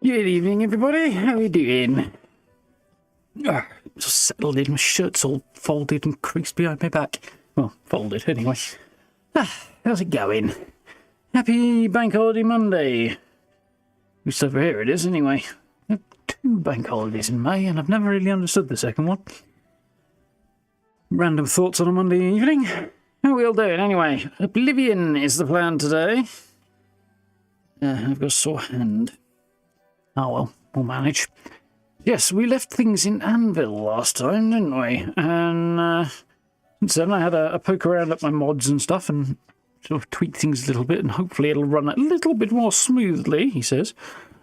Good evening, everybody. How are you doing? Just settled in. My shirt's all folded and creased behind my back. Well, folded anyway. How's it going? Happy Bank Holiday Monday. At least over here it is, anyway. There are 2 bank holidays in May, and I've never really understood the second one. Random thoughts on a Monday evening. How are we all doing, anyway? Oblivion is the plan today. I've got a sore hand. Oh well, we'll manage. Yes, we left things in Anvil last time, didn't we? And since then I had a poke around at my mods and stuff and sort of tweak things a little bit, and hopefully it'll run a little bit more smoothly, he says,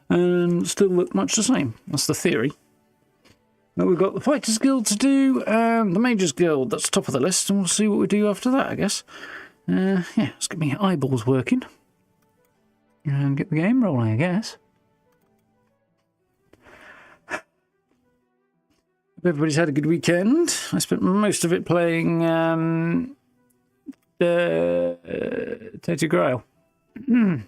and still look much the same. That's the theory. Now we've got the Fighters Guild to do, and the Mages Guild. That's top of the list, and we'll see what we do after that, I guess. Yeah, let's get my eyeballs working. And get the game rolling, I guess. Everybody's had a good weekend. I spent most of it playing Tainted Grail. And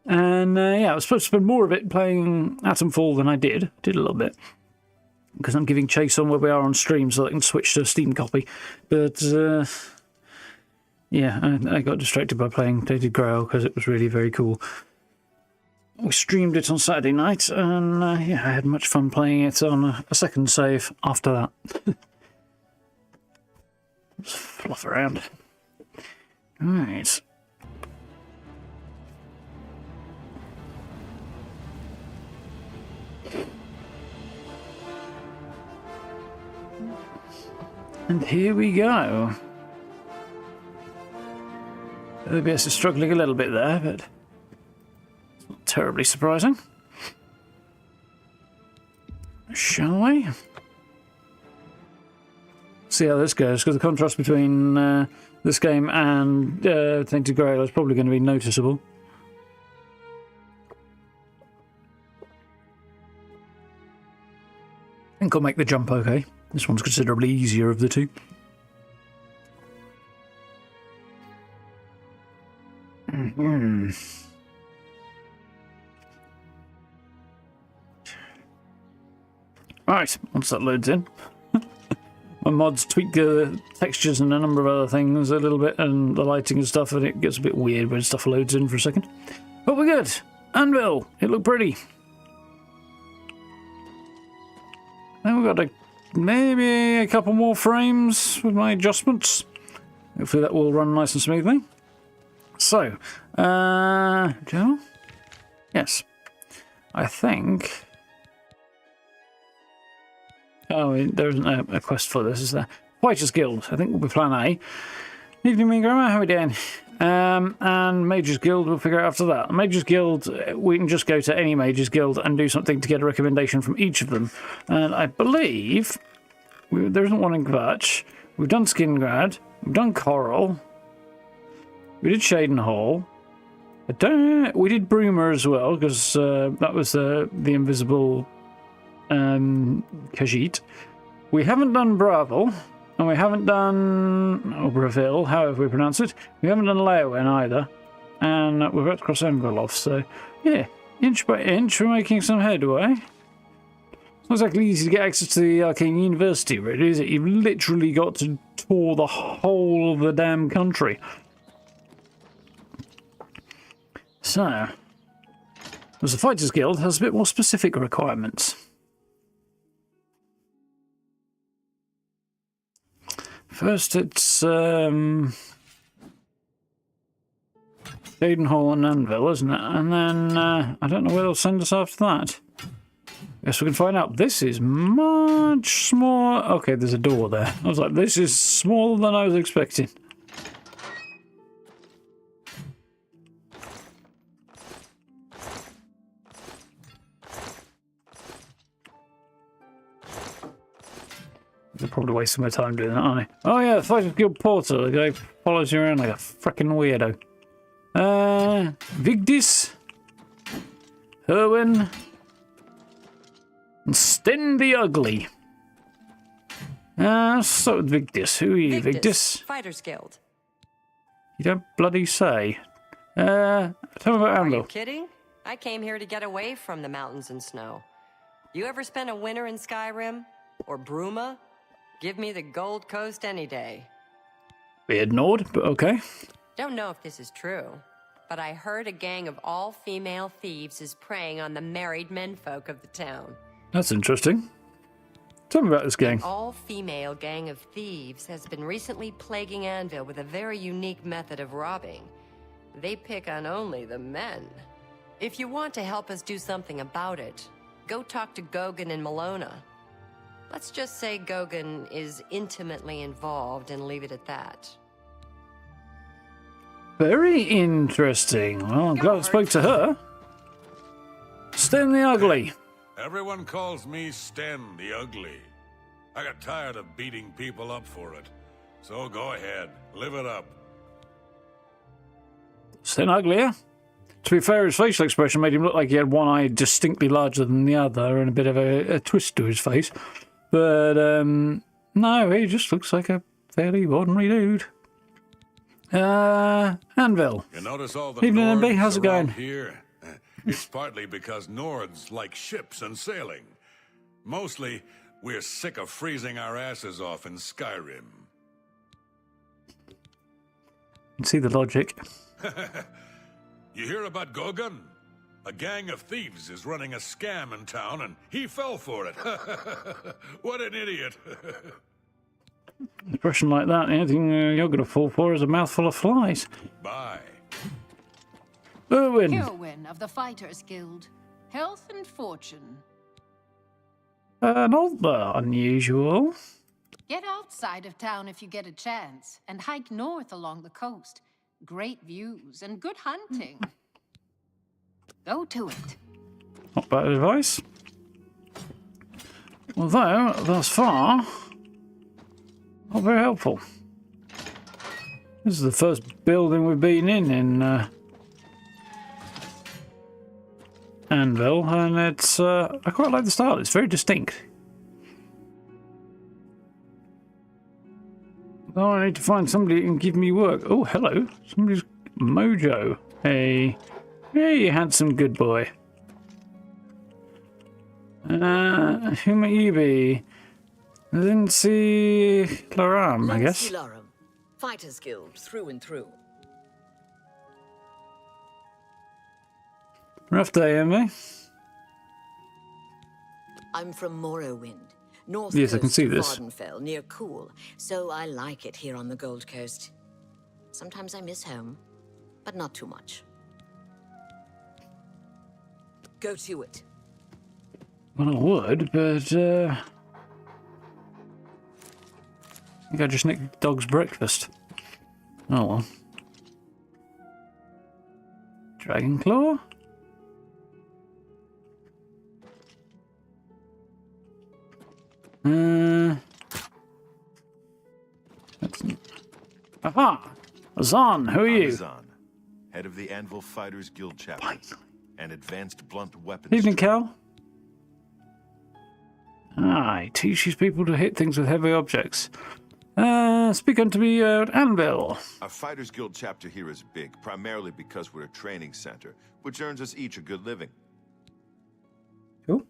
yeah, I was supposed to spend more of it playing Atomfall than I did. Did a little bit. Because I'm giving chase on where we are on stream so I can switch to a Steam copy. But yeah, I got distracted by playing Tainted Grail because it was really very cool. We streamed it on Saturday night, and yeah, I had much fun playing it on a second save after that. Just fluff around. Right. And here we go. OBS is struggling a little bit there, but not terribly surprising. Shall we? See how this goes, because the contrast between this game and Tainted Grail is probably going to be noticeable. I think I'll make the jump okay. This one's considerably easier of the two. Right, once that loads in. My mods tweak the textures and a number of other things a little bit, and the lighting and stuff, and it gets a bit weird when stuff loads in for a second. But we're good. Anvil, it looked pretty. Then we've got maybe a couple more frames with my adjustments. Hopefully that will run nice and smoothly. So, Joe? Yes. I think... Oh, there isn't a quest for this, is there? Fighters Guild, I think will be plan A. Evening, me Grandma, how are we doing? And Mages Guild, we'll figure out after that. Mages Guild, we can just go to any Mages Guild and do something to get a recommendation from each of them. And I believe there isn't one in Kvatch. We've done Skingrad. We've done Coral. We did Shaden Hall. We did Broomer as well, because that was the invisible Khajiit. We haven't done Bravel, and we haven't done Bravil, however we pronounce it. We haven't done Leowen either, and we're about to cross Envelope, so yeah, inch by inch we're making some headway. It's not exactly easy to get access to the Arcane University, really, is it? You've literally got to tour the whole of the damn country. So, as the Fighters Guild has a bit more specific requirements. First it's Shaden Hall and Anvil, isn't it? And then I don't know where they'll send us after that. Guess we can find out. This is much smaller. Okay, there's a door there. I was like, this is smaller than I was expecting. They're probably wasting my time doing that, aren't they? Oh yeah, the Fighters Guild portal. The guy follows you around like a frickin' weirdo. Vigdis, Herwin, and Sten the Ugly. So Vigdis. Who are you, Vigdis? Fighters Guild. You don't bloody say. Tell me about Are Anvil. you kidding? I came here to get away from the mountains and snow. You ever spent a winter in Skyrim? Or Bruma? Give me the Gold Coast any day. Weird nod, but okay. Don't know if this is true, but I heard a gang of all-female thieves is preying on the married menfolk of the town. That's interesting. Tell me about this gang. An all-female gang of thieves has been recently plaguing Anvil with a very unique method of robbing. They pick on only the men. If you want to help us do something about it, go talk to Gogan and Malona. Let's just say Gogan is intimately involved and leave it at that. Very interesting. Well, I'm glad I spoke to her. Sten the Ugly. Everyone calls me Sten the Ugly. I got tired of beating people up for it. So go ahead, live it up. Sten Ugly, yeah? To be fair, his facial expression made him look like he had one eye distinctly larger than the other and a bit of a twist to his face. But, no, he just looks like a fairly ordinary dude. Anvil. You notice all the Evening, MB. How's it going? Here? It's partly because Nords like ships and sailing. Mostly, we're sick of freezing our asses off in Skyrim. You can see the logic. You hear about Gogan? A gang of thieves is running a scam in town, and he fell for it. What an idiot. An expression like that, anything you're going to fall for is a mouthful of flies. Bye. Erwin. Heroine of the Fighters Guild. Health and fortune. Not that unusual. Get outside of town if you get a chance, and hike north along the coast. Great views and good hunting. Go to it. Not bad advice. Although, thus far, not very helpful. This is the first building we've been in Anvil, and it's, I quite like the style. It's very distinct. Oh, I need to find somebody who can give me work. Oh, hello. Somebody's Mojo. Hey. Hey, you handsome good boy. Who might you be? Lindsay Laram, I guess. Lindsay Laram, Fighters Guild, through and through. Rough day, Emily. I'm from Morrowind, north Yes, I can coast see of this. Vardenfell, near Cool, so I like it here on the Gold Coast. Sometimes I miss home, but not too much. Go to it. Well, I would, but, I think I just nicked dog's breakfast. Oh, well. Dragonclaw? Aha! Azan, who are you? Azan, head of the Anvil Fighters Guild chapter and advanced blunt weapons. Evening, Cal. He teaches people to hit things with heavy objects. Speak unto me at Anvil. Our Fighters Guild chapter here is big, primarily because we're a training center, which earns us each a good living. Cool.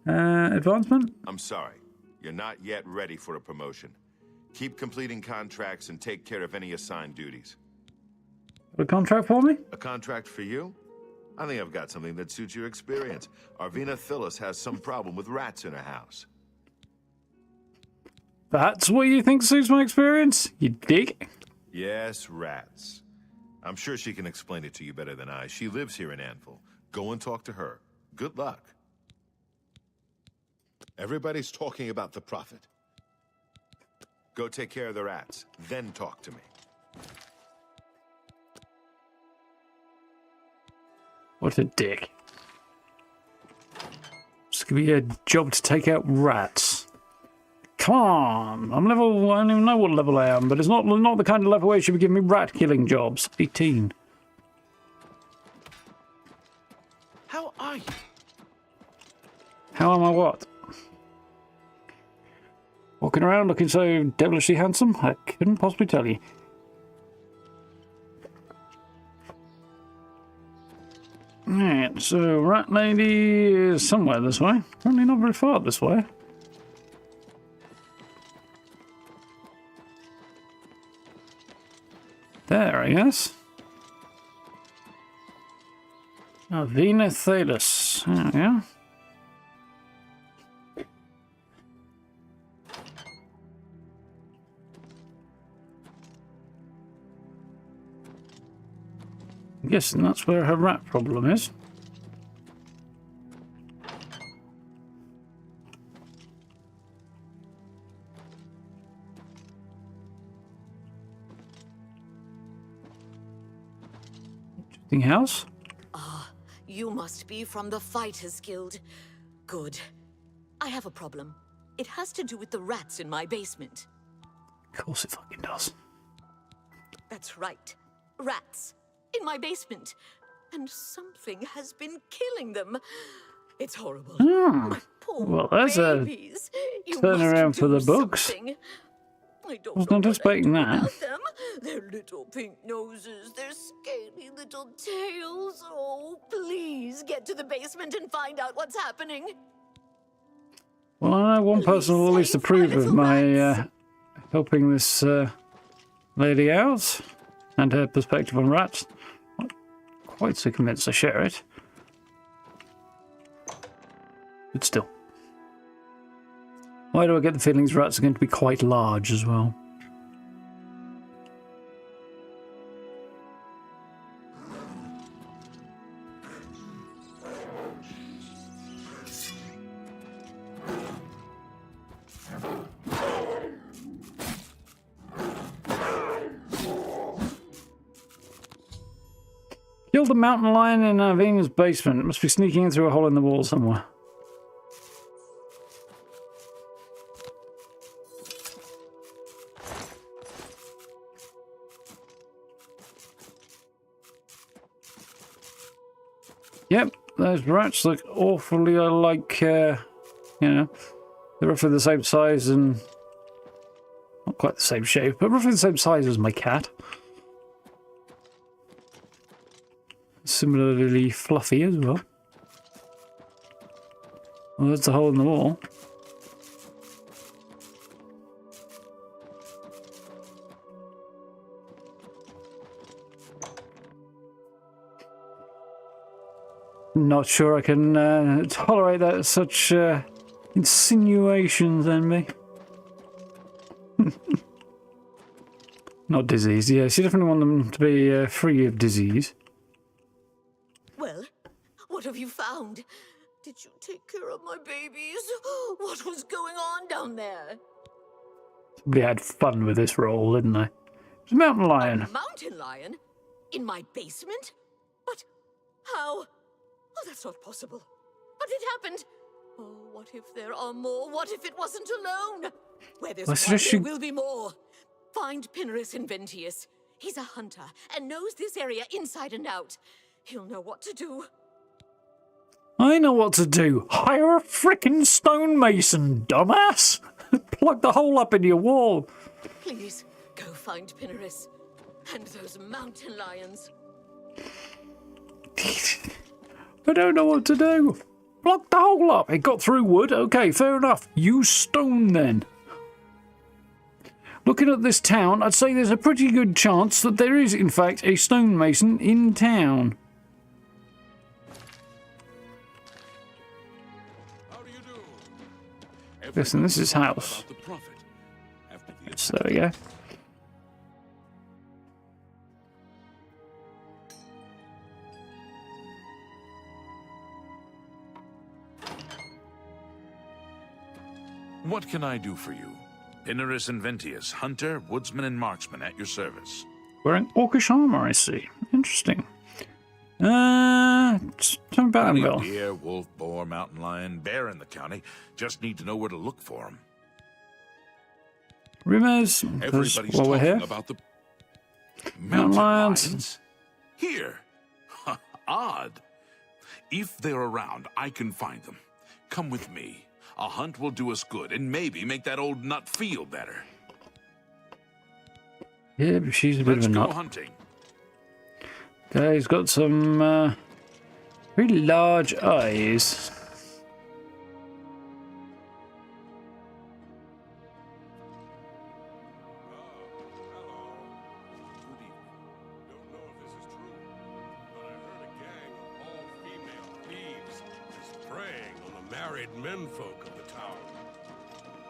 Advancement? I'm sorry, you're not yet ready for a promotion. Keep completing contracts and take care of any assigned duties. Got a contract for me? A contract for you? I think I've got something that suits your experience. Arvina Phyllis has some problem with rats in her house. That's what you think suits my experience? You dick. Yes, rats. I'm sure she can explain it to you better than I. She lives here in Anvil. Go and talk to her. Good luck. Everybody's talking about the Prophet. Go take care of the rats, then talk to me. What a dick. It's gonna be a job to take out rats. Come on! I'm level... I don't even know what level I am, but it's not the kind of level where you should be giving me rat-killing jobs. 18. How are you? How am I what? Walking around looking so devilishly handsome? I couldn't possibly tell you. Alright, so Rat Lady is somewhere this way. Apparently not very far this way. There, I guess. Avena Thalos. There we go. I'm guessing that's where her rat problem is. Anything else? You must be from the Fighters Guild. Good. I have a problem. It has to do with the rats in my basement. Of course it fucking does. That's right. Rats. In my basement. And something has been killing them. It's horrible. My poor Well, that's babies. You turn must around for do the bugs. something. I don't Wasn't know what I anticipating do that. without them. Their little pink noses, their scaly little tails. Oh, please get to the basement and find out what's happening. Well, I know one person will at least save approve my of little my rats. helping this lady out and her perspective on rats. Not quite so convinced I share it. But still. Why do I get the feeling these rats are going to be quite large as well? Killed a mountain lion in Avena's basement. It must be sneaking in through a hole in the wall somewhere. Yep, those rats look awfully like, you know, they're roughly the same size and not quite the same shape, but roughly the same size as my cat. Similarly fluffy as well. Well, there's a hole in the wall. Not sure I can tolerate that such insinuations, Envy. Not disease, yes. You definitely want them to be free of disease. Well, what have you found? Did you take care of my babies? What was going on down there? Somebody had fun with this role, didn't they? It was a mountain lion. A mountain lion? In my basement? But how? Oh, that's not possible. But it happened. Oh, what if there are more? What if it wasn't alone? Where there's I one, suggest there you- will be more. Find Pinarus Inventius. He's a hunter and knows this area inside and out. He'll know what to do. I know what to do. Hire a frickin' stonemason, dumbass! Plug the hole up in your wall. Please, go find Pinarus. And those mountain lions. I don't know what to do. Block the hole up. It got through wood. Okay, fair enough. Use stone then. Looking at this town, I'd say there's a pretty good chance that there is, in fact, a stonemason in town. How do you do? Listen, this is house. About the prophet. After the So there we go. What can I do for you? Pinarus Inventius, hunter, woodsman, and marksman at your service. Wearing orcish armor, I see. Interesting. Tell me about Plenty of Anvil. deer, wolf, boar, mountain lion, bear in the county. Just need to know where to look for them. Rumors, Everybody's while we're talking here. about the Mountain lions. Here. Odd. If they're around, I can find them. Come with me. A hunt will do us good and maybe make that old nut feel better. Yeah, but she's a bit Let's of a go nut. hunting. Okay, he's got some Very large eyes. Menfolk of the town.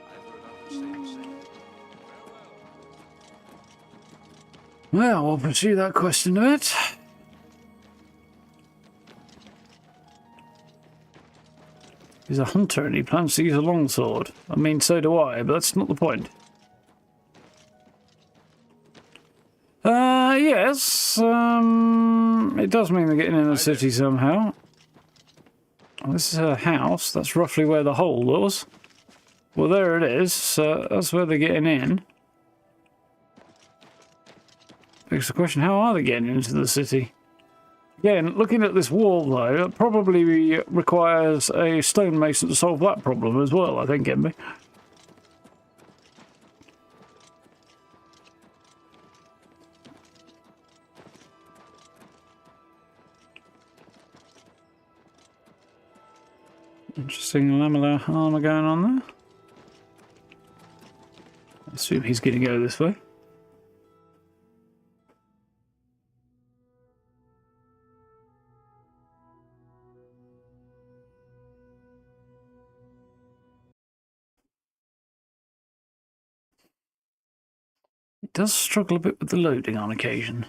I've heard others say the same. Well, we'll pursue that question a bit. He's a hunter and he plans to use a longsword. I mean, so do I, but that's not the point. Yes. It does mean they're getting in the city somehow. This is her house. That's roughly where the hole was. Well, there it is. So that's where they're getting in. Begs the question, how are they getting into the city? Again, looking at this wall, though, it probably requires a stonemason to solve that problem as well, I think, Emmy. Interesting lamellar armor going on there. I assume he's going to go this way. It does struggle a bit with the loading on occasion.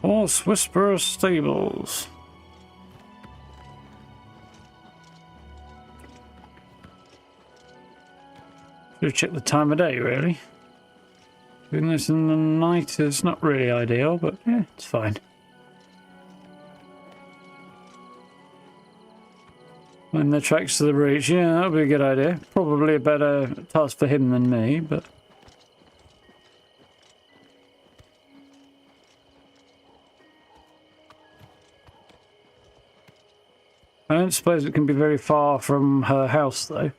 Horse Whisperer Stables. Should check the time of day, really. Doing this in the night is not really ideal, but yeah, it's fine. When the tracks to the breach, yeah, that would be a good idea. Probably a better task for him than me, but... I don't suppose it can be very far from her house, though.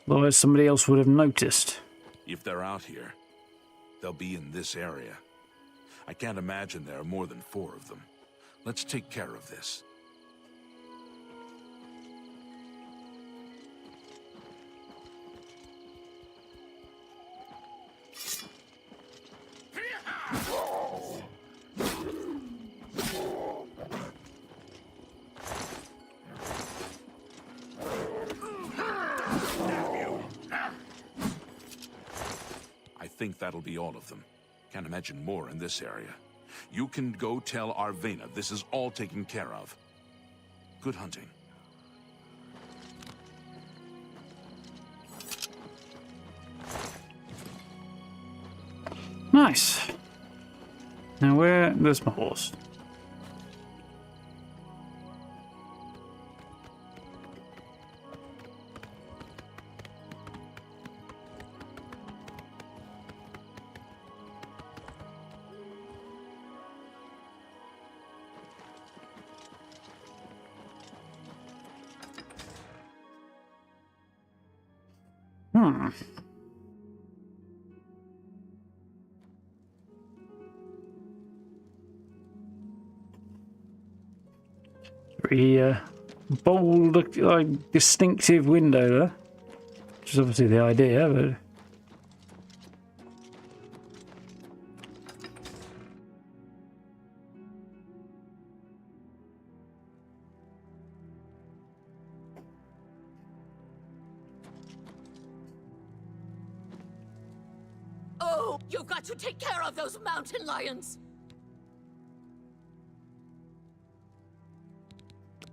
Otherwise somebody else would have noticed. If they're out here, they'll be in this area. I can't imagine there are more than 4 of them. Let's take care of this. I think that'll be all of them. Can't imagine more in this area. You can go tell Arvena this is all taken care of. Good hunting. Nice. Now there's my horse. Very bold, like, distinctive window there. Which is obviously the idea, but... Oh, you've got to take care of those mountain lions!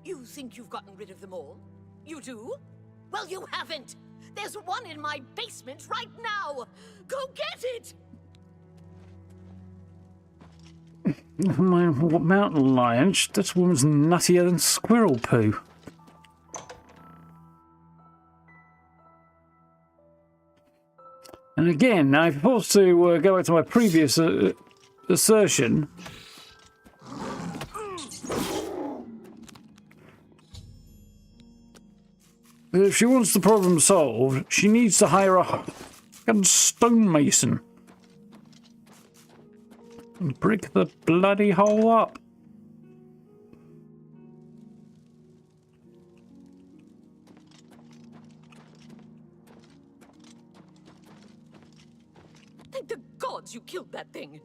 You think you've gotten rid of them all? You do? Well, you haven't! There's one in my basement right now! Go get it! Never mind what mountain lion. This woman's nuttier than squirrel poo. And again, I'm supposed to go back to my previous assertion. That if she wants the problem solved, she needs to hire a fucking stonemason. And brick the bloody hole up. Thank the gods you killed that thing.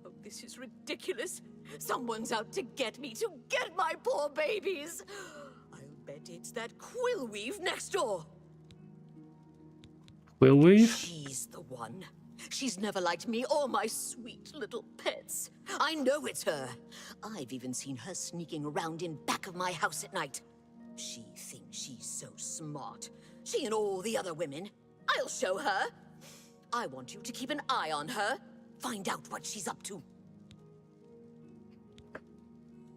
Oh, this is ridiculous. Someone's out to get me, to get my poor babies. I'll bet it's that Quillweave next door. Quillweave? She's the one. She's never liked me or my sweet little pets. I know it's her. I've even seen her sneaking around in back of my house at night. She thinks she's so smart. She and all the other women. I'll show her. I want you to keep an eye on her. Find out what she's up to.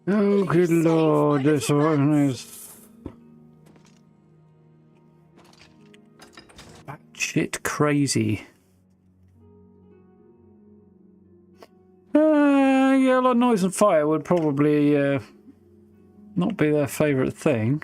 Oh, good lord, this one is batshit crazy. Yeah, like noise and fire would probably not be their favourite thing.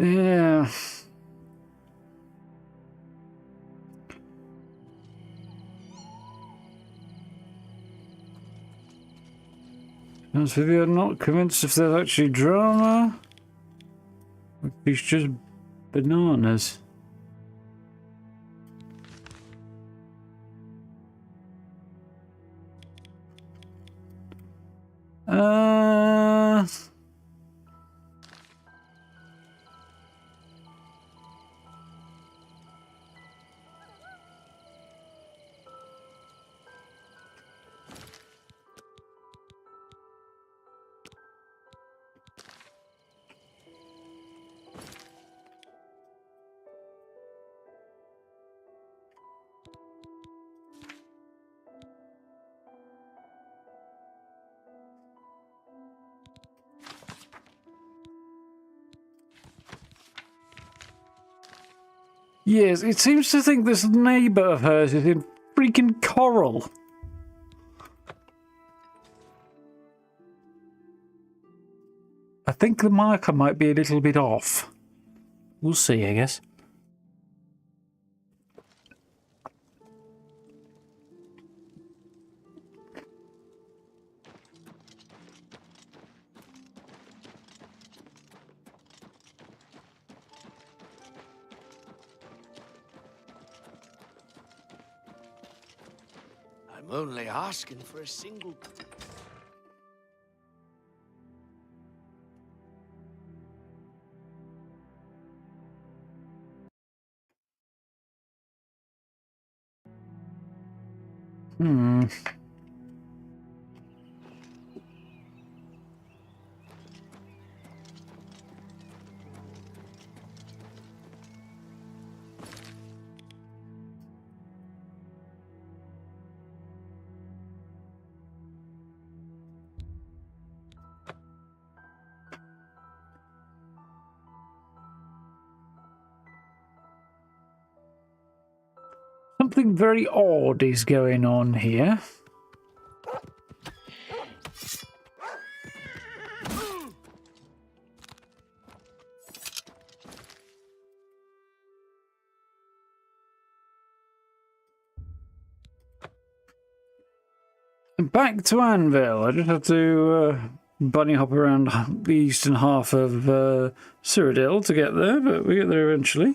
Yeah. As if you're not convinced if there's actually drama, or if it's just bananas. Yes, it seems to think this neighbour of hers is in freaking coral. I think the marker might be a little bit off. We'll see, I guess. I'm only asking for a single... Something very odd is going on here. back to Anvil. I just have to bunny hop around the eastern half of Cyrodiil to get there, but we get there eventually.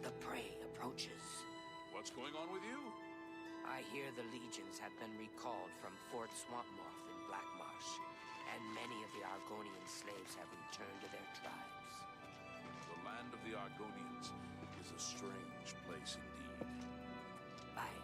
The prey approaches. What's going on with you? I hear the legions have been recalled from Fort Swampmoth in Blackmarsh, and many of the Argonian slaves have returned to their tribes. The land of the Argonians is a strange place indeed. Bye.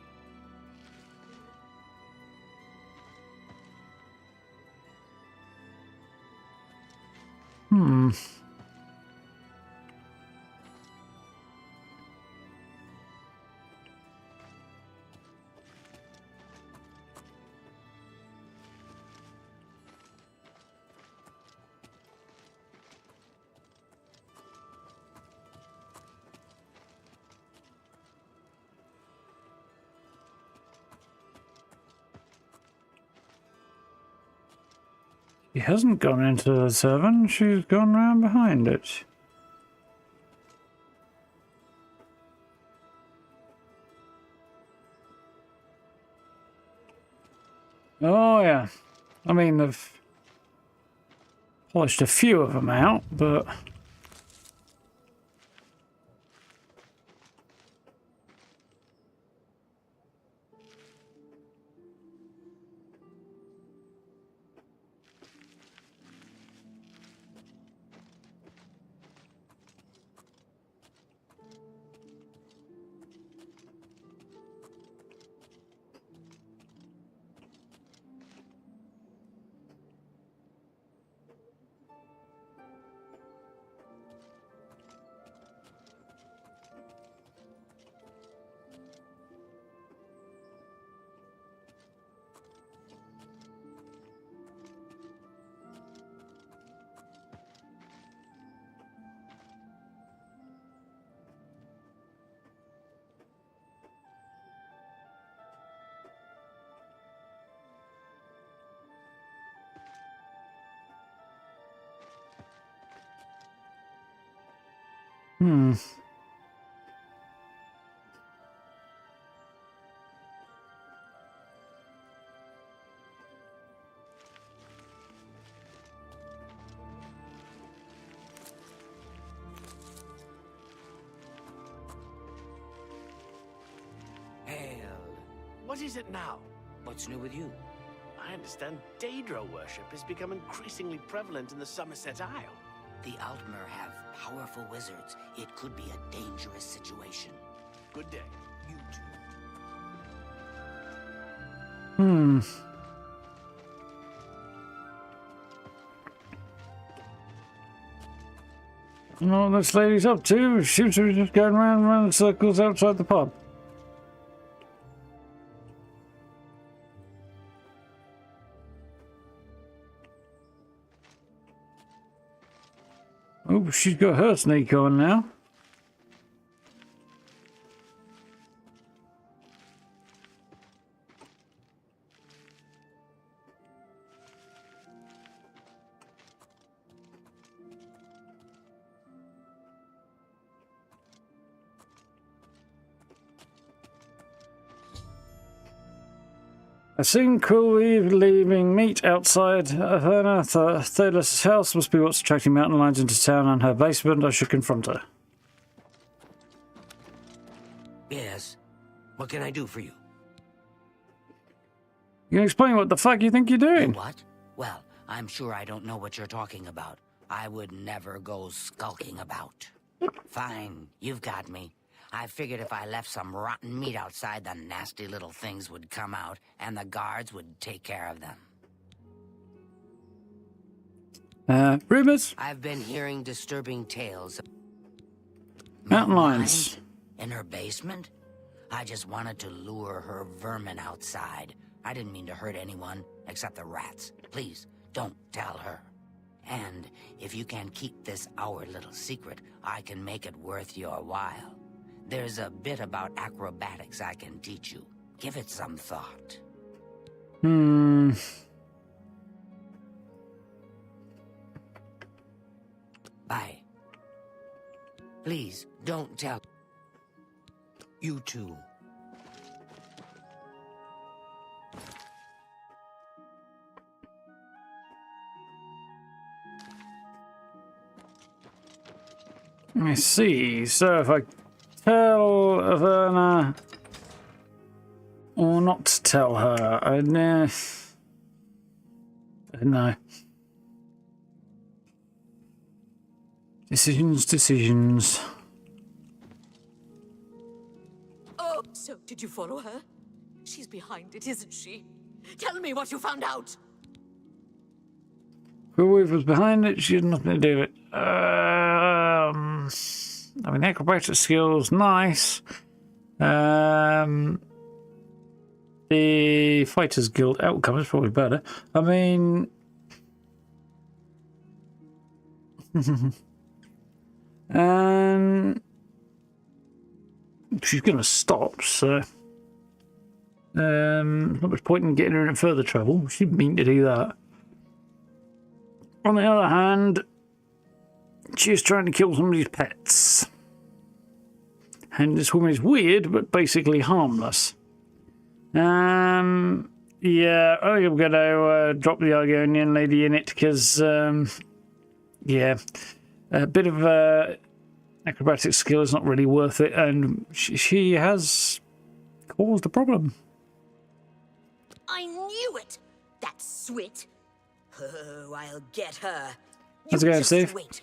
She hasn't gone into the tavern, she's gone round behind it. Oh yeah, I mean they've polished a few of them out, but... Hail. What is it now? What's new with you? I understand Daedra worship has become increasingly prevalent in the Somerset Isle. The Altmer have powerful wizards. It could be a dangerous situation. Good day. You too. I don't know what this lady's up to. She was just going round and round in circles outside the pub. Oh, she's got her sneak on now. I seen Coolweave leaving meat outside Averna. Thalos' house must be what's attracting mountain lions into town, and her basement. I should confront her. Yes. What can I do for you? You can explain what the fuck you think you're doing? What? Well, I'm sure I don't know what you're talking about. I would never go skulking about. Fine, you've got me. I figured if I left some rotten meat outside, the nasty little things would come out, and the guards would take care of them. Rumors? I've been hearing disturbing tales. Mountain lions. In her basement? I just wanted to lure her vermin outside. I didn't mean to hurt anyone, except the rats. Please, don't tell her. And if you can keep this our little secret, I can make it worth your while. There's a bit about acrobatics I can teach you. Give it some thought. Bye. Please, don't tell. You too. Let me see. So if I tell Verna or not tell her, I don't know. Decisions. Oh, so did you follow her? She's behind it, isn't she? Tell me what you found out. Whoever was behind it, she had nothing to do with it. I mean, acrobatic skills, nice. The Fighters Guild outcome is probably better. I mean... she's going to stop, so... not much point in getting her in further trouble. She didn't mean to do that. On the other hand, she is trying to kill somebody's pets. And this woman is weird, but basically harmless. Yeah, I think I'm going to drop the Argonian lady in it, because, yeah, a bit of acrobatic skill is not really worth it, and she has caused a problem. I knew it! That Swit! Oh, I'll get her. How's it going, Steve? Wait.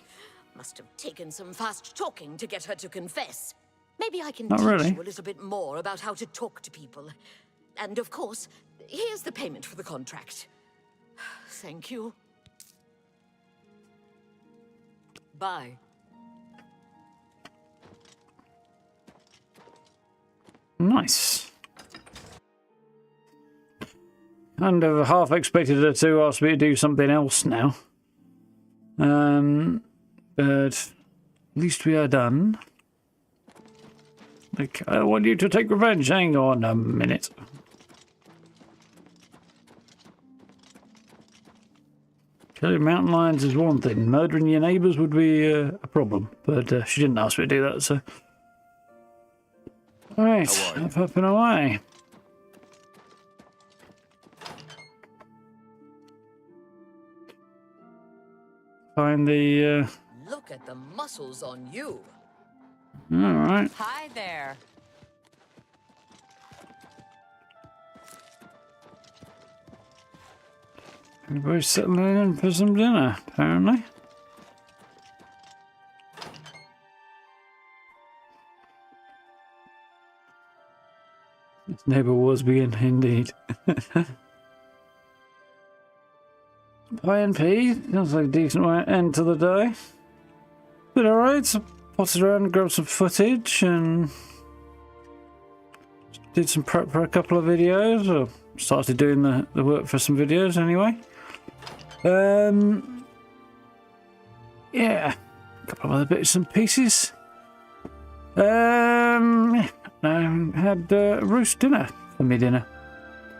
Must have taken some fast talking to get her to confess. Maybe I can Not teach really. you a little bit more about how to talk to people. And of course, here's the payment for the contract. Thank you. Bye. Nice. Kind of half expected her to ask me to do something else now. But at least we are done. Like, I want you to take revenge. Hang on a minute. Killing mountain lions is one thing. Murdering your neighbours would be a problem. But she didn't ask me to do that, so... Alright, up and away. Find the... Look at the muscles on you. Alright. Hi there. Everybody's settling in for some dinner, apparently. This neighbour was being indeed. Pie and pea. Sounds like a decent end to the day. But alright, so potted around and grabbed some footage and did some prep for a couple of videos, or started doing the work for some videos anyway. Yeah, a couple of other bits and pieces. I had roast dinner for me dinner.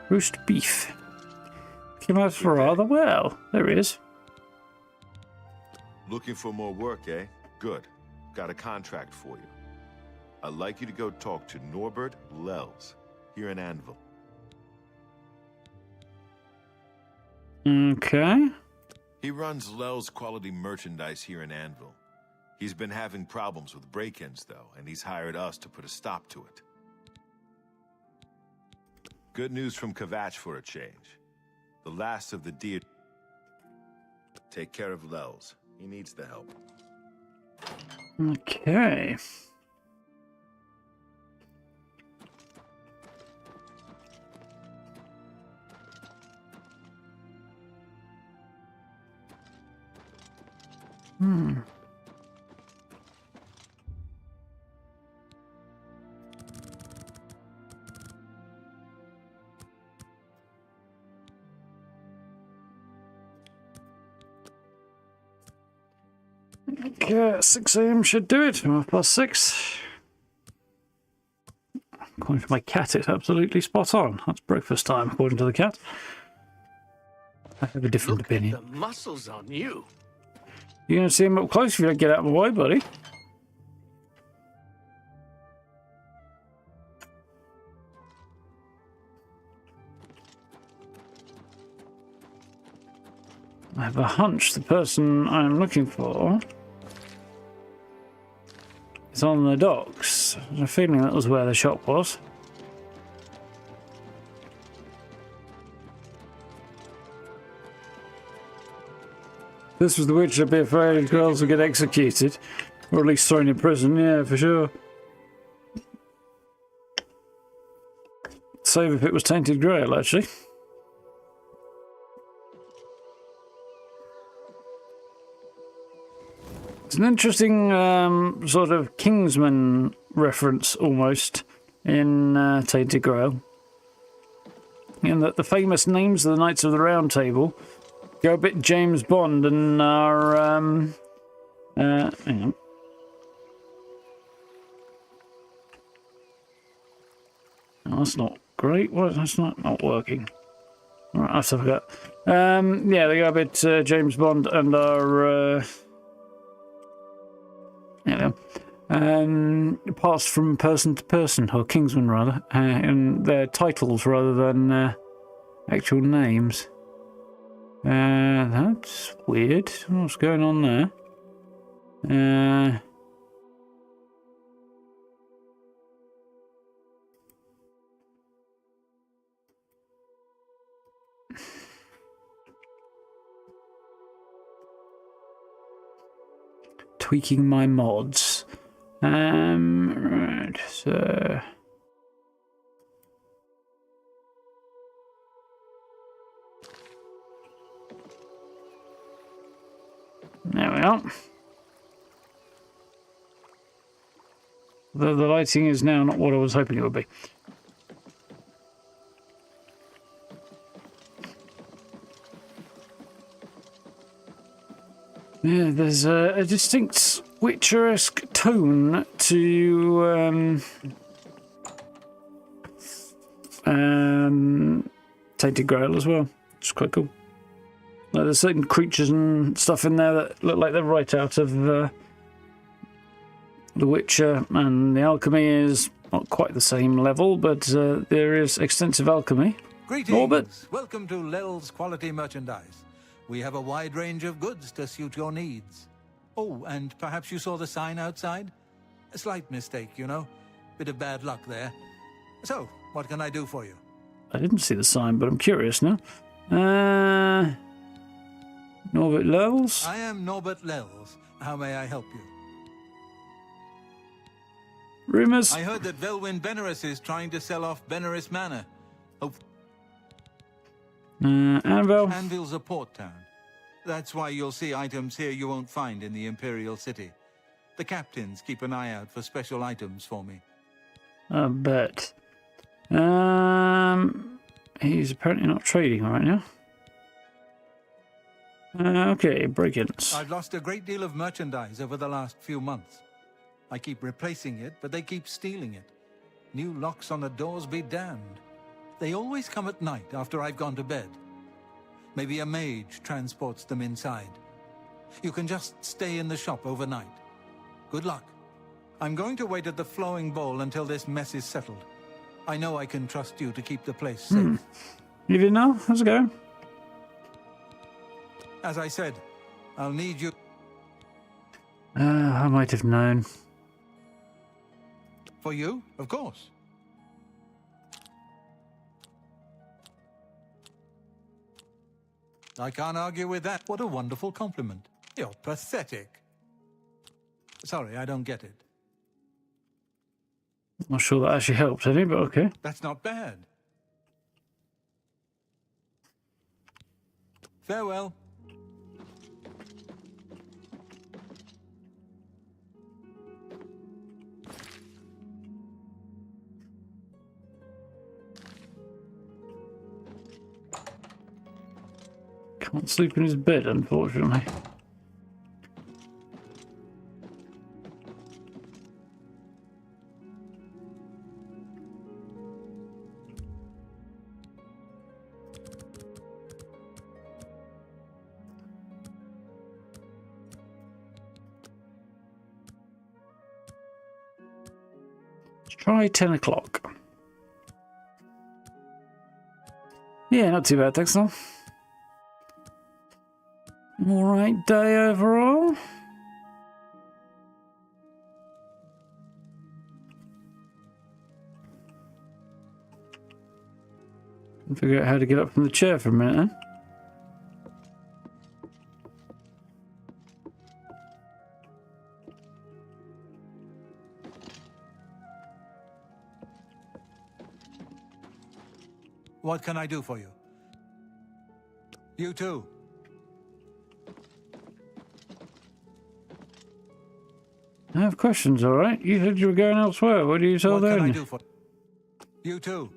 Roast beef. Came out rather well. There he is. Looking for more work, eh? Good. Got a contract for you. I'd like you to go talk to Norbert Lels here in Anvil. Okay. He runs Lels Quality Merchandise here in Anvil. He's been having problems with break-ins, though, and he's hired us to put a stop to it. Good news from Kvatch for a change. The last of the deer... Take care of Lels. He needs the help. Okay. think 6 AM should do it. 6:30. According to my cat, it's absolutely spot on. That's breakfast time, according to the cat. I have a different Look opinion. at the muscles on you. You're going to see him up close if you don't get out of my way, buddy. I have a hunch the person I'm looking for is on the docks. I have a feeling that was where the shop was. This was the witch, I'd be afraid girls would get executed. Or at least thrown in prison, yeah, for sure. Save if it was Tainted Grail, actually. It's an interesting sort of Kingsman reference, almost, in Tainted Grail. In that the famous names of the Knights of the Round Table go a bit James Bond and are... hang on. Oh, that's not great. What? That's not working. Alright, I forgot. Yeah, they go a bit James Bond and are... there we go. Passed from person to person, or Kingsman rather, and their titles rather than actual names. That's weird. What's going on there? Tweaking my mods. Right, so... There we are. The lighting is now not what I was hoping it would be. Yeah, there's a distinct Witcher-esque tone to Tainted Grail as well. It's quite cool. Like, there's certain creatures and stuff in there that look like they're right out of The Witcher, and the alchemy is not quite the same level, but there is extensive alchemy. Greetings. Norbert. Welcome to Lel's Quality Merchandise. We have a wide range of goods to suit your needs. Oh, and perhaps you saw the sign outside? A slight mistake, you know. Bit of bad luck there. So, what can I do for you? I didn't see the sign, but I'm curious now. Norbert Lels? I am Norbert Lels. How may I help you? Rumours? I heard that Velwyn Benerus is trying to sell off Benerus Manor. Oh, Anvil? Anvil's a port town. That's why you'll see items here you won't find in the Imperial City. The captains keep an eye out for special items for me. I bet. He's apparently not trading right now. Okay, break-ins. I've lost a great deal of merchandise over the last few months. I keep replacing it, but they keep stealing it. New locks on the doors be damned. They always come at night after I've gone to bed. Maybe a mage transports them inside. You can just stay in the shop overnight. Good luck. I'm going to wait at the Flowing Bowl until this mess is settled. I know I can trust you to keep the place safe. You didn't know? How's it going? As I said, I'll need you. I might have known. For you, of course. I can't argue with that. What a wonderful compliment. You're pathetic. Sorry, I don't get it. Not sure that actually helped any, but okay. That's not bad. Farewell. Can't sleep in his bed, unfortunately. Try 10 o'clock. Yeah, not too bad, thanks, Al. Alright day overall. Figure out how to get up from the chair for a minute, then. What can I do for you? You too. I have questions, alright? You said you were going elsewhere. What do you tell What them? can I do for you too?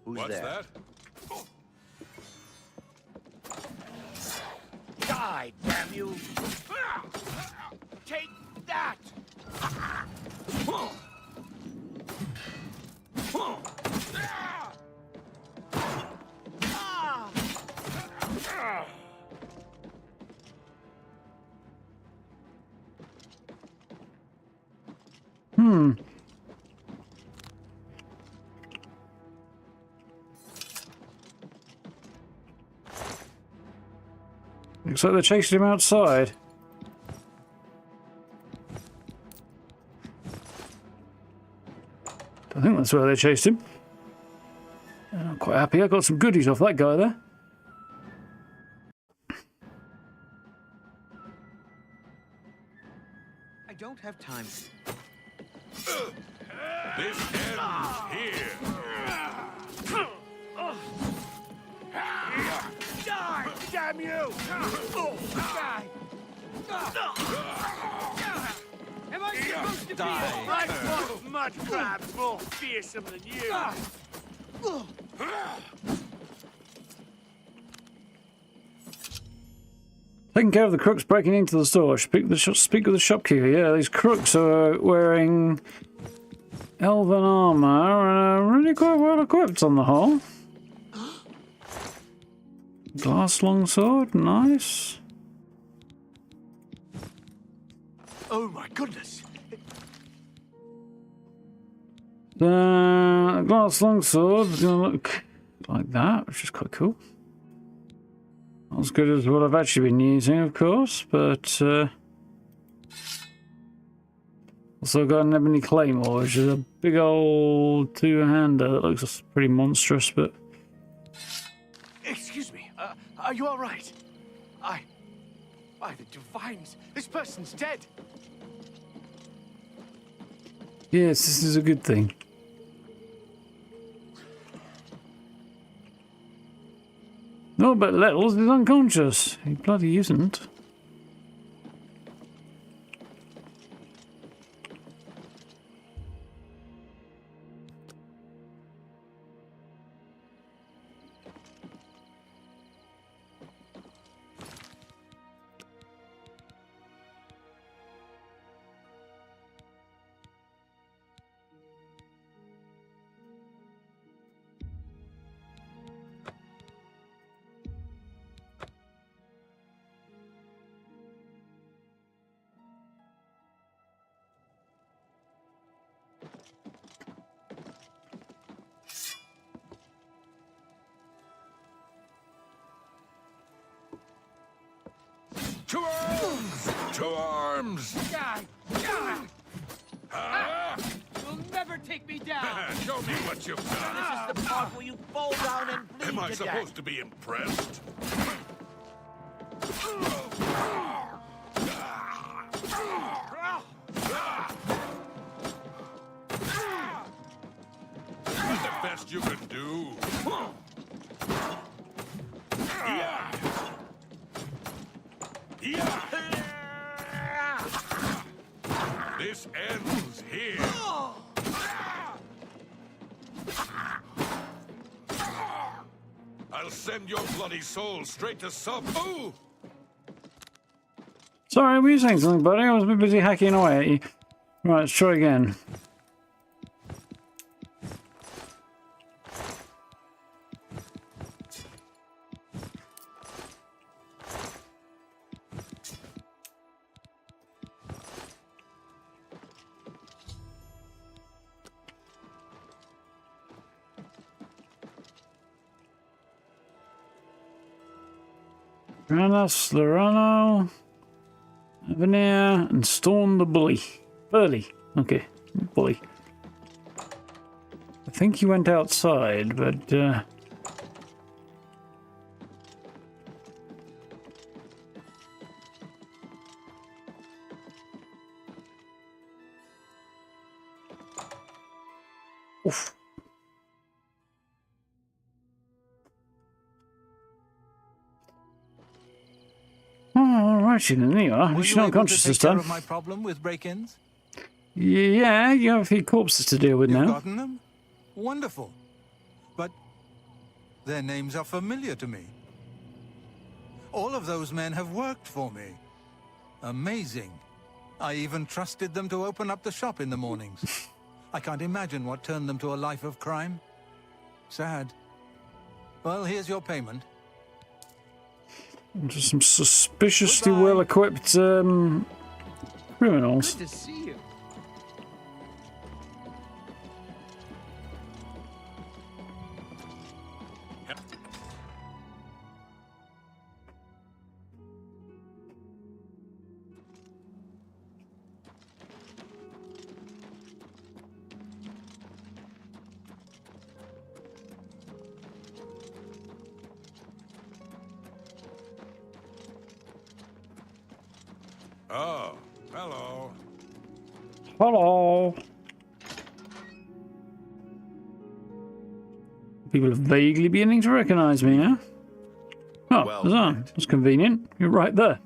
What's that? Die, damn you! Take that! Looks like they're chasing him outside. I think that's where they chased him. I'm quite happy I got some goodies off that guy there. I don't have time. This ends here. Die, damn you! Die! Am I supposed to be? I fought mud crabs more fearsome than you. Taking care of the crooks breaking into the store. Speak with the shopkeeper. Yeah, these crooks are wearing elven armor and are really quite well equipped on the whole. Glass longsword, nice. Oh my goodness! The glass longsword is going to look like that, which is quite cool. Not as good as what I've actually been using, of course, but also got an ebony claymore, which is a big old two-hander that looks pretty monstrous, but Excuse me, are you all right? By the divines, this person's dead. yes, this is a good thing. No, but Lettles is unconscious. He bloody isn't. To arms! To arms! Die! You'll never take me down. Show me what you've done. This is the part where you fall down and bleed Am I to death. supposed to be impressed? The best you can do. Yeah. This ends here. I'll send your bloody soul straight to sub. Ooh! Sorry, were you saying something, buddy? I was a bit busy hacking away at you. Right, let's try again. Granos, Lorano, Avenir, and Storm the Bully. Burley. Okay, Bully. I think he went outside, but oof. Oh, righty then, there you are. Were She's you not able to conscious take this care time. of my problem with break-ins? Yeah, you have a few corpses to deal with You've now. gotten them? Wonderful. But their names are familiar to me. All of those men have worked for me. Amazing. I even trusted them to open up the shop in the mornings. I can't imagine what turned them to a life of crime. Sad. Well, here's your payment. Just some suspiciously Goodbye. well-equipped criminals. Good to see you. Oh, hello. Hello. People are vaguely beginning to recognize me now. Oh, Well huzzah. met. That's convenient. You're right there.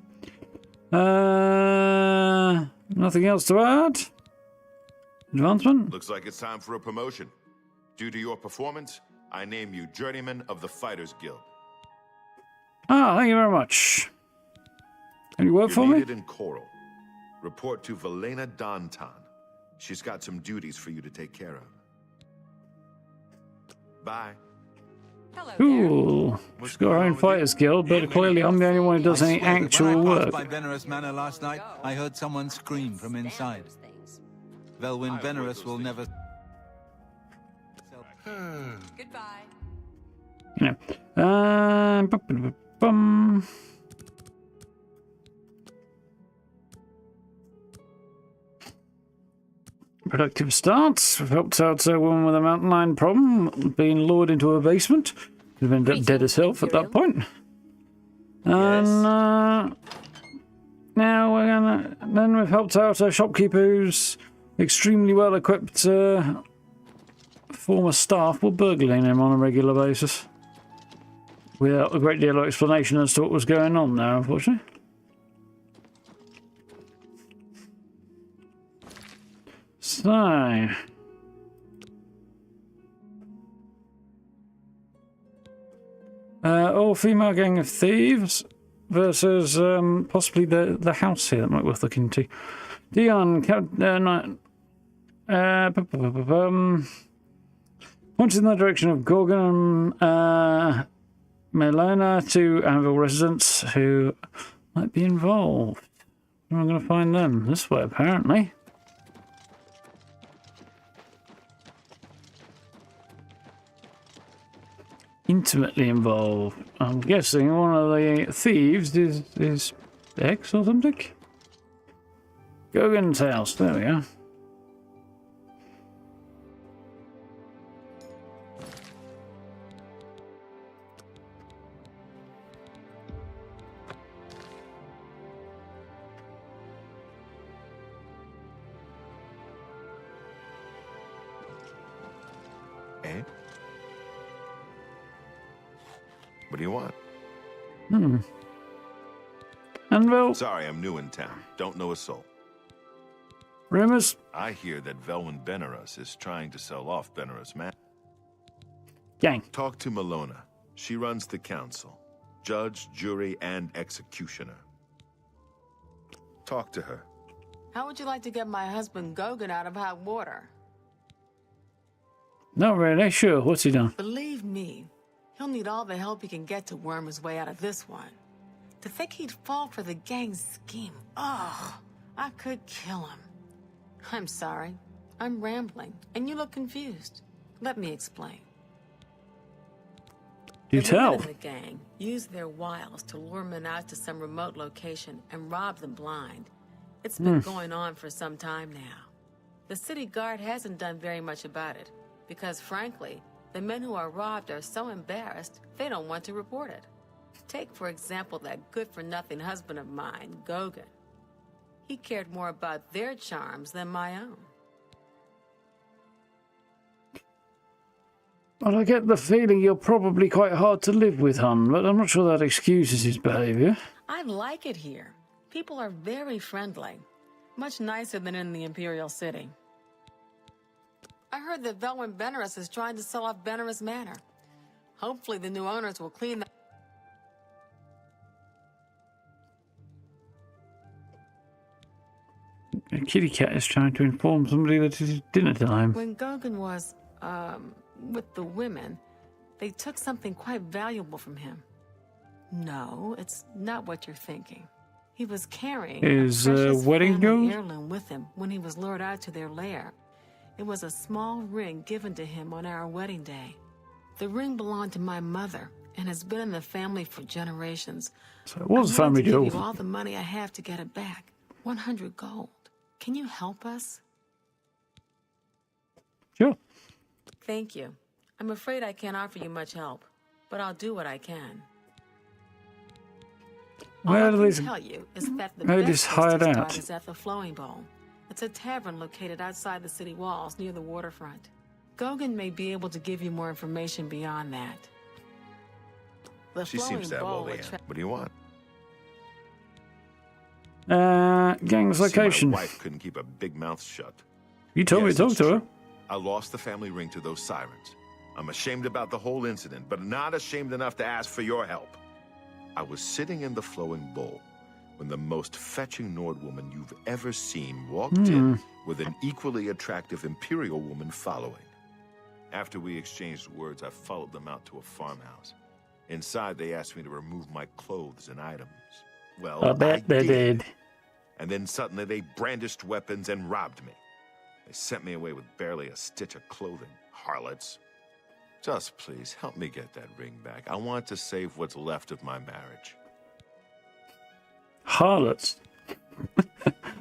Nothing else to add? Advancement? Looks like it's time for a promotion. Due to your performance, I name you Journeyman of the Fighters Guild. Ah, thank you very much. Any work for You're me? needed in Coral. Report to Velena Dantan. She's got some duties for you to take care of. Bye. Hello there. Cool. She's got her own fighters guild, but clearly I'm the only one who does any Swear that actual when I work. passed by Benorus Manor last night, I heard someone scream from inside. Velwyn Benorus will never... Goodbye. You know. Bum. Productive starts. We've helped out a woman with a mountain lion problem, being lured into a basement. Could have been dead as hell at that point. And now we're gonna. Then we've helped out a shopkeeper who's extremely well equipped. Former staff were burgling him on a regular basis, without a great deal of explanation as to what was going on there, unfortunately. So, all-female gang of thieves versus possibly the house here that might be worth looking into. Dion, pointed in the direction of Gorgon and Melona, two Anvil residents who might be involved. Where am I going to find them? This way, apparently. Intimately involved. I'm guessing one of the thieves is X or something. Gorgon's house. There we go. Eh? What do you want? Anvil, Sorry, I'm new in town. Don't know a soul. rumors. I hear that Velwyn Benorus is trying to sell off Benorus Manor. Gang. Talk to Melona. She runs the council. Judge, jury, and executioner. Talk to her. How would you like to get my husband Gogan out of hot water? Not really. Sure. What's he done? Believe me, he'll need all the help he can get to worm his way out of this one. To think he'd fall for the gang's scheme. Oh, I could kill him. I'm sorry. I'm rambling, and you look confused. Let me explain. You The tell. women in the gang use their wiles to lure men out to some remote location and rob them blind. It's been going on for some time now. The city guard hasn't done very much about it, because frankly, the men who are robbed are so embarrassed they don't want to report it. Take, for example, that good-for-nothing husband of mine, Gogan. He cared more about their charms than my own. Well, I get the feeling you're probably quite hard to live with, hon, but I'm not sure that excuses his behaviour. I like it here. People are very friendly. Much nicer than in the Imperial City. I heard that Velwyn Benaris is trying to sell off Benaris Manor. Hopefully the new owners will clean that. A kitty cat is trying to inform somebody that it is dinner time. When Gogan was, with the women, they took something quite valuable from him. No, it's not what you're thinking. He was carrying His, a precious wedding family gown? heirloom with him when he was lured out to their lair. It was a small ring given to him on our wedding day. The ring belonged to my mother and has been in the family for generations. So it was a I'm family willing to give jewel. you all the money I have to get it back. 100 gold. Can you help us? Sure. Thank you. I'm afraid I can't offer you much help, but I'll do what I can. Where All do I these can tell you is that the where best this place to hired start out? is at the Flowing Bowl. It's a tavern located outside the city walls near the waterfront. Gogan may be able to give you more information beyond that. The She Flowing seems to have all Bowl the answers. What do you want? Gang's See, location. my wife couldn't keep a big mouth shut. You told me Yes, to talk it's to her. true. I lost the family ring to those sirens. I'm ashamed about the whole incident, but not ashamed enough to ask for your help. I was sitting in the Flowing Bowl when the most fetching Nord woman you've ever seen walked in with an equally attractive Imperial woman following. After we exchanged words, I followed them out to a farmhouse. Inside, they asked me to remove my clothes and items. Well, I bet they did. And then suddenly they brandished weapons and robbed me. They sent me away with barely a stitch of clothing. Harlots. Just please, help me get that ring back. I want to save what's left of my marriage. Harlots.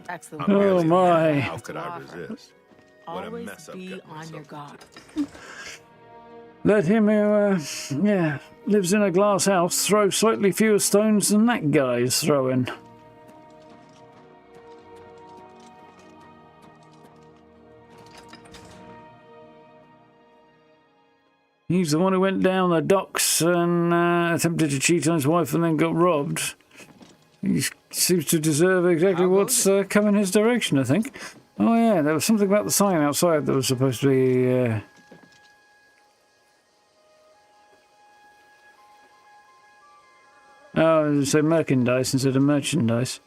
That's the I'm Oh, really- my. How could I resist? What a Always mess I've be gotten on your myself guard. Let him who, lives in a glass house throw slightly fewer stones than that guy's throwing. He's the one who went down the docks and attempted to cheat on his wife and then got robbed. He seems to deserve exactly what's coming his direction, I think. Oh yeah, there was something about the sign outside that was supposed to be... Oh, it said merchandise instead of merchandise.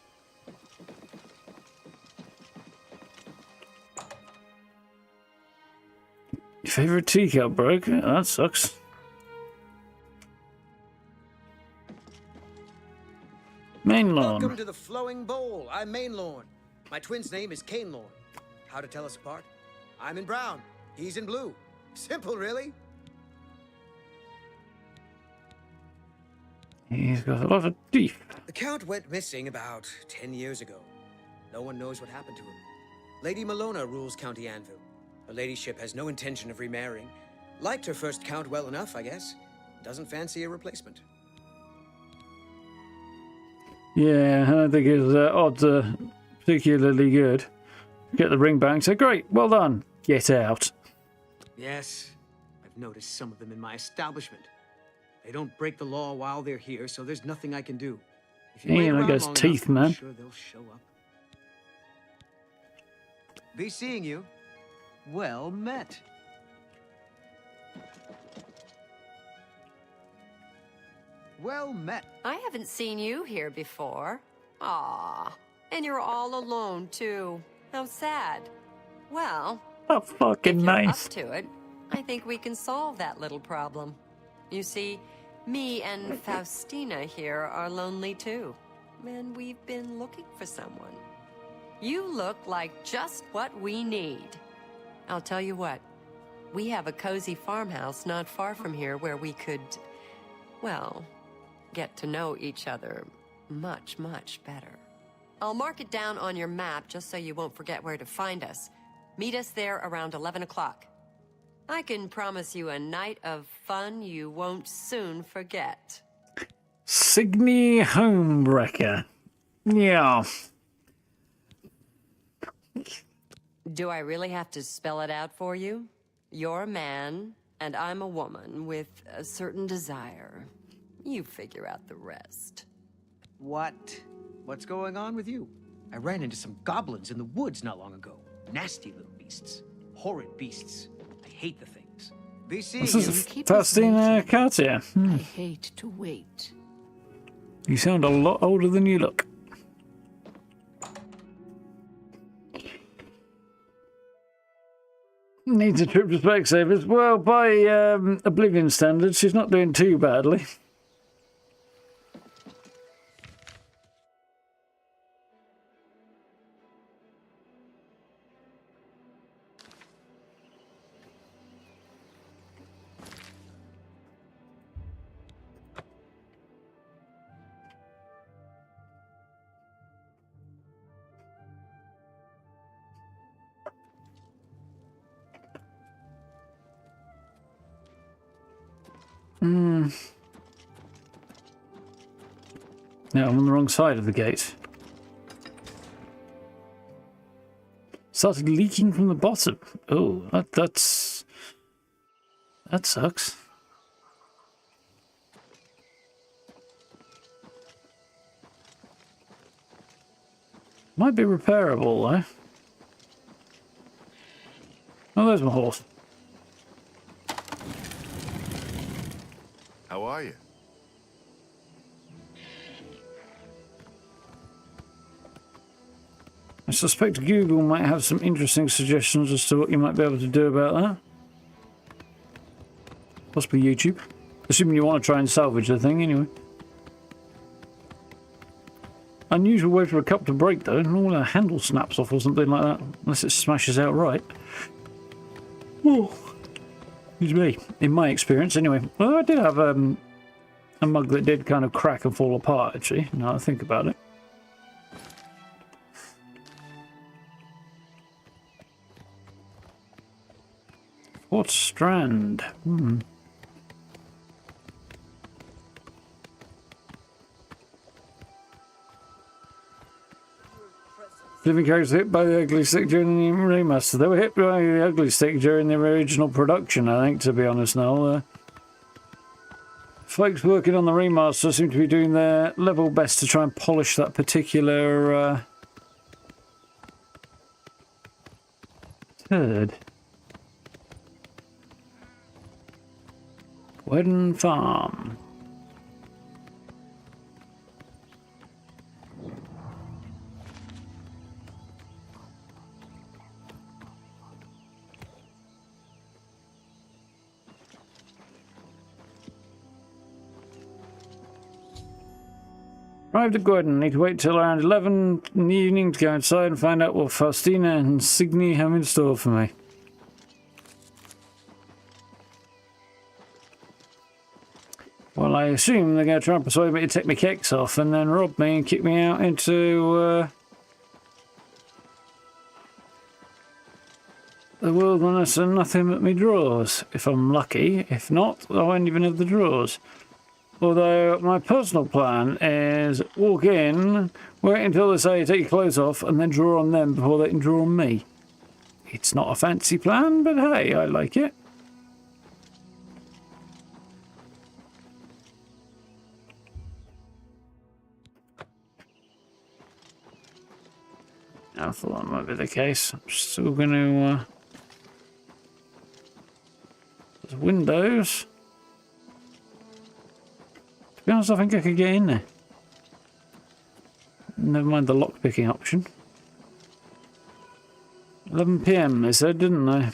Your favourite teacup broke? Oh, that sucks. Mainlawn. Welcome to the Flowing Bowl. I'm Mainlorn. My twin's name is Cainlorn. How to tell us apart? I'm in brown. He's in blue. Simple, really. He's got a lot of teeth. The Count went missing about 10 years ago. No one knows what happened to him. Lady Malona rules County Anvil. Her ladyship has no intention of remarrying. Liked her first Count well enough, I guess. Doesn't fancy a replacement. Yeah, I don't think his odds are particularly good. Get the ring back and say, great, well done. Get out. Yes, I've noticed some of them in my establishment. They don't break the law while they're here, so there's nothing I can do. If you He wait only around goes long teeth, enough, I'm man. sure they'll show up. Be seeing you. Well met. Well met. I haven't seen you here before. Aw, and you're all alone, too. How sad. Well, Oh, fucking if you're nice. up to it, I think we can solve that little problem. You see, me and Faustina here are lonely, too. And we've been looking for someone. You look like just what we need. I'll tell you what. We have a cozy farmhouse not far from here where we could, well, get to know each other much, much better. I'll mark it down on your map just so you won't forget where to find us. Meet us there around 11 o'clock. I can promise you a night of fun you won't soon forget. Signy Homewrecker. Yeah. Do I really have to spell it out for you? You're a man, and I'm a woman with a certain desire. You figure out the rest. What? What's going on with you? I ran into some goblins in the woods not long ago. Nasty little beasts. Horrid beasts. I hate the things. Be seeing This you. is Faustina Cartier. I hate to wait. You sound a lot older than you look. Needs a trip to Specsavers. Well, by Oblivion standards, she's not doing too badly. No, I'm on the wrong side of the gate. Started leaking from the bottom. Oh, that sucks. Might be repairable though. Oh, there's my horse. How are you? I suspect Google might have some interesting suggestions as to what you might be able to do about that. Possibly YouTube. Assuming you want to try and salvage the thing anyway. Unusual way for a cup to break though. Normally a handle snaps off or something like that. Unless it smashes outright. Oh. Excuse me. In my experience anyway. Well, I did have a mug that did kind of crack and fall apart actually. Now I think about it. What strand? Living characters hit by the ugly stick during the remaster. They were hit by the ugly stick during the original production, I think, to be honest now. Folks working on the remaster seem to be doing their level best to try and polish that particular turd. Wedden Farm. Arrived at Gordon. Need to wait till around 11 in the evening to go inside and find out what Faustina and Signy have in store for me. Well, I assume they're going to try and persuade me to take my kicks off and then rob me and kick me out into the wilderness and nothing but me drawers. If I'm lucky. If not, I won't even have the drawers. Although my personal plan is walk in, wait until they say take your clothes off and then draw on them before they can draw on me. It's not a fancy plan, but hey, I like it. I thought that might be the case. I'm still going to... there's windows. be honest, I think I could get in there. Never mind the lockpicking option. 11 PM they said, didn't they?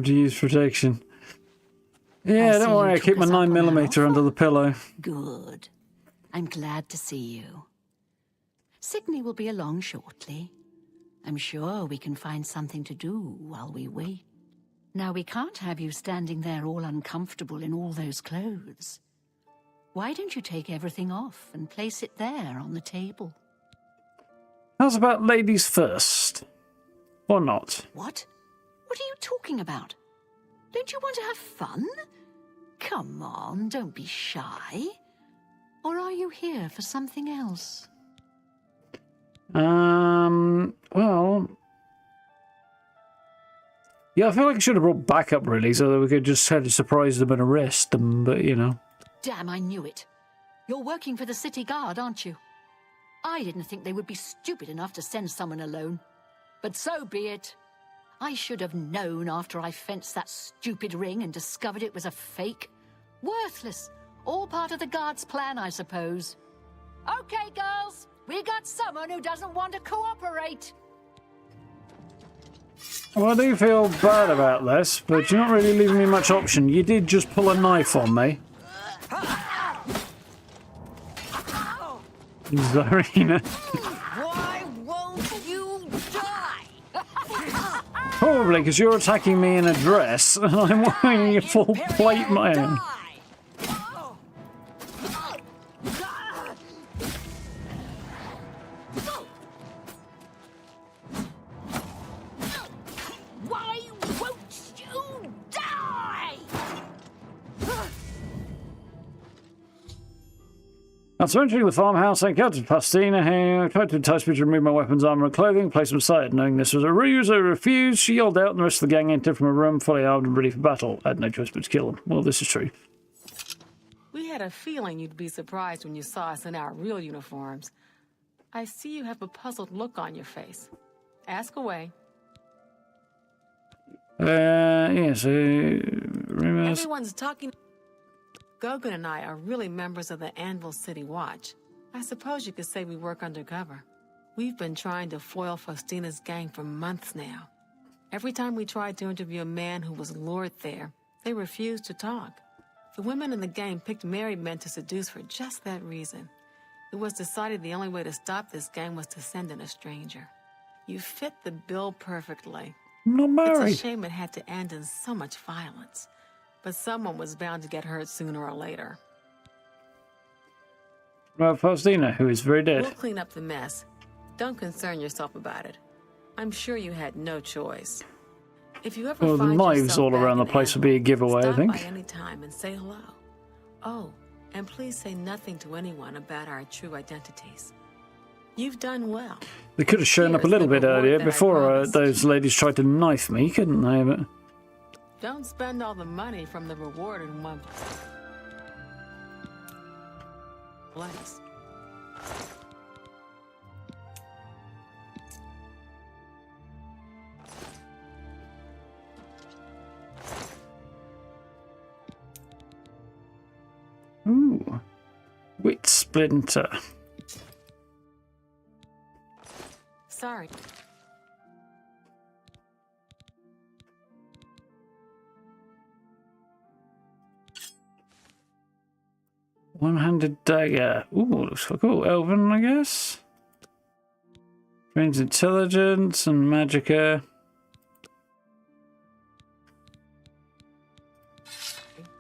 To use protection. Yeah, don't worry, I keep my 9mm under the pillow. Good. I'm glad to see you. Sydney will be along shortly. I'm sure we can find something to do while we wait. Now, we can't have you standing there all uncomfortable in all those clothes. Why don't you take everything off and place it there on the table? How's about ladies first? Or not? What? What are you talking about? Don't you want to have fun? Come on, don't be shy. Or are you here for something else? Well... Yeah, I feel like I should have brought backup, really, so that we could just have to surprise them and arrest them, but, you know. Damn, I knew it. You're working for the city guard, aren't you? I didn't think they would be stupid enough to send someone alone. But so be it. I should have known after I fenced that stupid ring and discovered it was a fake. Worthless. All part of the guard's plan, I suppose. Okay, girls. We got someone who doesn't want to cooperate. Well, I do feel bad about this, but you're not really leaving me much option. You did just pull a knife on me. Zarina. Why won't you die? Probably because you're attacking me in a dress and I'm wearing a full plate man. Why won't you die? After entering the farmhouse, I encountered Pastina, who tried to entice me to remove my weapons, armor, and clothing, place them aside. Knowing this was a ruse, I refused. She yelled out, and the rest of the gang entered from a room fully armed and ready for battle. I had no choice but to kill them. Well, this is true. We had a feeling you'd be surprised when you saw us in our real uniforms. I see you have a puzzled look on your face. Ask away. Yes, rumors. Everyone's talking. Gogan and I are really members of the Anvil City Watch. I suppose you could say we work undercover. We've been trying to foil Faustina's gang for months now. Every time we tried to interview a man who was lured there, they refused to talk. The women in the gang picked married men to seduce for just that reason. It was decided the only way to stop this gang was to send in a stranger. You fit the bill perfectly. I'm not married. It's a shame it had to end in so much violence. But someone was bound to get hurt sooner or later. Well, Faustina, who is very dead. We'll clean up the mess. Don't concern yourself about it. I'm sure you had no choice. If you ever Well, the find knives yourself all back around the in place would be a giveaway, I stop think. by any time and say hello. Oh, and please say nothing to anyone about our true identities. You've done well. They could have shown up a little bit earlier before those ladies tried to knife me, couldn't they? But... Don't spend all the money from the reward in one place. Ooh. Wit splinter. Sorry. One-handed dagger. Ooh, looks so cool. Elven, I guess. Trains intelligence and magicka.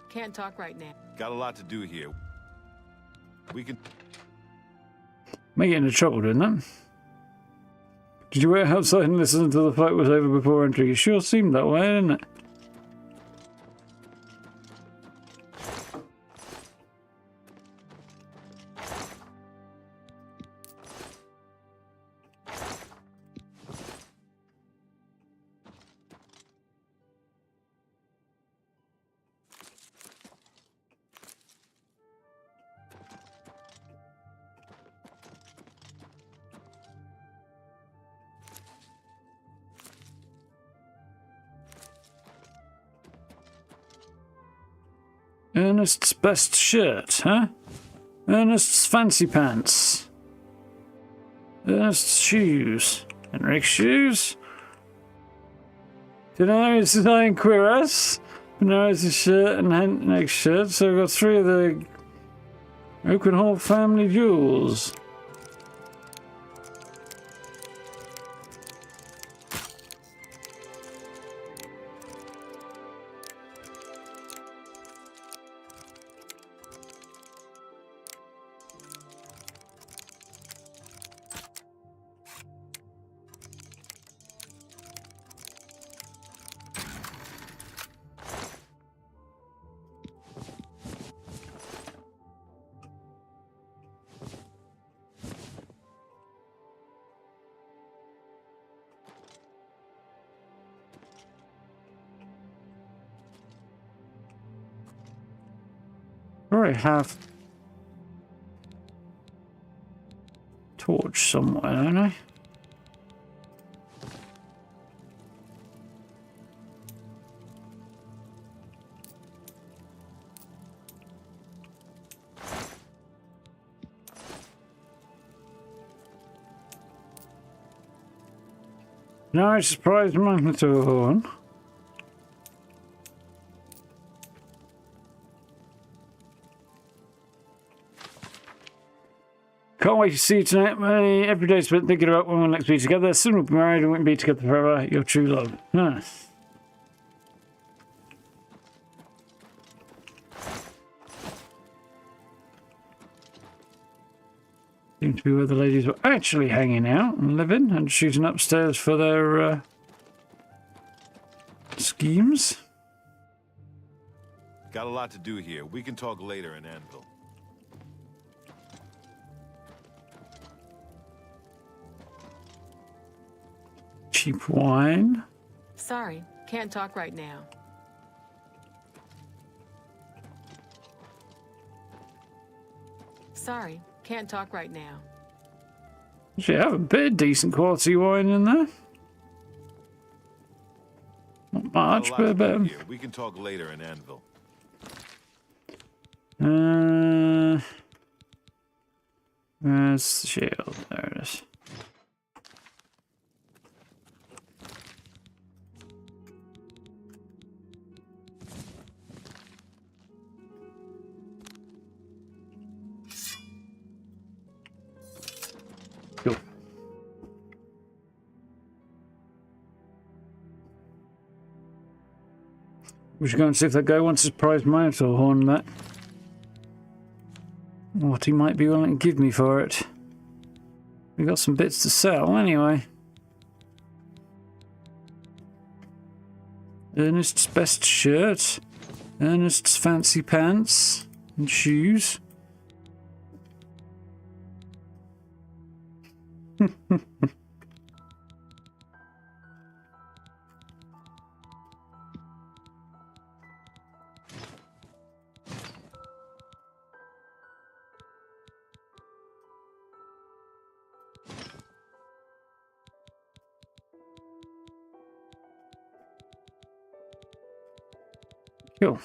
Can't talk right now. Got a lot to do here. We can... May get into trouble doing that. Did you wait outside and listen until the fight was over before entering? It sure seemed that way, didn't it? Ernest's best shirt, huh? Ernest's fancy pants. Ernest's shoes. Henrik's shoes. Daenerys' design cuirass. Daenerys' shirt and Henrik's shirt. So we've got 3 of the Oakenhall family jewels. I have torch somewhere, don't I? No, I surprised magnetron. Can't wait to see you tonight. Every day spent thinking about when we'll next be together. Soon we'll be married and won't be together forever. Your true love. Huh. Seems to be where the ladies were actually hanging out and living and shooting upstairs for their schemes. Got a lot to do here. We can talk later in Anvil. Cheap wine. Sorry, can't talk right now. Sorry, can't talk right now. You have a bit of decent quality wine in there. Not much, but a bit. We can talk later in Anvil. Where's the shield? There it is. Cool. We should go and see if that guy wants his prize minotaur horn that. What he might be willing to give me for it. We got some bits to sell anyway. Ernest's best shirt. Ernest's fancy pants and shoes. Cool.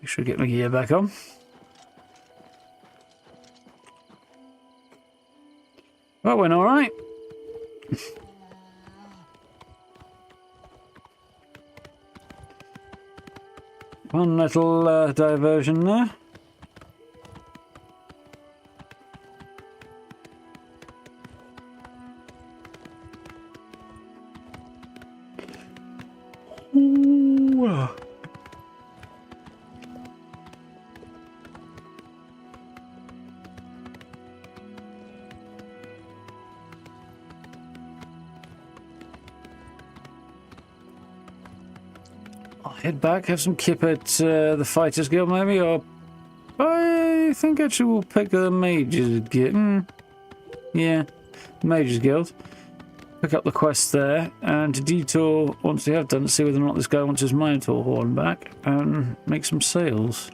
Make sure to get my gear back on. That went all right. One little diversion there. Ooh. I'll head back, have some kip at the Fighters Guild maybe, or I think actually we'll pick the Mages Guild. Yeah, Mages Guild. Pick up the quest there, and to detour once we have done to see whether or not this guy wants his Minotaur horn back, and make some sales.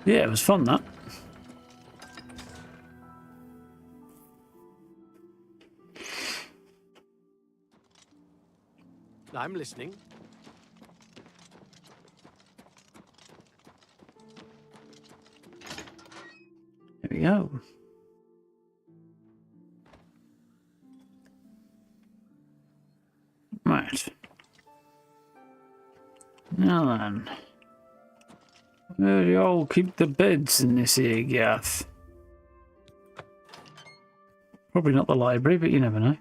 Yeah, it was fun, that. I'm listening. There we go. Right. Now then. Where do y'all keep the beds in this here gaff? Probably not the library, but you never know.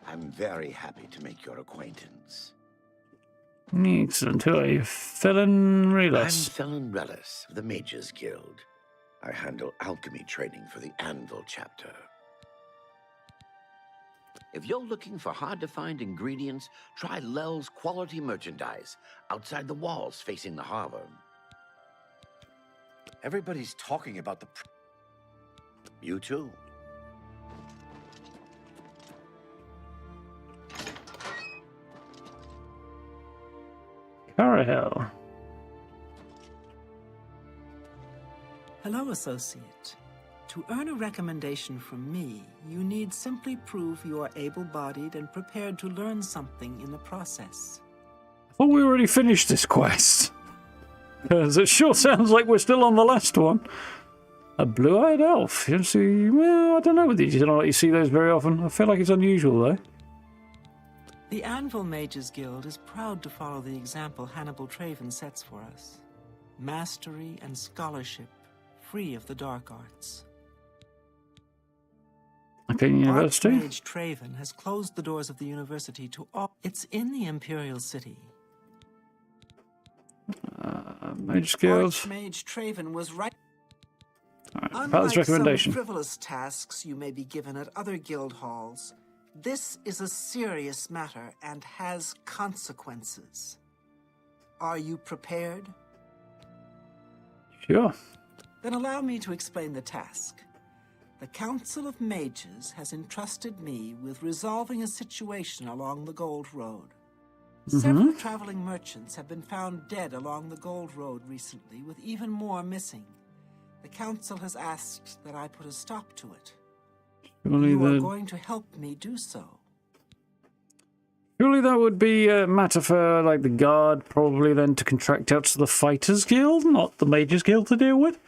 I'm very happy to make your acquaintance. Excellent. Who are you? Felon Relis? I'm Felon Relis of the Mages Guild. I handle alchemy training for the Anvil chapter. If you're looking for hard-to-find ingredients, try Lel's quality merchandise outside the walls facing the harbor. Everybody's talking about the... You too. Carahel. Hello, Associate. To earn a recommendation from me, you need simply prove you are able-bodied and prepared to learn something in the process. I thought we already finished this quest. Because it sure sounds like we're still on the last one. A blue-eyed elf. You see, well, I don't know with these. You know, you see those very often. I feel like it's unusual, though. The Anvil Mages Guild is proud to follow the example Hannibal Traven sets for us. Mastery and scholarship, free of the dark arts. Okay, university. Archmage Traven has closed the doors of the university to all. It's in the Imperial City. Mage Guild. Archmage Traven was right. Alright, Father's recommendation. Some frivolous tasks you may be given at other guild halls, this is a serious matter and has consequences. Are you prepared? Sure. Then allow me to explain the task. The Council of Mages has entrusted me with resolving a situation along the Gold Road. Several traveling merchants have been found dead along the Gold Road recently, with even more missing. The Council has asked that I put a stop to it. You are going to help me do so. Surely that would be a matter for, like, the Guard, probably then to contract out to the Fighters Guild, not the Mages Guild to deal with.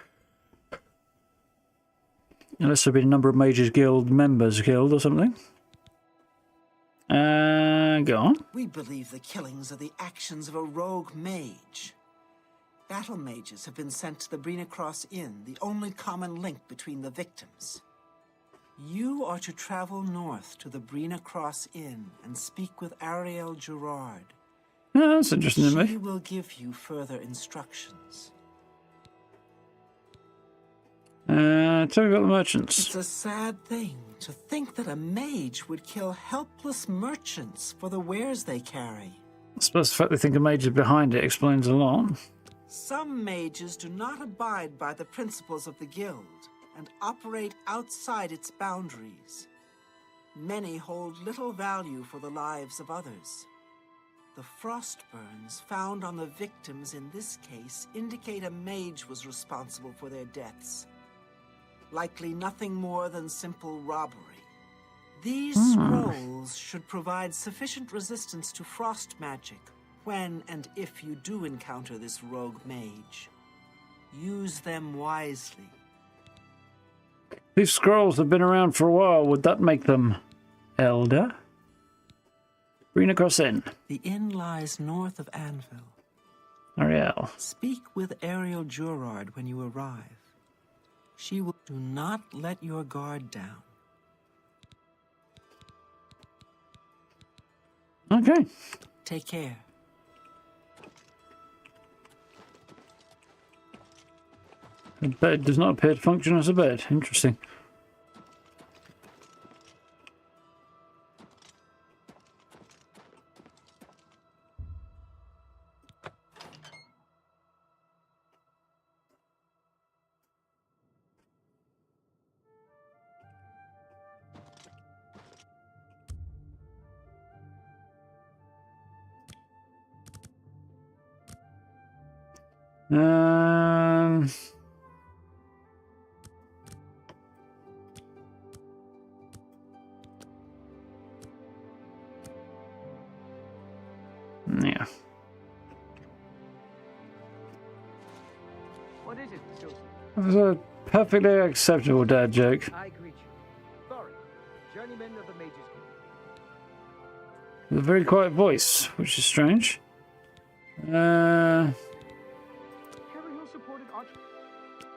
Unless there have been a number of Mages Guild members guild or something. Go on. We believe the killings are the actions of a rogue mage. Battle mages have been sent to the Brina Cross Inn, the only common link between the victims. You are to travel north to the Brina Cross Inn and speak with Ariel Gerard. Yeah, that's interesting to me. She will give you further instructions. Tell me about the merchants. It's a sad thing to think that a mage would kill helpless merchants for the wares they carry. I suppose the fact they think a mage is behind it explains a lot. Some mages do not abide by the principles of the guild and operate outside its boundaries. Many hold little value for the lives of others. The frost burns found on the victims in this case indicate a mage was responsible for their deaths. Likely nothing more than simple robbery. These scrolls should provide sufficient resistance to frost magic when and if you do encounter this rogue mage. Use them wisely. These scrolls have been around for a while. Would that make them elder? Brina Cross Inn. The inn lies north of Anvil. Ariel. Speak with Ariel Gerard when you arrive. She will do not let your guard down. Okay. Take care. The bed does not appear to function as a bed. Interesting. Yeah. What is it, Susan? That was a perfectly acceptable dad joke. I greet you. Thorin, journeyman of the Mages Guild. With a very quiet voice, which is strange. Cherry Hill supported Arch.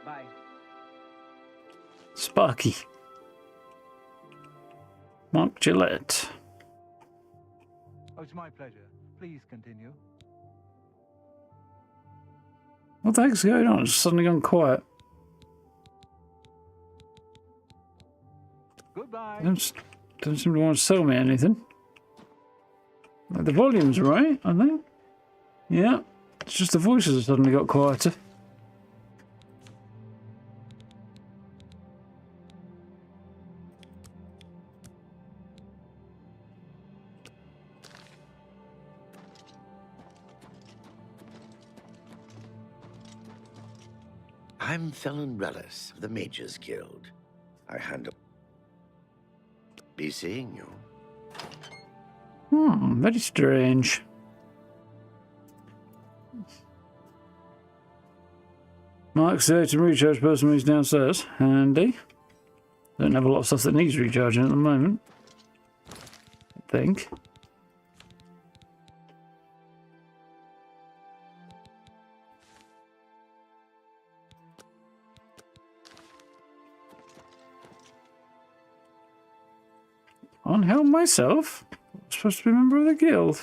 Bye. Sparky. Mark Gillette. Oh, it's my pleasure. Please continue. What the heck's going on? It's suddenly gone quiet. Goodbye. Don't seem to want to sell me anything. Like, the volume's right, I think. Yeah. It's just the voices have suddenly got quieter. I'm Felon Relis of the Mages Guild. I handle... Be seeing you. Very strange. Mark's there to recharge person who's downstairs. Handy. Don't have a lot of stuff that needs recharging at the moment. I think. Can't help myself. I'm supposed to be a member of the guild.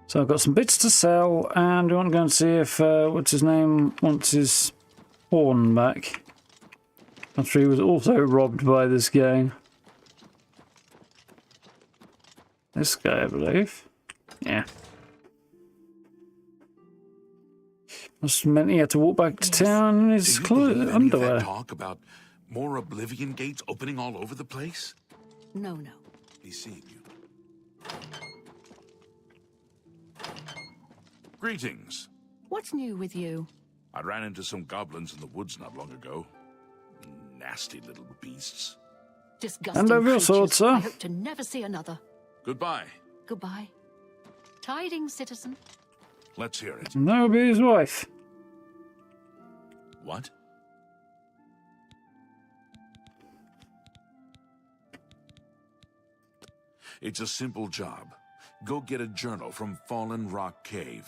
So I've got some bits to sell, and we want to go and see if, what's his name, wants his horn back. After he was also robbed by this gang. This guy, I believe. Yeah. Must have meant he had to walk back to town in his underwear. Talk about more Oblivion gates opening all over the place? No. He's seeing you. Greetings. What's new with you? I ran into some goblins in the woods not long ago. Nasty little beasts. Disgusting And over your sword, creatures. sir. I hope to never see another. Goodbye. Goodbye. Tidings, citizen. Let's hear it. And that would be his wife. What? It's a simple job. Go get a journal from Fallen Rock Cave.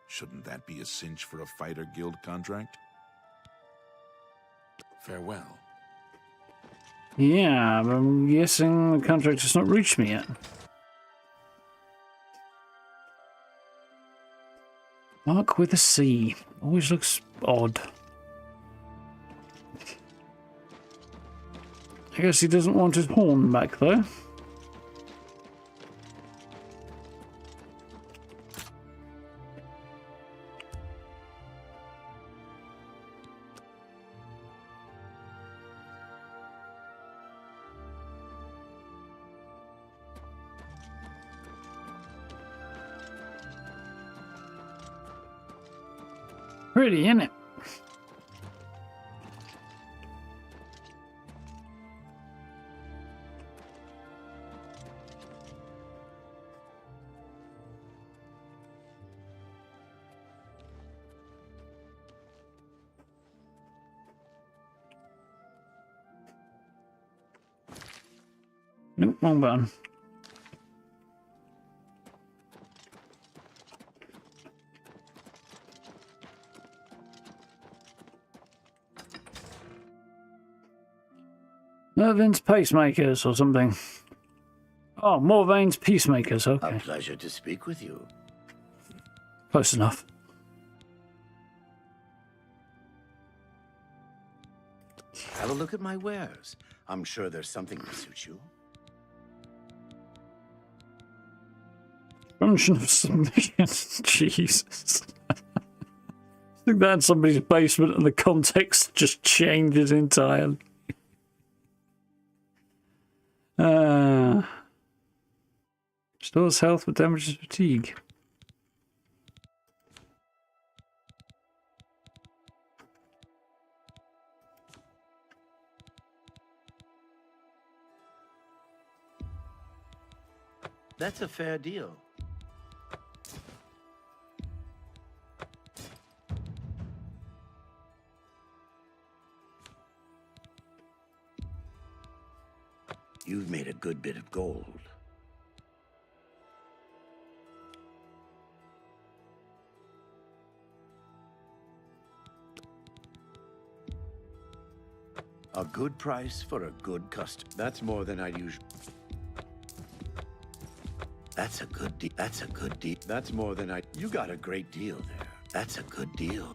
Shouldn't that be a cinch for a fighter guild contract? Farewell. Yeah, but I'm guessing the contract has not reached me yet. Mark with a C. Always looks odd. I guess he doesn't want his horn back, though. Pretty, isn't it? Nope, wrong button. Mervin's Pacemakers or something. Oh, Morvain's Peacemakers, okay. A pleasure to speak with you. Close enough. Have a look at my wares. I'm sure there's something to suit you. Function of submission. Jesus. I think that in somebody's basement and the context just changes entirely. Restores health but damages fatigue. That's a fair deal. You've made a good bit of gold. A good price for a good customer. That's more than I'd usually... That's a good deal. That's a good deal. That's more than I... You got a great deal there. That's a good deal.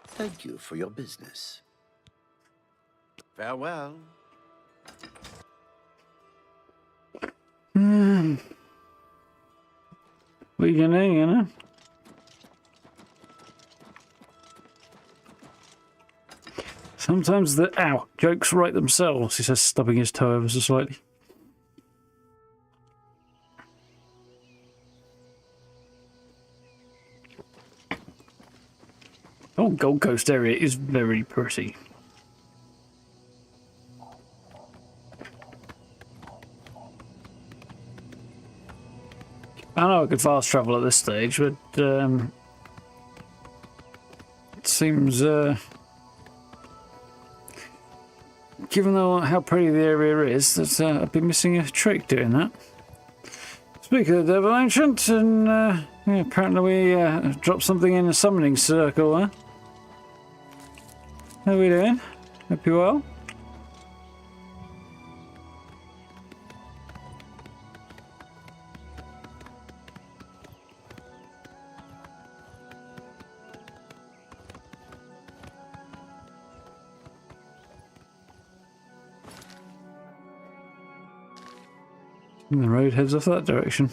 Thank you for your business. Farewell. What are you gonna do, you know? Sometimes the jokes write themselves, he says, stubbing his toe ever so slightly. Oh, Gold Coast area is very pretty. I know I could fast travel at this stage, but it seems, given how pretty the area is, that I'd be missing a trick doing that. Speaking of the Devil Ancient, and yeah, apparently we dropped something in a summoning circle there. How are we doing? Hope you're well. And the road heads off that direction.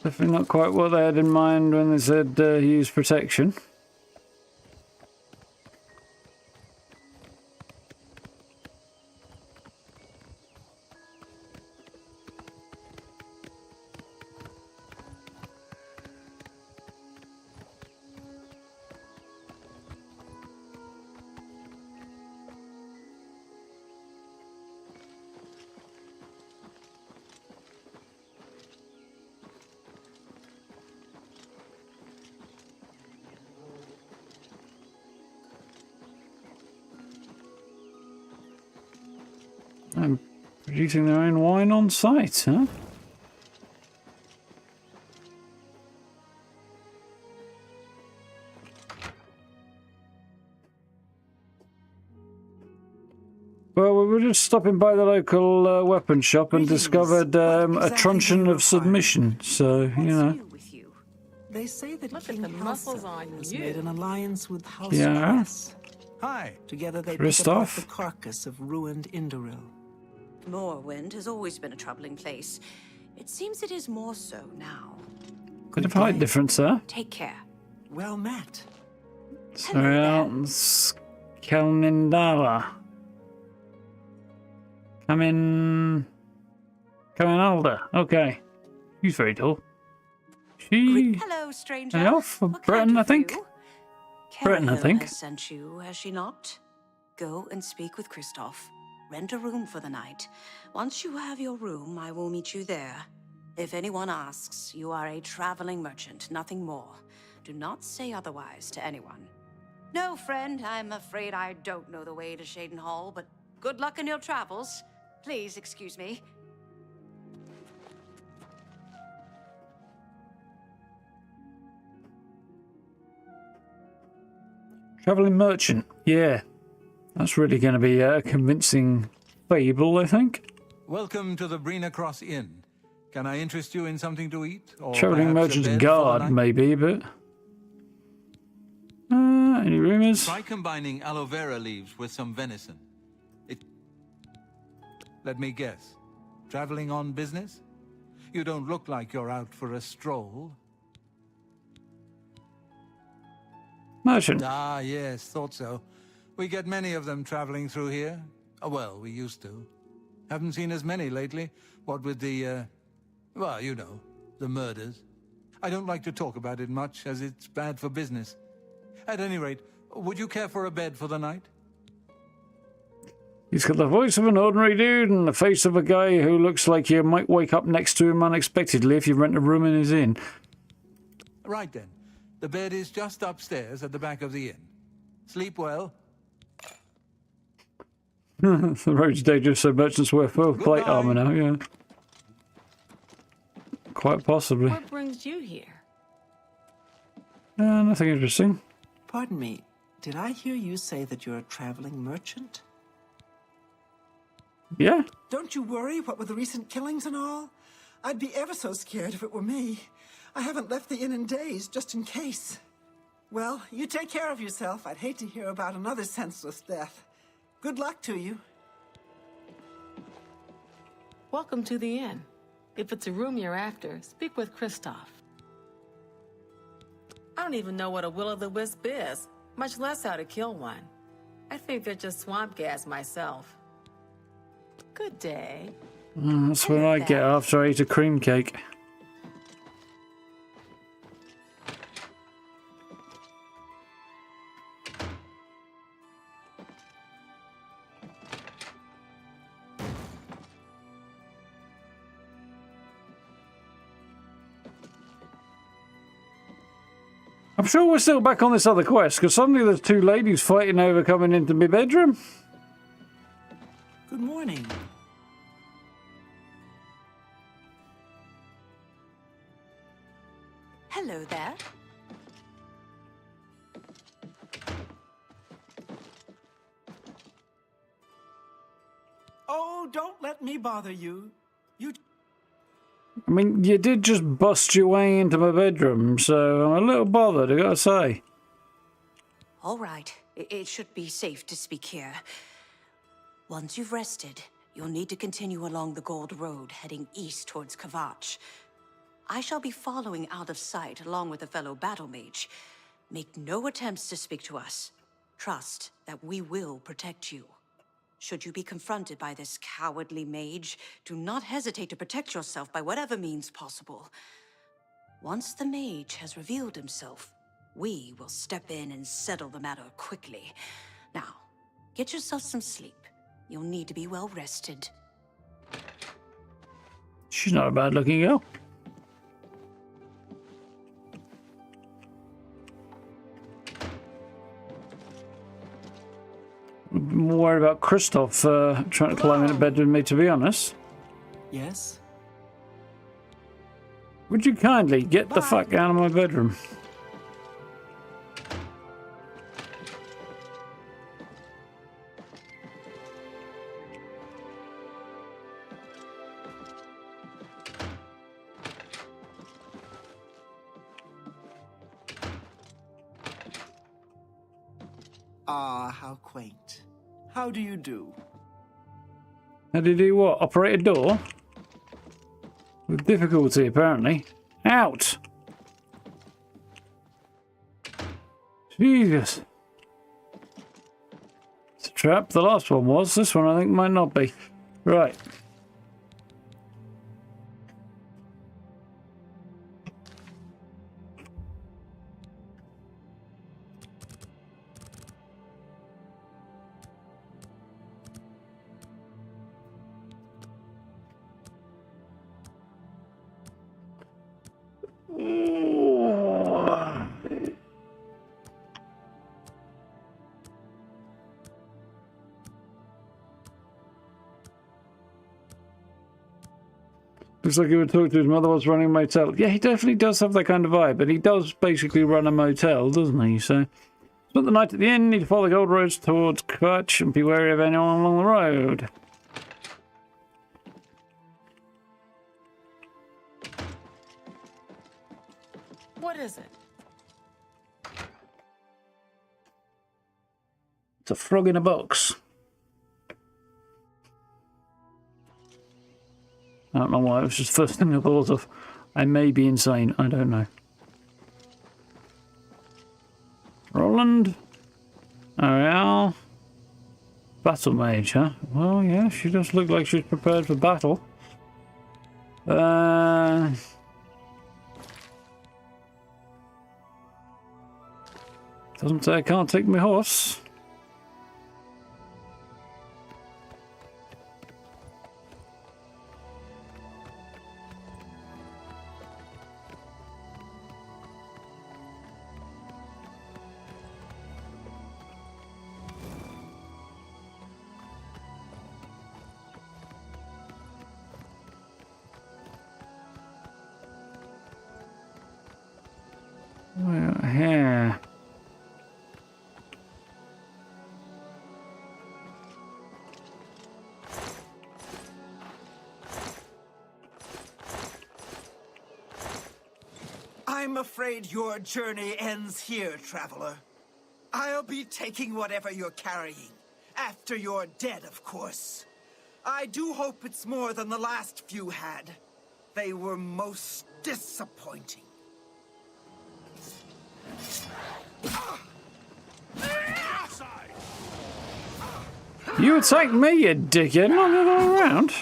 Definitely not quite what they had in mind when they said use protection. I'm producing their own wine on site, huh? Well, we were just stopping by the local weapon shop and discovered a truncheon of submission, so, you know. They say that Look at King the muscles on has you. made an alliance with House Yeah. Press. Hi. Together they pick apart Kristoff. the carcass of ruined Indoril. Morrowind has always been a troubling place. It seems it is more so now. Bit of height difference there. Take care. Well met. Kelmindala. Kaminalda. Okay. He's very tall. She... Hello, stranger. An elf? What can Breton, do I for think. you? Breton, I Carahil think. has sent you, has she not? Go and speak with Kristoff. Rent a room for the night. Once you have your room, I will meet you there. If anyone asks, you are a traveling merchant, nothing more. Do not say otherwise to anyone. No, friend, I'm afraid I don't know the way to Shaden Hall, but good luck in your travels. Please excuse me. Traveling merchant. Yeah. That's really going to be a convincing fable, I think. Welcome to the Brina Cross Inn. Can I interest you in something to eat? Or Traveling perhaps a merchant's bed for the guard, night? maybe, but... any rumours? Try combining aloe vera leaves with some venison. Let me guess. Traveling on business? You don't look like you're out for a stroll. Merchant. Ah, yes, thought so. We get many of them traveling through here. Oh, well, we used to. Haven't seen as many lately. What with the, well, you know, the murders. I don't like to talk about it much, as it's bad for business. At any rate, would you care for a bed for the night? He's got the voice of an ordinary dude and the face of a guy who looks like you might wake up next to him unexpectedly if you rent a room in his inn. Right then. The bed is just upstairs at the back of the inn. Sleep well. The road's dangerous, so merchants wear full plate armor now, yeah. Quite possibly. What brings you here? Nothing interesting. Pardon me, did I hear you say that you're a traveling merchant? Yeah. Don't you worry, what with the recent killings and all? I'd be ever so scared if it were me. I haven't left the inn in days, just in case. Well, you take care of yourself. I'd hate to hear about another senseless death. Good luck to you. Welcome to the inn. If it's a room you're after, speak with Kristoff. I don't even know what a will-o'-the-wisp is, much less how to kill one. I think they're just swamp gas myself. Good day. That's what I get after I eat a cream cake. I'm sure we're still back on this other quest, because suddenly there's two ladies fighting over coming into my bedroom. Good morning. Hello there. Oh, don't let me bother you. I mean, you did just bust your way into my bedroom, so I'm a little bothered, I gotta say. All right. It should be safe to speak here. Once you've rested, you'll need to continue along the Gold Road, heading east towards Kvatch. I shall be following out of sight along with a fellow battle mage. Make no attempts to speak to us. Trust that we will protect you. Should you be confronted by this cowardly mage, do not hesitate to protect yourself by whatever means possible. Once the mage has revealed himself, we will step in and settle the matter quickly. Now, get yourself some sleep. You'll need to be well rested. She's not a bad-looking girl. I'm more worried about Kristoff trying to climb into bed with me, to be honest. Yes? Would you kindly get the fuck out of my bedroom? Ah, how quaint. How do you do? How do you do what? Operate a door? With difficulty, apparently. Out! Jesus. It's a trap. The last one was. This one I think might not be. Right. Looks like he would talk to his mother whilst running a motel. Yeah, he definitely does have that kind of vibe, but he does basically run a motel, doesn't he? So, spend the night at the inn, need to follow the gold roads towards Kvatch and be wary of anyone along the road. What is it? It's a frog in a box. I don't know why, it was just the first thing I thought of. I may be insane, I don't know. Roland. Ariel. Battle mage, huh? Well, yeah, she does look like she's prepared for battle. Doesn't say I can't take my horse. Here. I'm afraid your journey ends here, traveler. I'll be taking whatever you're carrying. After you're dead, of course. I do hope it's more than the last few had. They were most disappointing. You attacked me, you dickhead, not the other way around.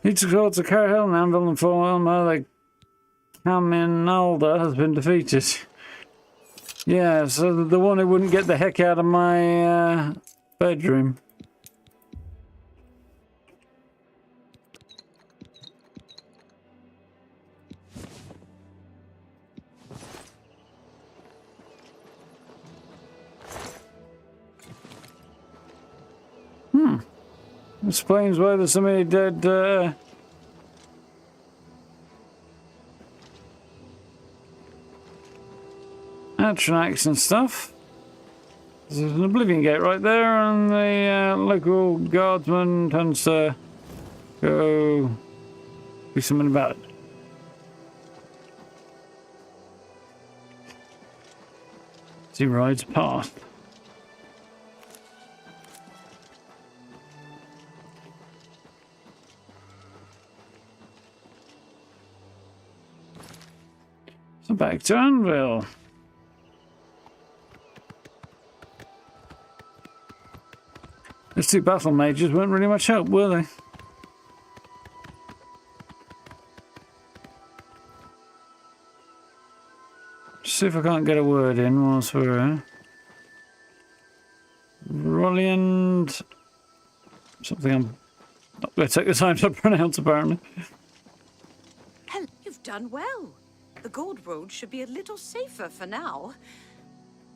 Need to go to Carhill and Anvil and Elmo that Caminalda has been defeated. Yeah, so the one who wouldn't get the heck out of my bedroom. Explains why there's so many dead Atronachs and stuff. There's an Oblivion Gate right there, and the local guardsman tends to go do something about it. As he rides past. So back to Anvil. Those two battle mages weren't really much help, were they? See if I can't get a word in whilst we're here. Rolliand. Something I'm not going to take the time to pronounce, apparently. Hell, you've done well. The Gold Road should be a little safer for now.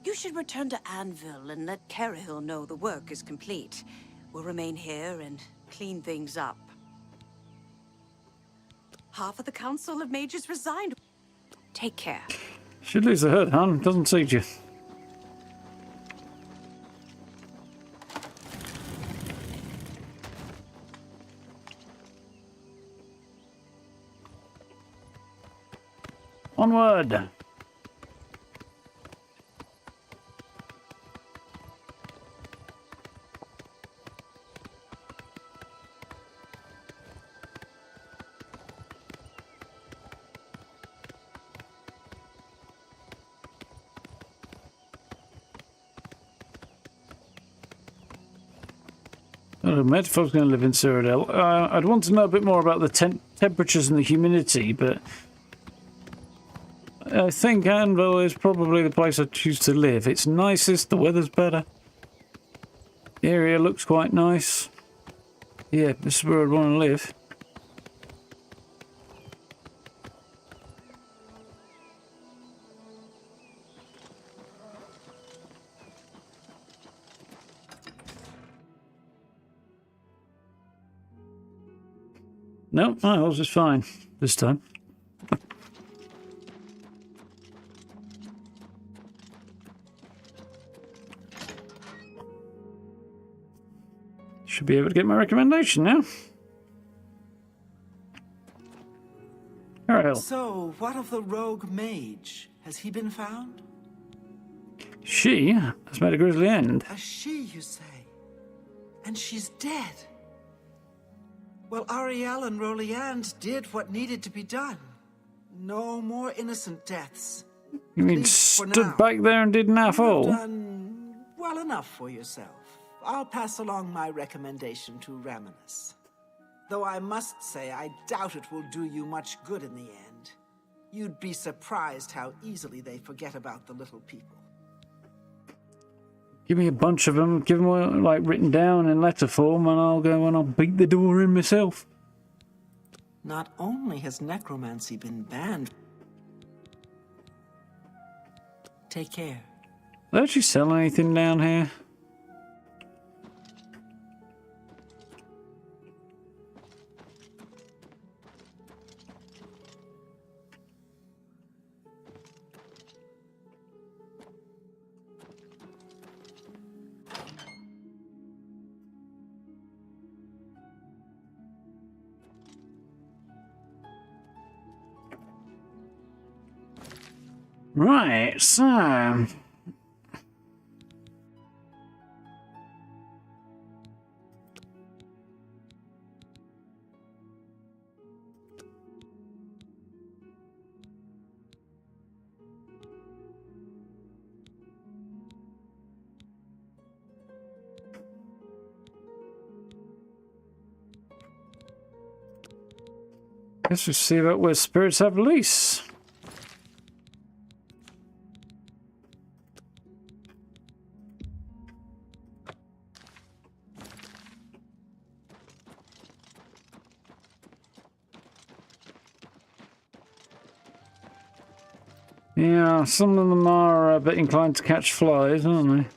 You should return to Anvil and let Carhill know the work is complete. We'll remain here and clean things up. Half of the Council of Mages resigned. Take care. Should lose the herd, hon. Doesn't suit you. Onward! Medfolk's going to live in Cyrodiil. I'd want to know a bit more about the temperatures and the humidity, but I think Anvil is probably the place I'd choose to live. It's nicest, the weather's better. The area looks quite nice. Yeah, this is where I'd want to live. No, my horse is fine this time. Should be able to get my recommendation now. Ariel. So, what of the rogue mage? Has he been found? She has made a grisly end. A she, you say? And she's dead. Well, Ariel and Roliand did what needed to be done. No more innocent deaths. You mean stood back there and did naff all? You've done well enough for yourself. I'll pass along my recommendation to Raminus. Though I must say, I doubt it will do you much good in the end. You'd be surprised how easily they forget about the little people. Give me a bunch of them, give them like written down in letter form, and I'll go and I'll beat the door in myself. Not only has necromancy been banned... Take care. They actually sell anything down here? Right, so... Guess we'll see about where spirits have release. Yeah, some of them are a bit inclined to catch flies, aren't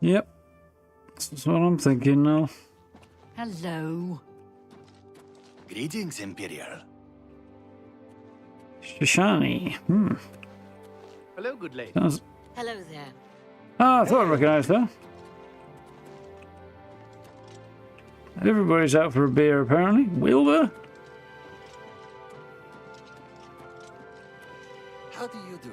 they? Yep. That's what I'm thinking now. Hello. Greetings, Imperial. Shishani. Hello, good lady. Sounds... Hello there. Ah, I thought I recognised her. Everybody's out for a beer, apparently. Wilbur? How do you do?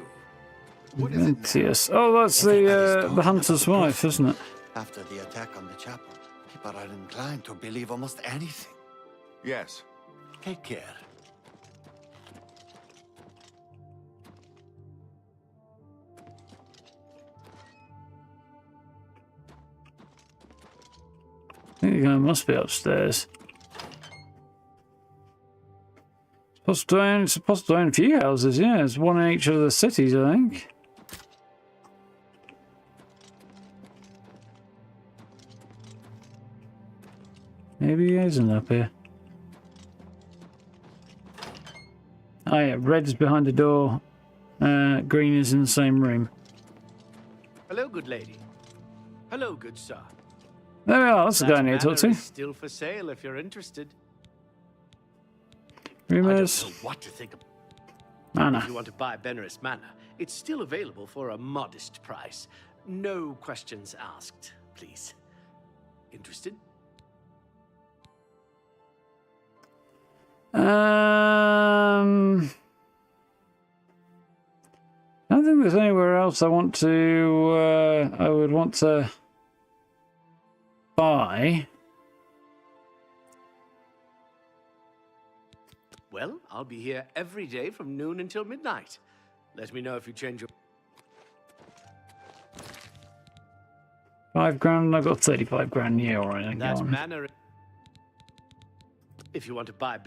What is it now? Yes. Oh, that's the hunter's wife, isn't it? After the attack on the chapel, people are inclined to believe almost anything. Yes. Take care. I think the guy must be upstairs. It's supposed to own a few houses, yeah. It's one in each of the cities, I think. Maybe he isn't up here. Oh yeah, red is behind the door. Green is in the same room. Hello, good lady. Hello, good sir. There we are, that's the guy I need to talk to. Is still for sale if you're interested. Rumours. I don't know what to think of. Manor. If you want to buy Benaris Manor, it's still available for a modest price. No questions asked, please. Interested? I don't think there's anywhere else I want to. I would want to buy. Well, I'll be here every day from noon until midnight. Let me know if you change your... £5,000. I've got 35 grand. Yeah, all right. That's Manor. If you want to buy...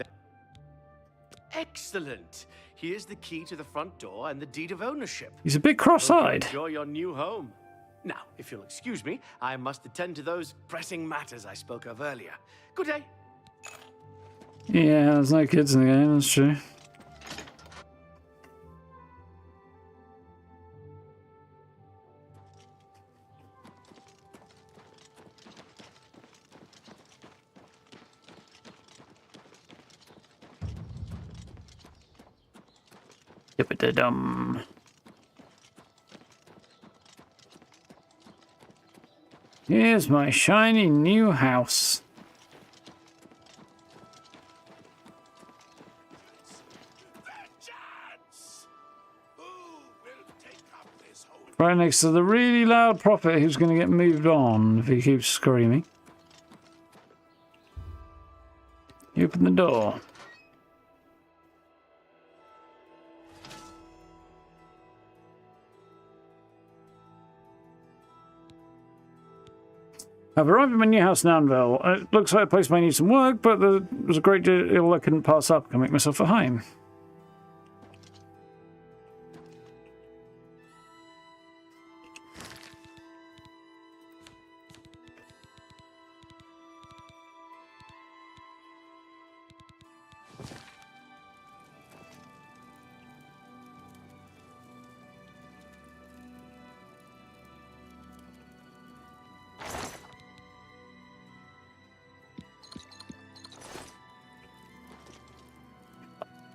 Excellent. Here's the key to the front door and the deed of ownership. He's a bit cross-eyed. Enjoy your new home. Now, if you'll excuse me, I must attend to those pressing matters I spoke of earlier. Good day. Yeah, there's no kids in the game, that's true. Dum. Here's my shiny new house. Right next to the really loud prophet who's going to get moved on if he keeps screaming. You open the door. I've arrived at my new house in Anvil. It looks like a place may need some work, but there was a great deal I couldn't pass up. I can make myself at home.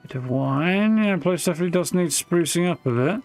Bit of wine. Yeah, the place definitely does need sprucing up a bit.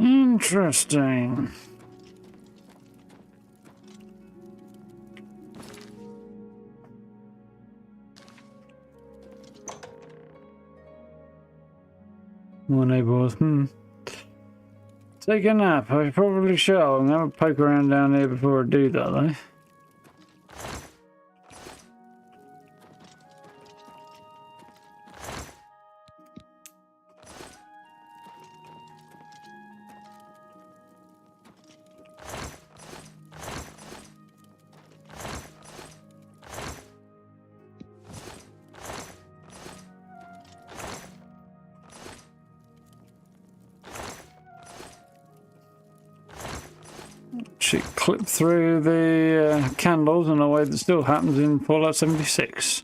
Interesting. More neighbours. Take a nap. I probably shall. I'm going to poke around down here before I do that, though. Clip through the candles in a way that still happens in Fallout 76.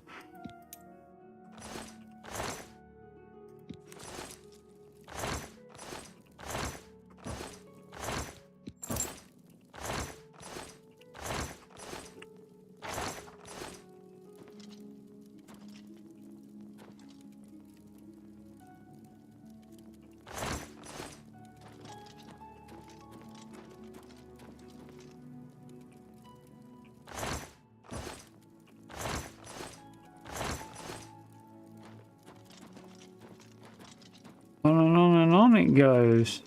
On and on it goes.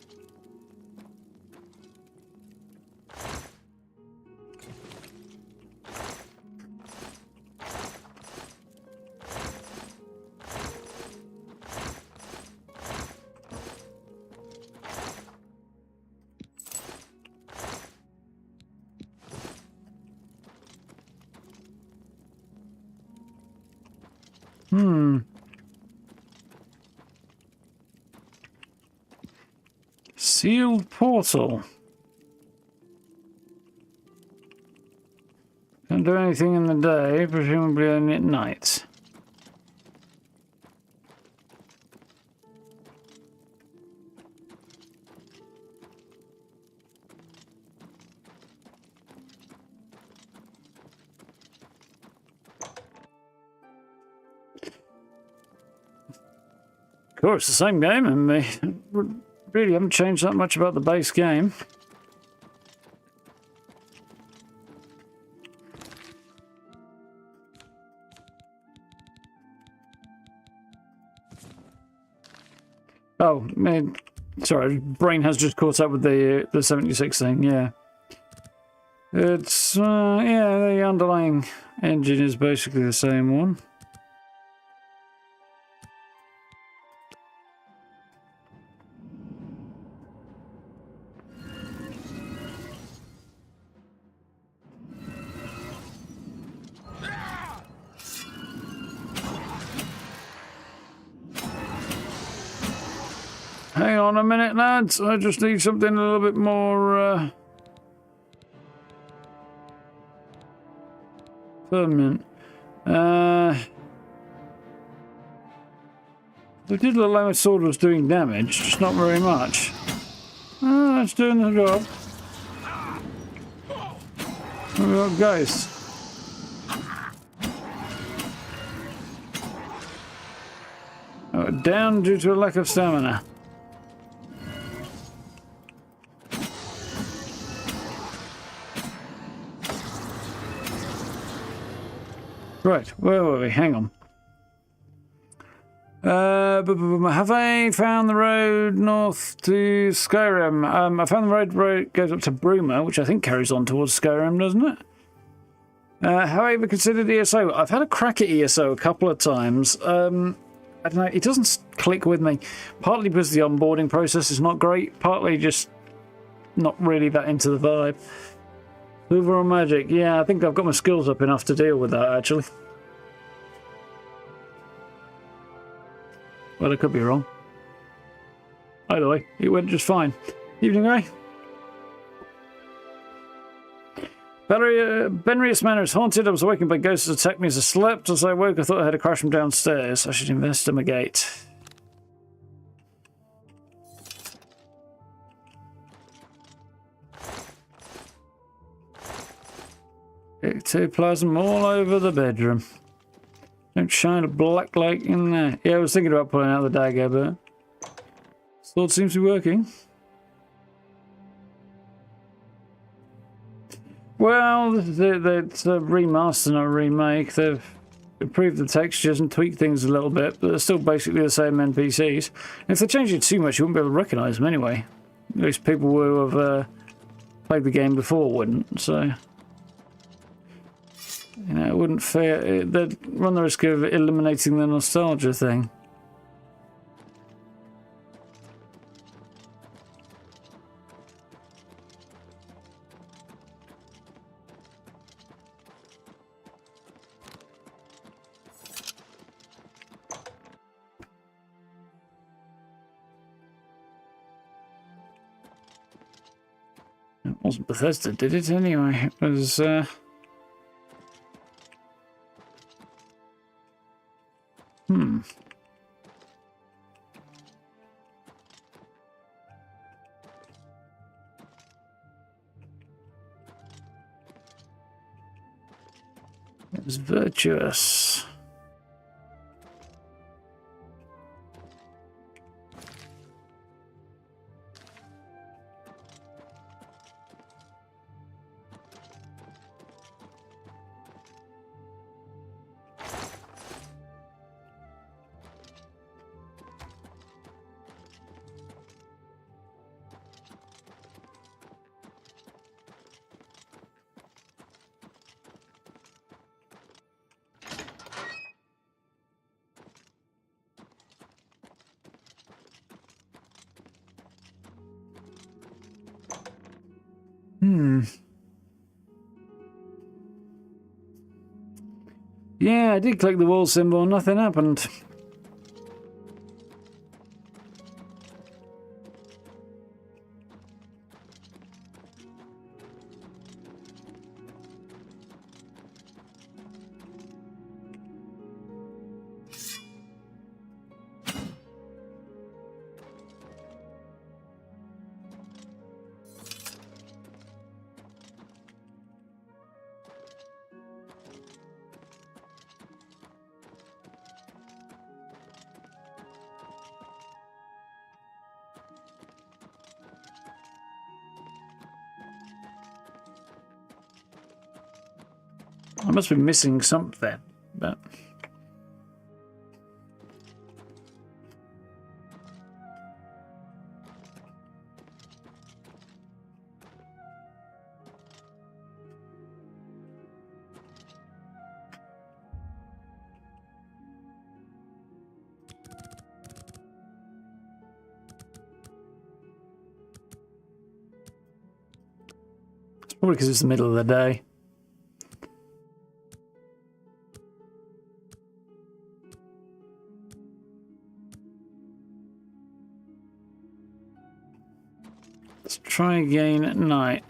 Sealed portal. Can't do anything in the day, presumably only at night. Of course, the same game, and they really haven't changed that much about the base game. Oh, man, sorry, brain has just caught up with the 76 thing, yeah. It's, yeah, the underlying engine is basically the same one. Hang on a minute, lads. I just need something a little bit more permanent. It did look like my sword was doing damage, just not very much. Oh, that's doing the job. We've got ghosts. Oh, down due to a lack of stamina. Right, where were we? Hang on. Have I found the road north to Skyrim? I found the road where it goes up to Bruma, which I think carries on towards Skyrim, doesn't it? Have I ever considered ESO? I've had a crack at ESO a couple of times. I don't know, it doesn't click with me. Partly because the onboarding process is not great, partly just not really that into the vibe. Overall magic, yeah, I think I've got my skills up enough to deal with that, actually. Well, I could be wrong. Either way, it went just fine. Evening, Ray. Benrius Manor is haunted. I was awakened by ghosts that attacked me as I slept. As I woke, I thought I heard a crash from downstairs. I should investigate. Ectoplasm all over the bedroom. Don't shine a black light in there. Yeah, I was thinking about pulling out the dagger, but sword seems to be working. Well, it's a remaster, not a remake. They've improved the textures and tweaked things a little bit, but they're still basically the same NPCs. And if they change it too much, you wouldn't be able to recognise them anyway. At least people who have played the game before wouldn't, so... You know, it wouldn't fair. They'd run the risk of eliminating the nostalgia thing. It wasn't Bethesda, did it anyway? It was, It was Virtuous. Yeah, I did click the wall symbol, nothing happened. I must be missing something, but... Probably because it's the middle of the day. Let's try again at night.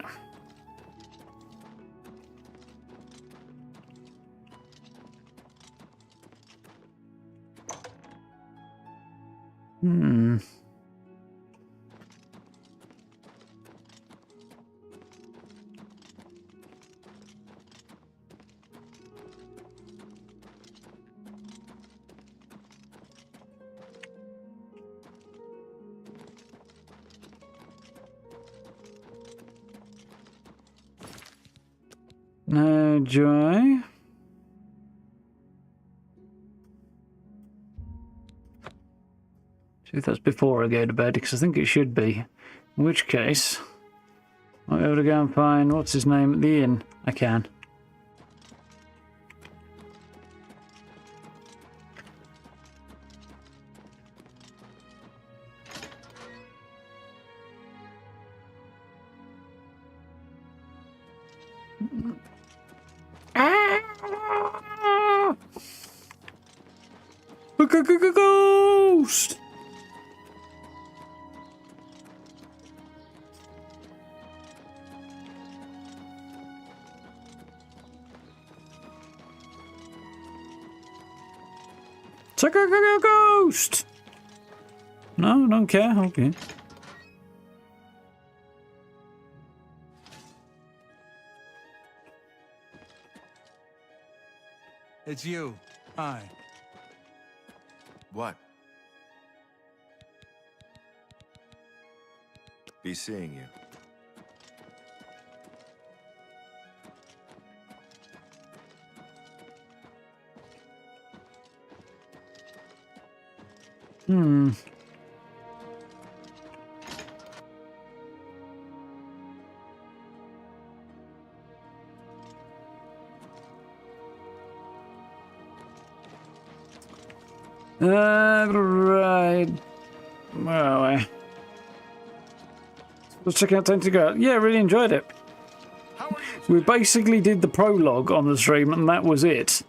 No joy. See if that's before I go to bed, because I think it should be. In which case, I'll be able to go and find what's his name at the inn. I can. Ghost! It's a ghost! No, don't care. Okay. It's you. Hi. What? Be seeing you. Right. Where are we? Let's check out Tainted Grail. Yeah, really enjoyed it. We basically did the prologue on the stream, and that was it.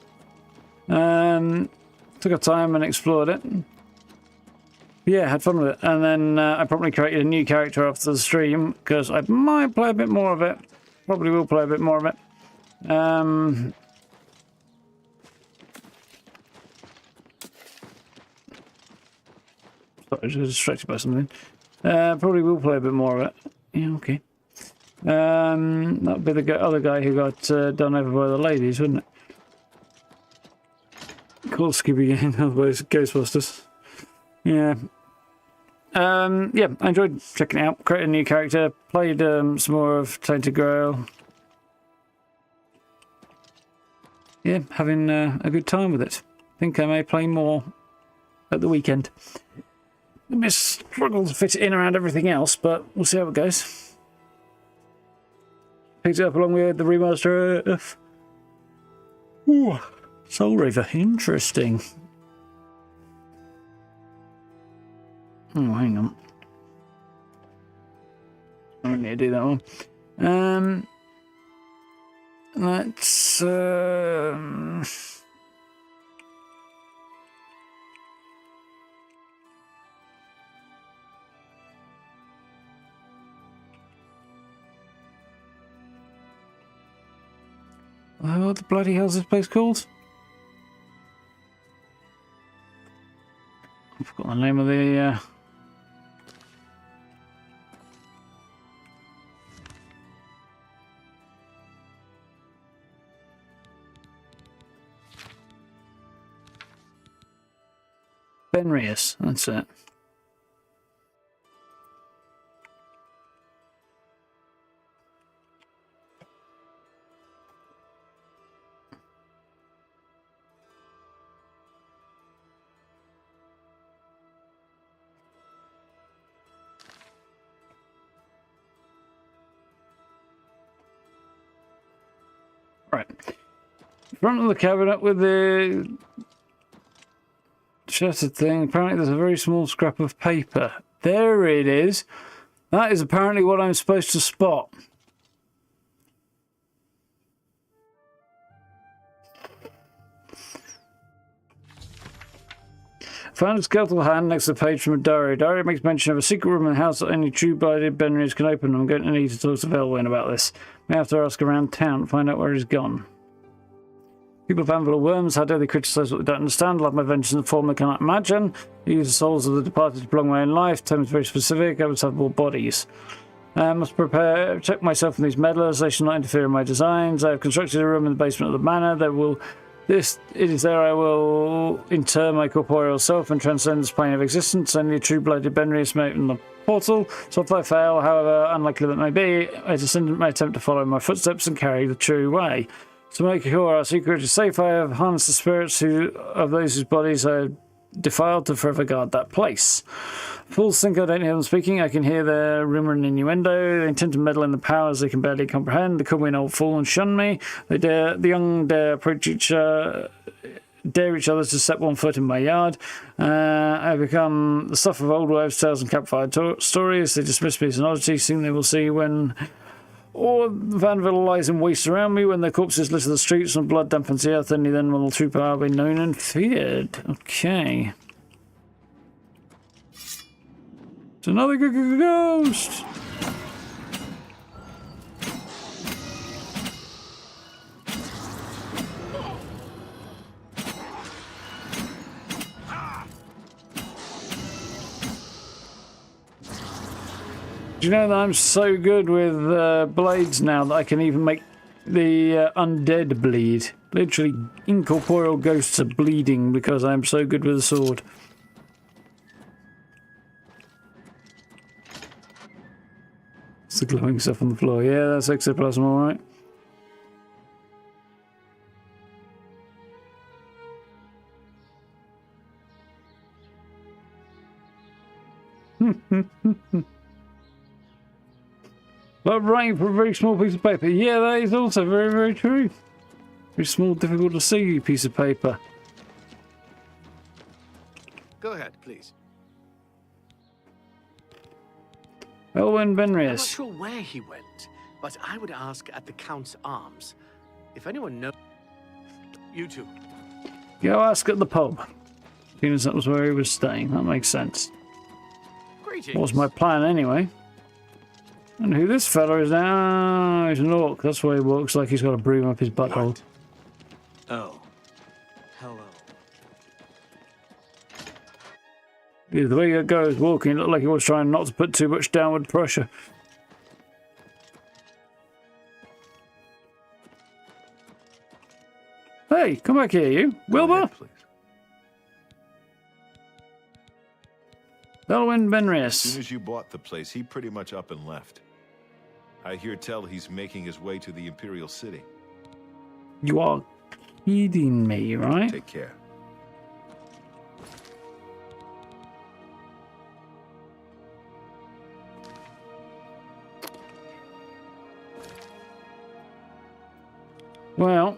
Took our time and explored it. Yeah, had fun with it. And then I probably created a new character after the stream, because I might play a bit more of it. Probably will play a bit more of it. Sorry, I was distracted by something. Probably will play a bit more of it. Yeah, okay. That'd be the other guy who got done over by the ladies, wouldn't it? Called Scooby Gang, otherwise Ghostbusters. Yeah. Yeah, I enjoyed checking it out. Created a new character. Played some more of Tainted Grail. Yeah, having a good time with it. Think I may play more at the weekend. I may struggle to fit it in around everything else, but we'll see how it goes. Picked it up along with the remaster of Soul Reaver. Interesting. Oh, hang on. I need to do that one. Let's what the bloody hell's this place called? I forgot the name of the Fenris, that's it. Right. Front of the cabinet with the shattered thing. Apparently there's a very small scrap of paper. There it is. That is apparently what I'm supposed to spot. Found a skeletal hand next to the page from a diary. Diary makes mention of a secret room in the house that only true-blooded Benriers can open. I'm going to need to talk to Elwyn about this. May have to ask around town to find out where he's gone. People of Anvil are worms. How dare they criticize what they don't understand? Like my vengeance in the form they cannot imagine. They use the souls of the departed to prolong my own life. Term is very specific. I must have more bodies. I must protect myself from these meddlers. They shall not interfere in my designs. I have constructed a room in the basement of the manor. It is there I will inter my corporeal self and transcend this plane of existence. Only a true-blooded Benrius may open the portal. So if I fail, however unlikely that may be, a descendant may attempt to follow my footsteps and carry the true way. To make sure our secret is safe, I have harnessed the spirits of those whose bodies are defiled to forever guard that place. Fools think I don't hear them speaking. I can hear their rumour and innuendo. They intend to meddle in the powers they can barely comprehend. They call me an old fool and shun me. The young dare approach dare each other to set one foot in my yard. I become the stuff of old wives' tales and campfire stories. They dismiss me as an oddity. Soon they will see when all Vanville lies in waste around me, when their corpses litter the streets and blood dampens the earth. Only then will the true power be known and feared. Okay. It's another ghost! Do you know that I'm so good with blades now that I can even make the undead bleed? Literally, incorporeal ghosts are bleeding because I'm so good with a sword. It's the glowing stuff on the floor. Yeah, that's ectoplasm, alright. But writing for a very small piece of paper. Yeah, that is also very, very true. Very small, difficult to see piece of paper. Go ahead, please. Elwyn I'm not Benrius. sure where he went, but I would ask at the Count's Arms. If anyone knows... You two. Go ask at the pub. Seeing as that was where he was staying. That makes sense. Greetings. Was my plan anyway. And who this fella is now? He's an orc. That's why he walks like he's got a broom up his butthole. Oh. Hello. Yeah, the way that guy was walking, it looked like he was trying not to put too much downward pressure. Hey, come back here, you. Wilbur? Elwyn Benrius. As soon as you bought the place, he pretty much up and left. I hear tell he's making his way to the Imperial City. You are kidding me, right? Take care. Well,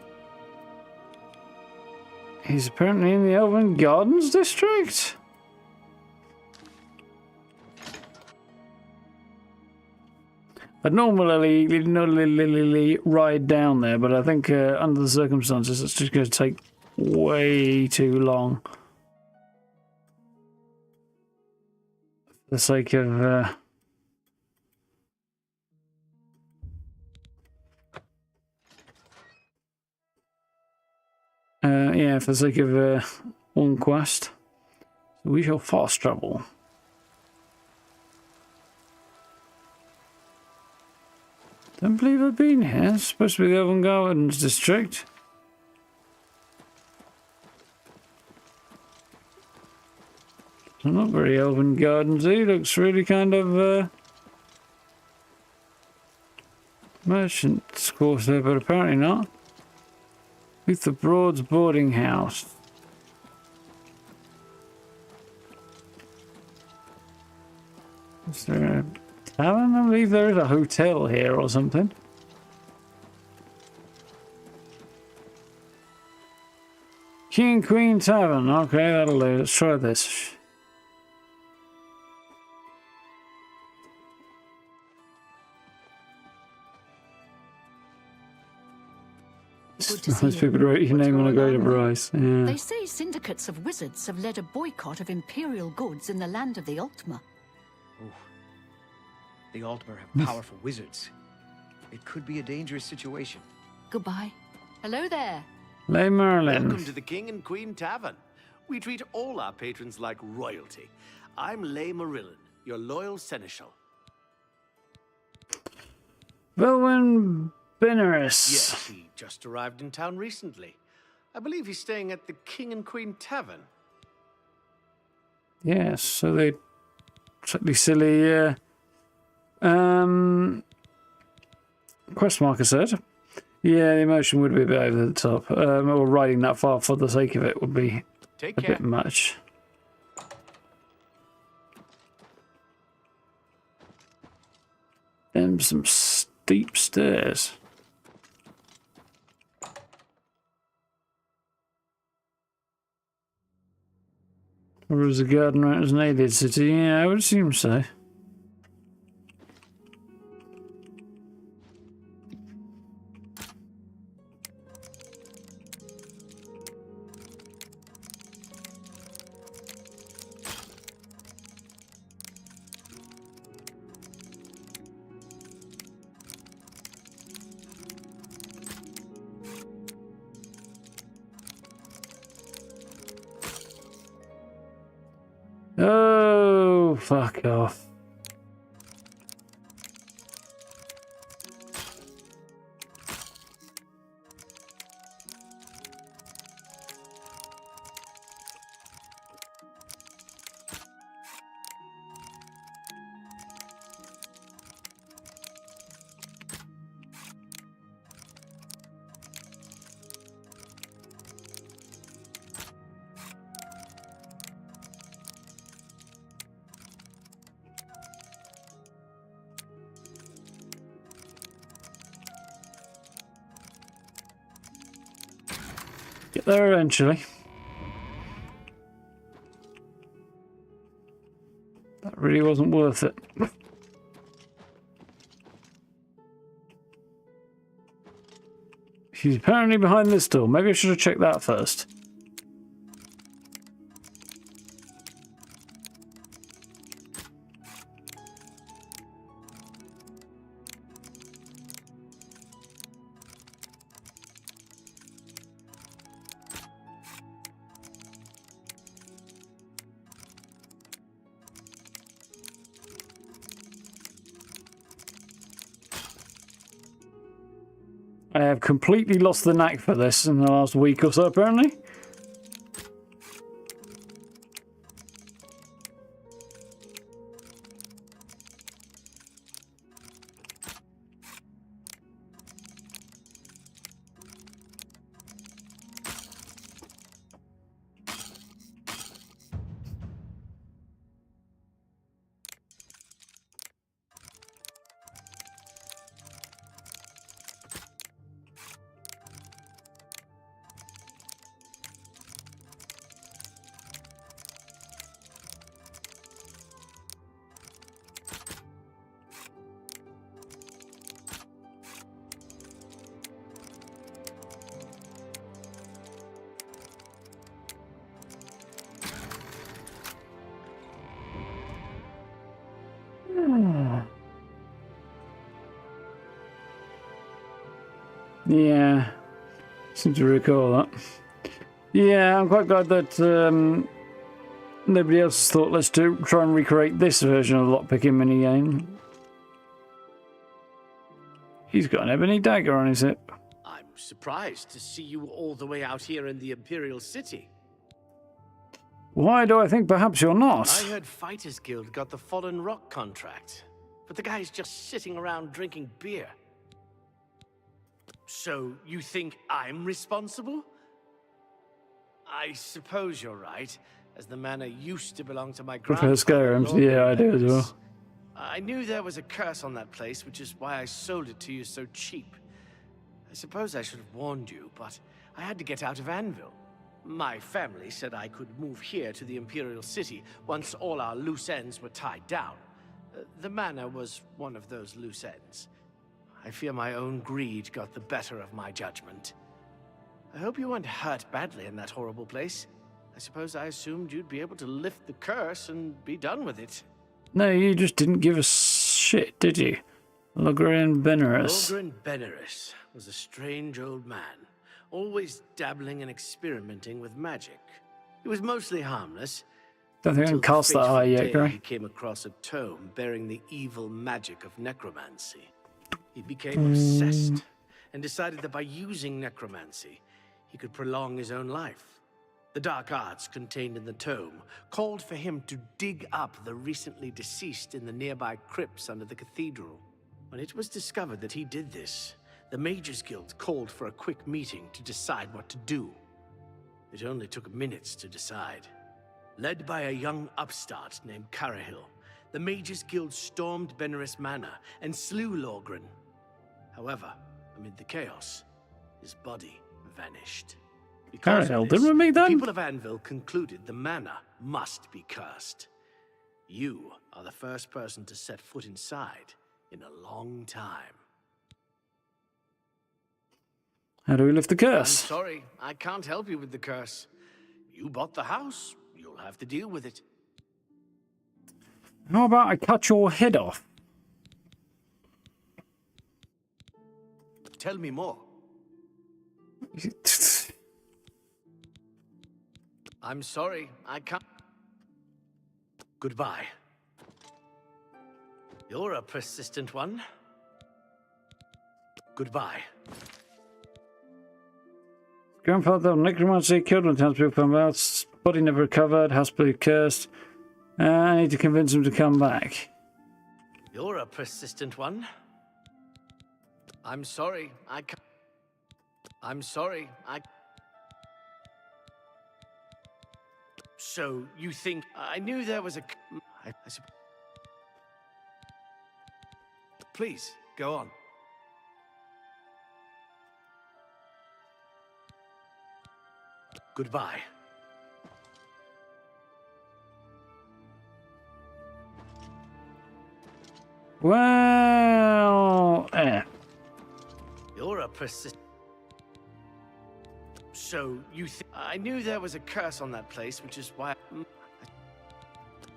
he's apparently in the Elven Gardens district. I'd normally ride down there, but I think under the circumstances, it's just going to take way too long. For the sake of... yeah, for the sake of one quest. So we shall fast travel. Don't believe I've been here. It's supposed to be the Elven Gardens district. So not very Elven Gardensy. Looks really kind of merchant's quarter, but apparently not. With the Broads boarding house. Is there a tavern? I believe there is a hotel here or something. King and Queen Tavern. Okay, that'll do. Let's try this. Good to see Most you. people wrote your What's name on a going grade of on? rice. Yeah. They say syndicates of wizards have led a boycott of Imperial goods in the land of the Altmer. The Altmer have powerful wizards. It could be a dangerous situation. Goodbye. Hello there. Lay Merlin. Welcome to the King and Queen Tavern. We treat all our patrons like royalty. I'm Lay Marilyn, your loyal seneschal. Velwyn Benaris. Yes, he just arrived in town recently. I believe he's staying at the King and Queen Tavern. Yes, so they totally silly quest marker said. Yeah, the emotion would be a bit over the top. Or riding that far for the sake of it would be Take a care. bit much. Them some steep stairs. Or is the garden right as an alien city? Yeah, I would assume so. Oh, fuck off. Get there eventually. That really wasn't worth it. She's apparently behind this door. Maybe I should have checked that first. I have completely lost the knack for this in the last week or so, apparently. Yeah, seem to recall that. Yeah, I'm quite glad that nobody else thought let's try and recreate this version of the lockpicking minigame. He's got an ebony dagger on his hip. I'm surprised to see you all the way out here in the Imperial City. Why do I think perhaps you're not? I heard Fighters Guild got the Fallen Rock contract, but the guy's just sitting around drinking beer. So you think I'm responsible? I suppose you're right, as the manor used to belong to my Prefer grandfather. Skyrim. Lord Yeah, I do as Memphis. well. I knew there was a curse on that place, which is why I sold it to you so cheap. I suppose I should have warned you, but I had to get out of Anvil. My family said I could move here to the Imperial City once all our loose ends were tied down. The manor was one of those loose ends. I fear my own greed got the better of my judgment. I hope you weren't hurt badly in that horrible place. I suppose I assumed you'd be able to lift the curse and be done with it. No, you just didn't give a shit, did you? Logran Benerus. Logran Benerus was a strange old man, always dabbling and experimenting with magic. He was mostly harmless. Don't think I can cast that high yet, He Gray. came across a tome bearing the evil magic of necromancy. He became obsessed and decided that by using necromancy, he could prolong his own life. The dark arts contained in the tome called for him to dig up the recently deceased in the nearby crypts under the cathedral. When it was discovered that he did this, the Mages Guild called for a quick meeting to decide what to do. It only took minutes to decide. Led by a young upstart named Carahil, the Mages Guild stormed Benerus Manor and slew Logran. However, amid the chaos, his body vanished. Because Carahil, of this, didn't we meet the them? people of Anvil concluded the manor must be cursed. You are the first person to set foot inside in a long time. How do we lift the I'm curse? sorry, I can't help you with the curse. You bought the house. You'll have to deal with it. How about I cut your head off? Tell me more. I'm sorry, I can't. Goodbye. You're a persistent one. Goodbye. Grandfather of necromancy killed when townspeople found out. Body never recovered. House believed cursed. I need to convince him to come back. You're a persistent one. I'm sorry, I can't. I'm sorry, I. So you think I knew there was a? Please go on. Goodbye. Well, You're a persistent. So you think I knew there was a curse on that place, which is why.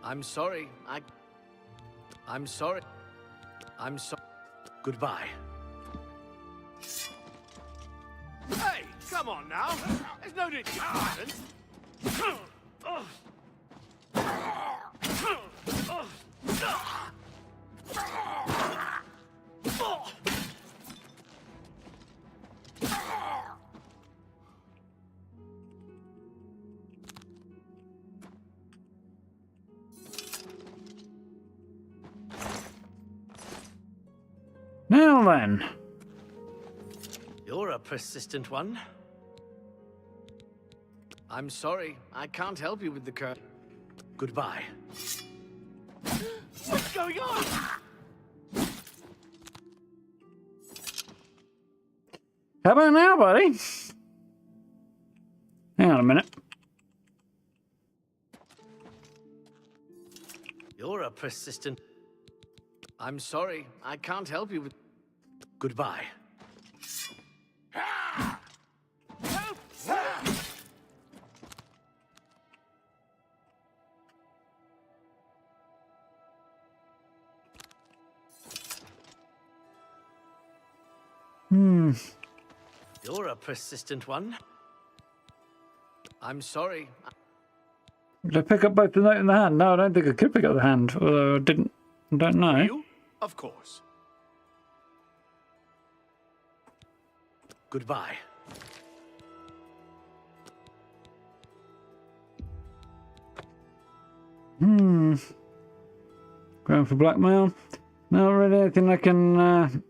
I'm sorry. I'm sorry. I'm sorry. Goodbye. Hey, come on now. There's no need to get violent. now then. You're a persistent one. I'm sorry, I can't help you with the curse. Goodbye. What's going on? How about now, buddy? Hang on a minute. You're a persistent. I'm sorry, I can't help you with. Goodbye. You're a persistent one. I'm sorry. Did I pick up both the note and the hand? No, I don't think I could pick up the hand, although I didn't. I don't know. You? Of course. Goodbye. Going for blackmail. Not really anything I can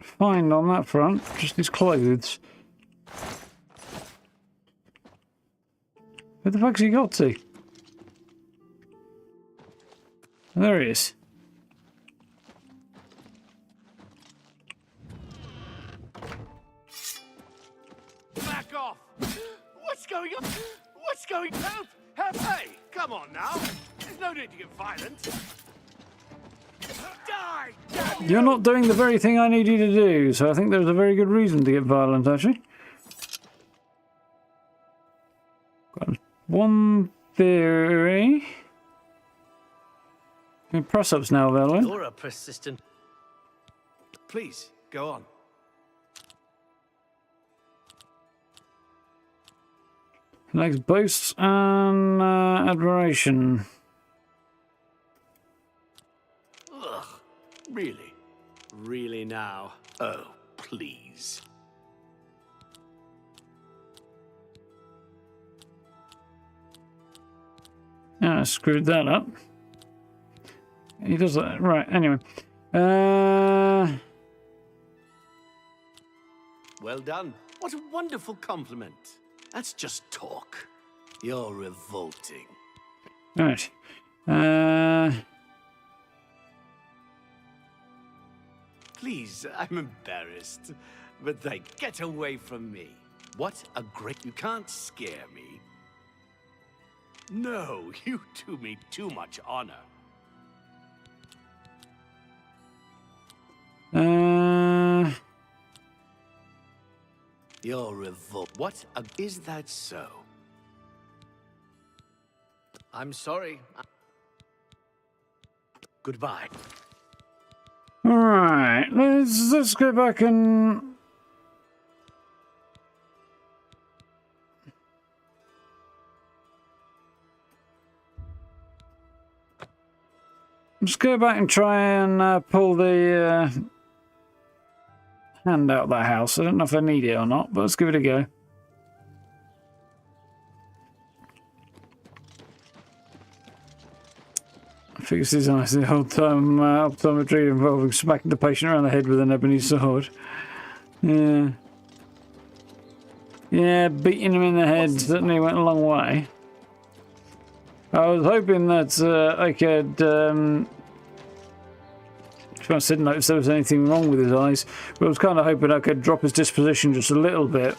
find on that front. Just his clothes. Where the fuck's he got to? There he is. Back off! What's going on? What's going on? Help! Hey, come on now. There's no need to get violent. Die! You're not doing the very thing I need you to do, so I think there's a very good reason to get violent, actually. one theory. Press-ups now, Velwyn. You're a persistent... Please, go on. Likes boasts and admiration. Ugh, really? Really now? Oh, please. I screwed that up. He does that. Right, anyway. Well done. What a wonderful compliment. That's just talk. You're revolting. Right. Please, I'm embarrassed. But get away from me. What a great... You can't scare me. No, you do me too much honor. You're What is that so? I'm sorry. Goodbye. All right, let's go back and try and pull the hand out of that house. I don't know if I need it or not, but let's give it a go. I figure this is nice, the whole time optometry involving smacking the patient around the head with an ebony sword. Yeah. Yeah, beating him in the head certainly went a long way. I was hoping that I could I didn't notice there was anything wrong with his eyes, but I was kind of hoping I could drop his disposition just a little bit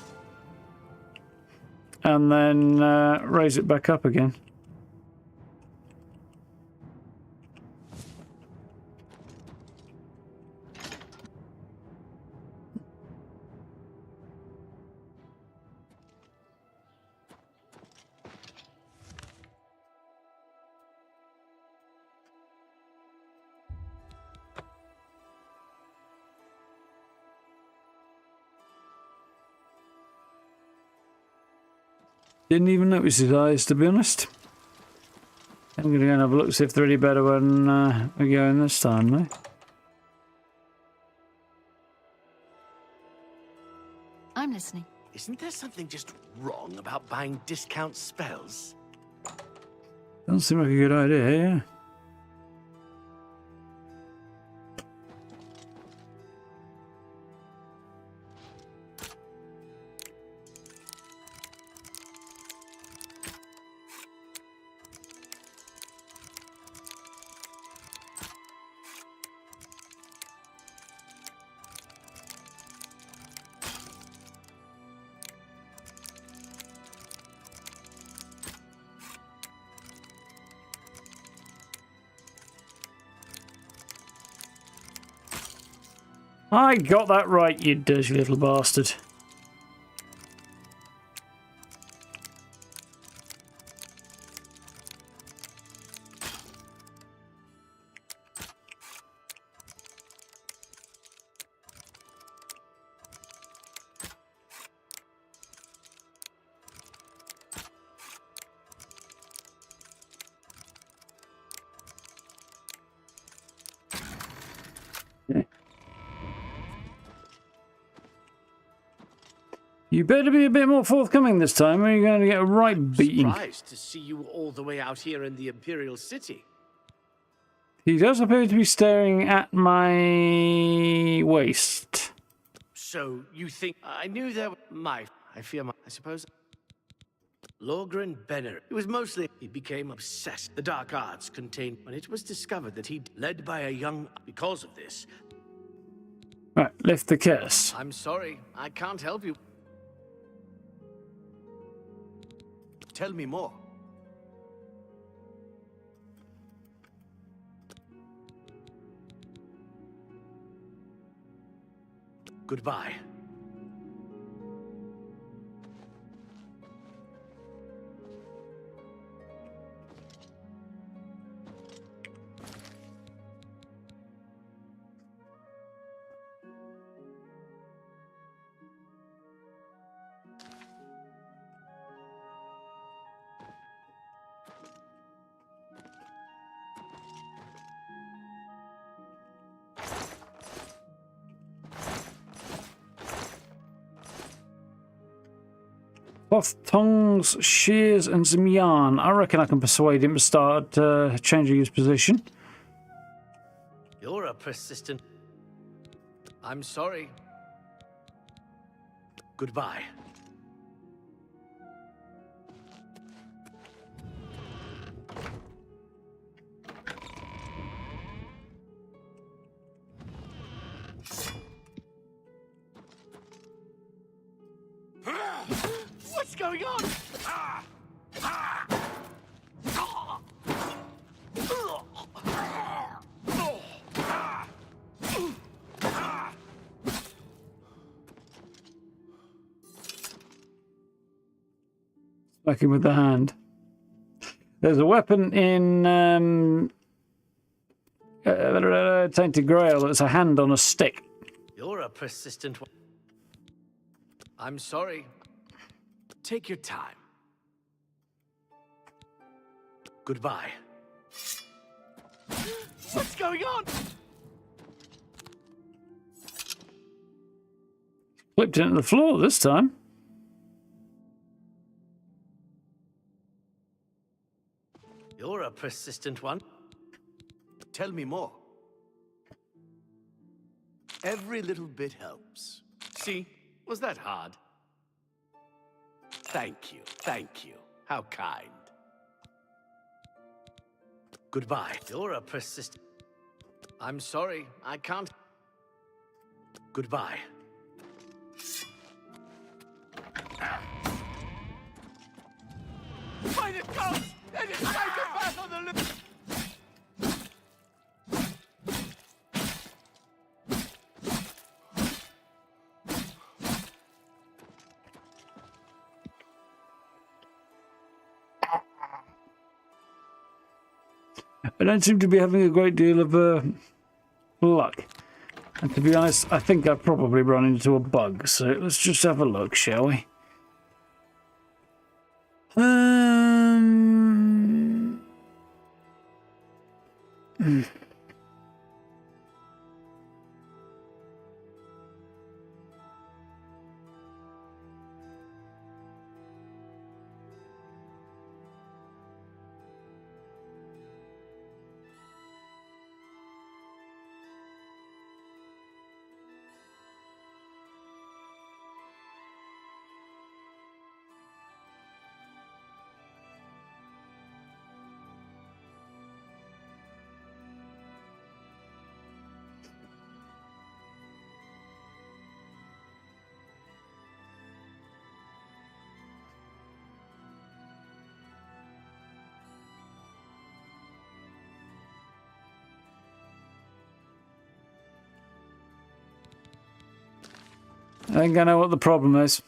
and then raise it back up again. Didn't even notice his eyes, to be honest. I'm going to go and have a look, see if they're any better when we go in this time, though. I'm listening. Isn't there something just wrong about buying discount spells? Doesn't seem like a good idea, yeah. I got that right, you dirty little bastard. You better be a bit more forthcoming this time, or you're going to get a right beating. I'm surprised to see you all the way out here in the Imperial City. He does appear to be staring at my waist. So you think I knew there? I suppose. Lorgren Benner. It was mostly he became obsessed. The dark arts contained when it was discovered that he'd led by a young. Because of this. Right, lift the curse. I'm sorry, I can't help you. Tell me more. Goodbye. Cloth, tongs, shears, and some yarn. I reckon I can persuade him to start changing his position. You're a persistent... I'm sorry. Goodbye. What's going on? Smack him with the hand. There's a weapon in Tainted Grail that's a hand on a stick. You're a persistent one. I'm sorry. Take your time. Goodbye. What's going on? Flipped into the floor this time. You're a persistent one. Tell me more. Every little bit helps. See? Was that hard? Thank you. Thank you. How kind. Goodbye. You're a persistent... I'm sorry. I can't... Goodbye. Find it goes! And it's psychopath on the list! I don't seem to be having a great deal of luck. And to be honest, I think I've probably run into a bug. So let's just have a look, shall we? I think I know what the problem is.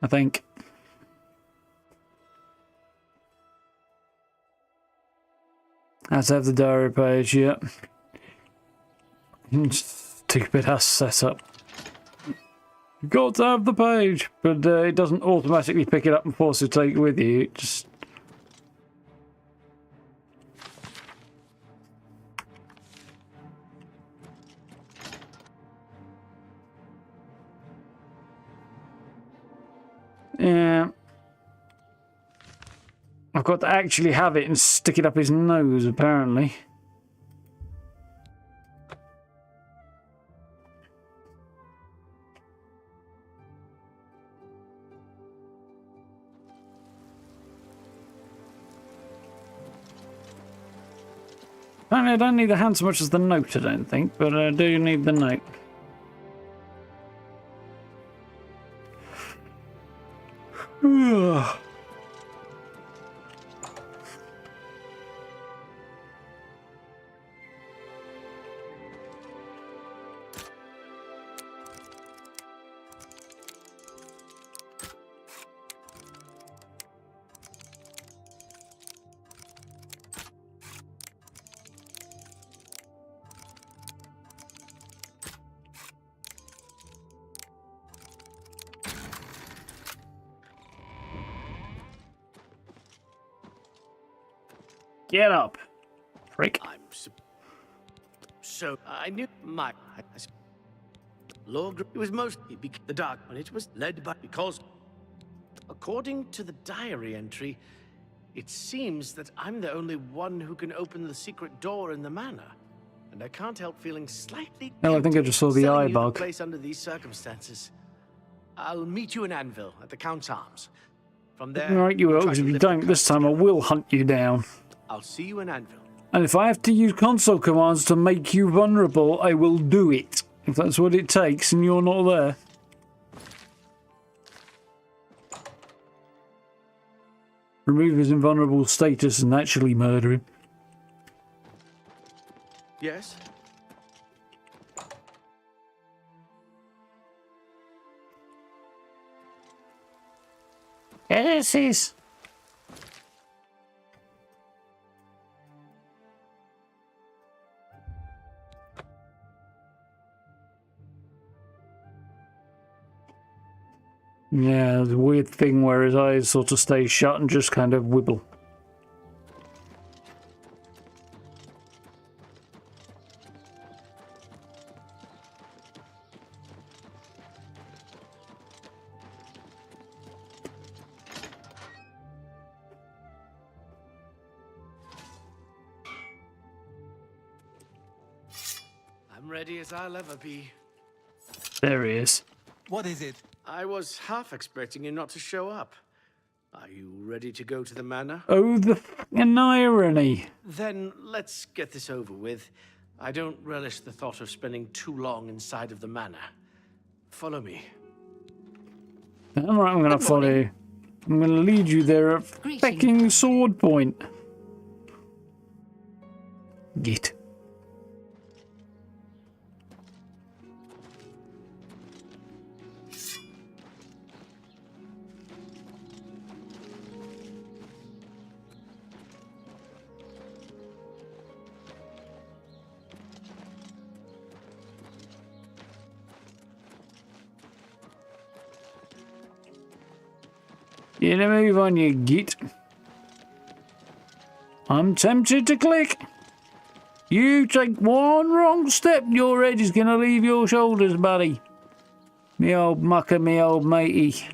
I think. Let's have the diary page, yeah. Stupid ass setup. You've got to have the page, but it doesn't automatically pick it up and force you to take it with you. It just... Yeah. I've got to actually have it and stick it up his nose, apparently. Apparently I don't need the hand so much as the note, I don't think, but I do need the note. Get up. Frick. So I knew my Lord. It was mostly the dark, and it was led by because, according to the diary entry, it seems that I'm the only one who can open the secret door in the manor, and I can't help feeling slightly. Oh, I think I just saw the selling eye you bug. place under these circumstances. I'll meet you in Anvil at the Count's Arms. From there, Right, you will, try because to if you lift the don't this time, I will hunt you down. I'll see you in Anvil. And if I have to use console commands to make you vulnerable, I will do it. If that's what it takes and you're not there. Remove his invulnerable status and actually murder him. Yes? Yes, yes. Yeah, the weird thing where his eyes sort of stay shut and just kind of wibble. I'm ready as I'll ever be. There he is. What is it? I was half expecting you not to show up. Are you ready to go to the manor? Oh, the fucking irony. Then let's get this over with. I don't relish the thought of spending too long inside of the manor. Follow me. Alright, I'm gonna follow you. I'm gonna lead you there at fucking sword point. Get. Get a move on, you git. I'm tempted to click. You take one wrong step, your head is going to leave your shoulders, buddy. Me old mucker, me old matey.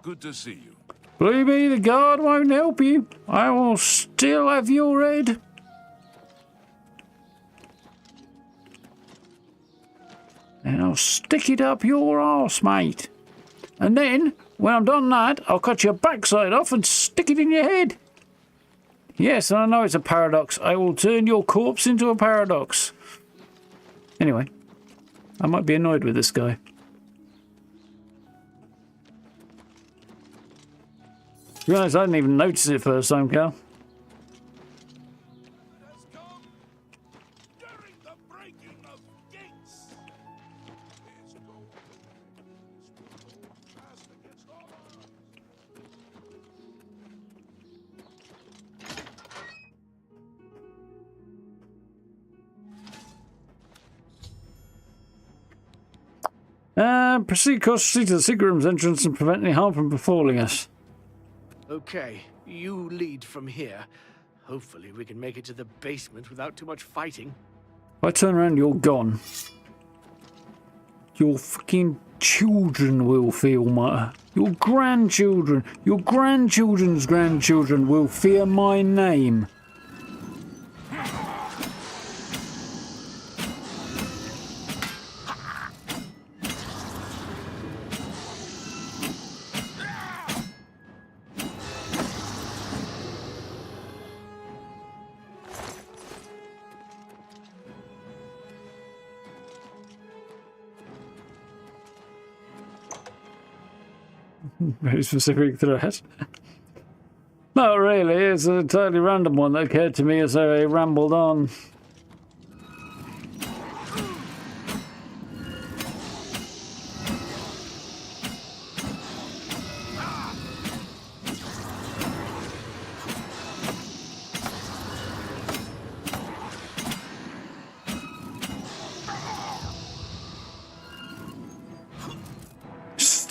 Good to see you. Believe me, the guard won't help you. I will still have your head. And I'll stick it up your arse, mate. And then, when I'm done that, I'll cut your backside off and stick it in your head. Yes, I know it's a paradox. I will turn your corpse into a paradox. Anyway, I might be annoyed with this guy. To be honest, I didn't even notice it first time, Cal. Proceed cautiously to the secret room's entrance and prevent any harm from befalling us. Okay, you lead from here. Hopefully we can make it to the basement without too much fighting. If I turn around, you're gone. Your fucking children will feel my... Your grandchildren's grandchildren will fear my name. Very specific threat. Not really, it's a totally random one that occurred to me as I rambled on.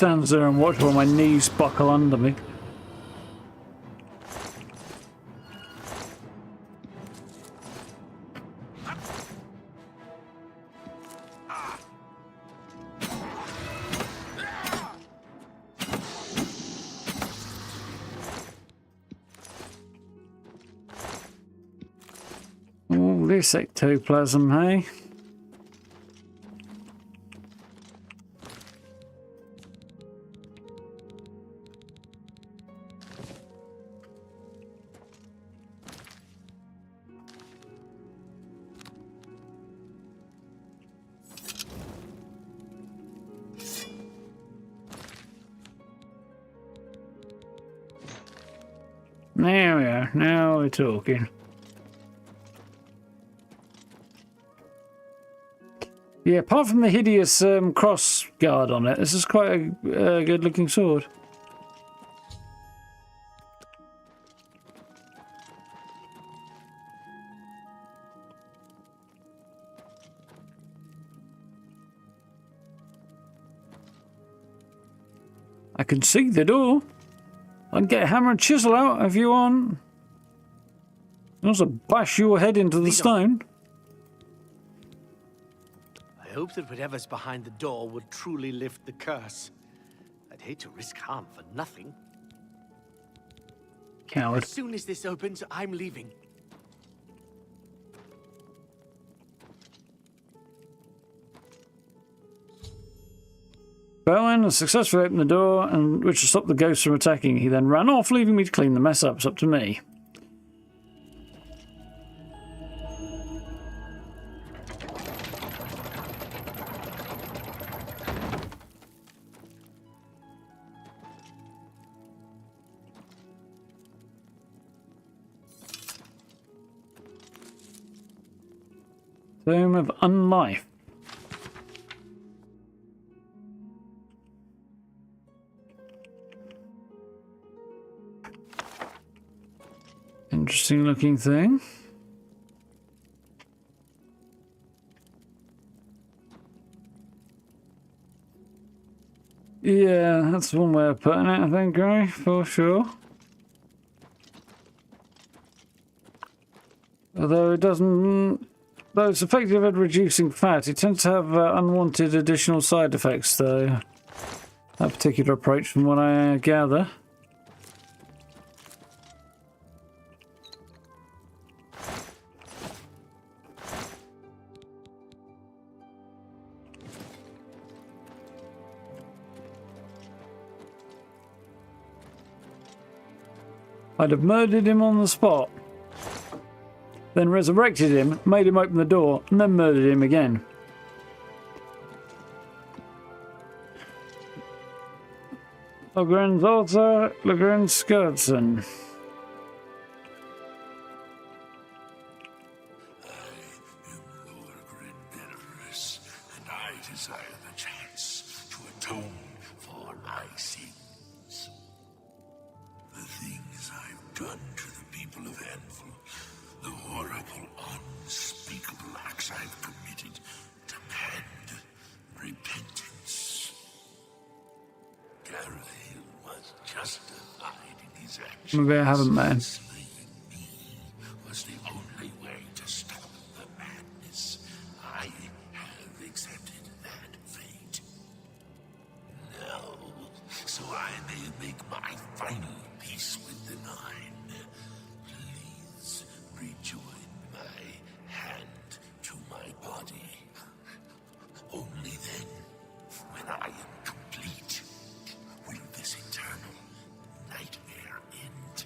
stands there and watches while my knees buckle under me. Oh, this ectoplasm, hey? There we are. Now we're talking. Yeah, apart from the hideous cross guard on it, this is quite a good-looking sword. I can see the door. I can get a hammer and chisel out if you want. I also bash your head into the stone. I hope that whatever's behind the door would truly lift the curse. I'd hate to risk harm for nothing. Coward. As soon as this opens, I'm leaving. Bowen has successfully opened the door, and which will stop the ghosts from attacking. He then ran off, leaving me to clean the mess up. It's up to me. Tomb of Unlife. Interesting looking thing. Yeah, that's one way of putting it, I think, Gray, for sure. Although it doesn't... Though it's effective at reducing fat, it tends to have unwanted additional side effects, though. That particular approach, from what I gather. I'd have murdered him on the spot, then resurrected him, made him open the door, and then murdered him again. Logren's altar, Logren's skeleton. And I desire the chance to atone for my sins. The things I've done to the people of Anvil, the horrible, unspeakable acts I've committed, demand repentance. Gareth was justified in his actions. Maybe I haven't, man. Was the only way to stop the madness. I have accepted that fate. Now, so I may make my final peace with the Nine. Please rejoin my hand to my body. Only then, when I am complete, will this eternal nightmare end.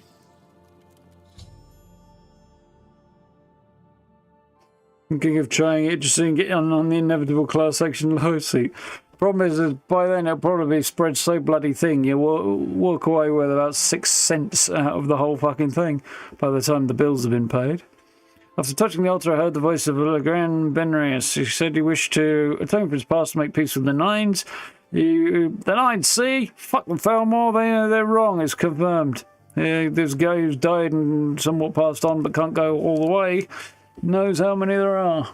Thinking of trying it just so you can get on the inevitable class action lawsuit. Problem is by then it'll probably be spread so bloody thin you walk away with about 6 cents out of the whole fucking thing by the time the bills have been paid. After touching the altar, I heard the voice of Legrand Benrius. He said he wished to atone for his past to make peace with the Nines. The Nines, see? Fuck them, Felmore. They're wrong. It's confirmed. This guy who's died and somewhat passed on but can't go all the way knows how many there are.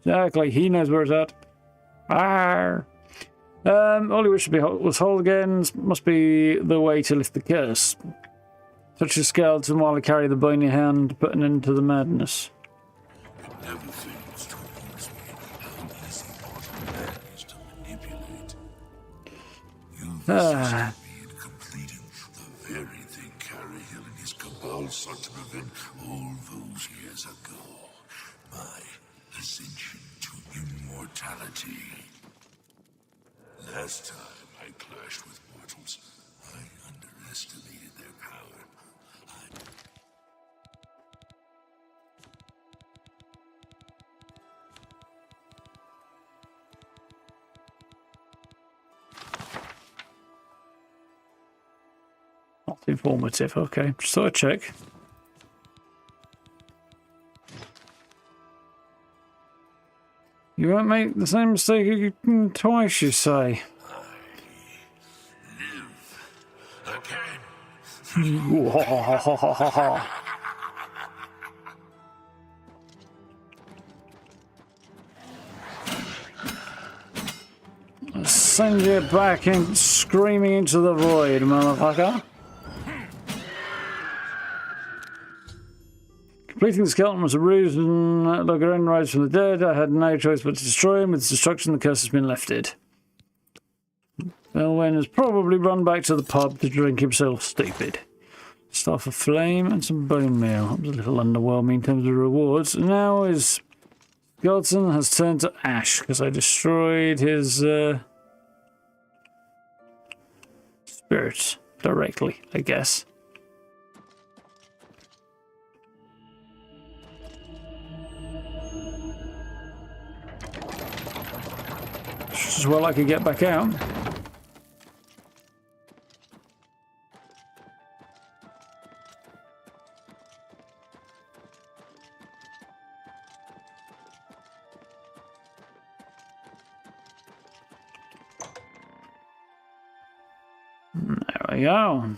Exactly. He knows where it's at. Arr. All he wished to be was whole again. Must be the way to lift the curse. Touch the skeleton while I carry the bow in your hand, put an end to the madness. It never fails to amuse me how easy mortal man is to manipulate. You've assisted me in completing the very thing Carahill and his cabal sought to prevent all those years ago. My ascension to immortality. Last time I clashed with mortals, I underestimated their power. Not informative, okay. Just thought I'd check. You won't make the same mistake twice, you say. Send you back and screaming into the void, motherfucker. Completing the skeleton was a ruse, and Logarin rise from the dead. I had no choice but to destroy him. With his destruction, the curse has been lifted. Elwen has probably run back to the pub to drink himself stupid. Staff of Flame and some bone meal. That was a little underwhelming in terms of rewards. Now his skeleton has turned to ash because I destroyed his spirits directly, I guess. Just as well I could get back out. There we go.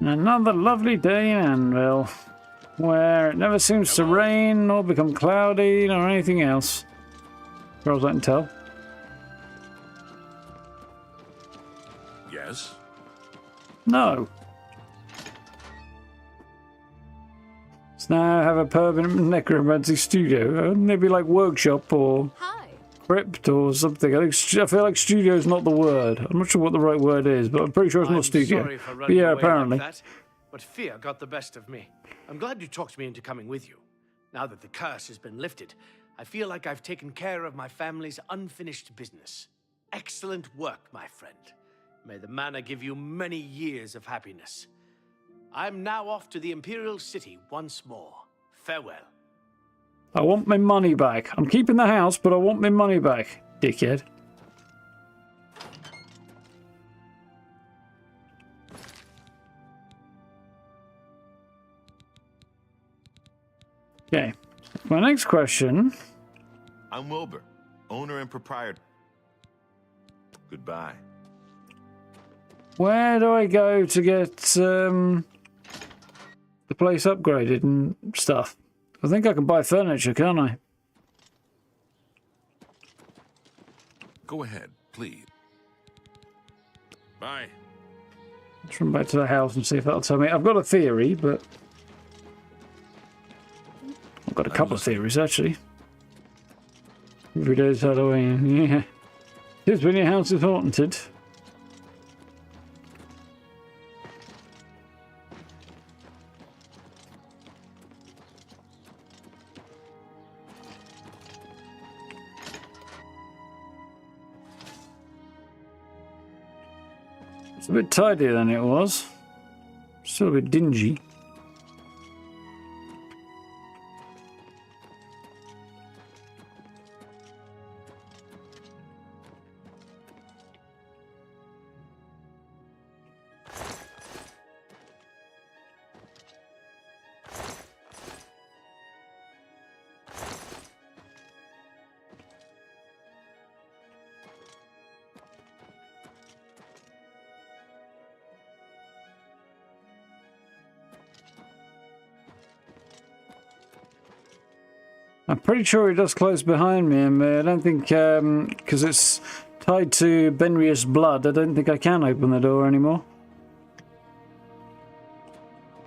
Another lovely day in Anvil, where it never seems to rain or become cloudy or anything else, as far as I can tell. Yes? No. Let's now have a permanent necromancy studio. Wouldn't it be like workshop or crypt or something? I feel like studio is not the word. I'm not sure what the right word is, but I'm pretty sure it's not studio. Sorry for But running yeah, away apparently. like that, but fear got the best of me. I'm glad you talked me into coming with you. Now that the curse has been lifted, I feel like I've taken care of my family's unfinished business. Excellent work, my friend. May the manor give you many years of happiness. I'm now off to the Imperial City once more. Farewell. I want my money back. I'm keeping the house, but I want my money back, dickhead. Okay. My next question. I'm Wilbur, owner and proprietor. Goodbye. Where do I go to get the place upgraded and stuff? I think I can buy furniture, can't I? Go ahead, please. Bye. Let's run back to the house and see if that'll tell me. I've got a theory, but I've got a couple of theories actually. Every day's Halloween. Yeah. Here's when your house is haunted. It's a bit tidier than it was. Still a bit dingy. I'm pretty sure it does close behind me, and I don't think, because it's tied to Benrius blood, I don't think I can open the door anymore.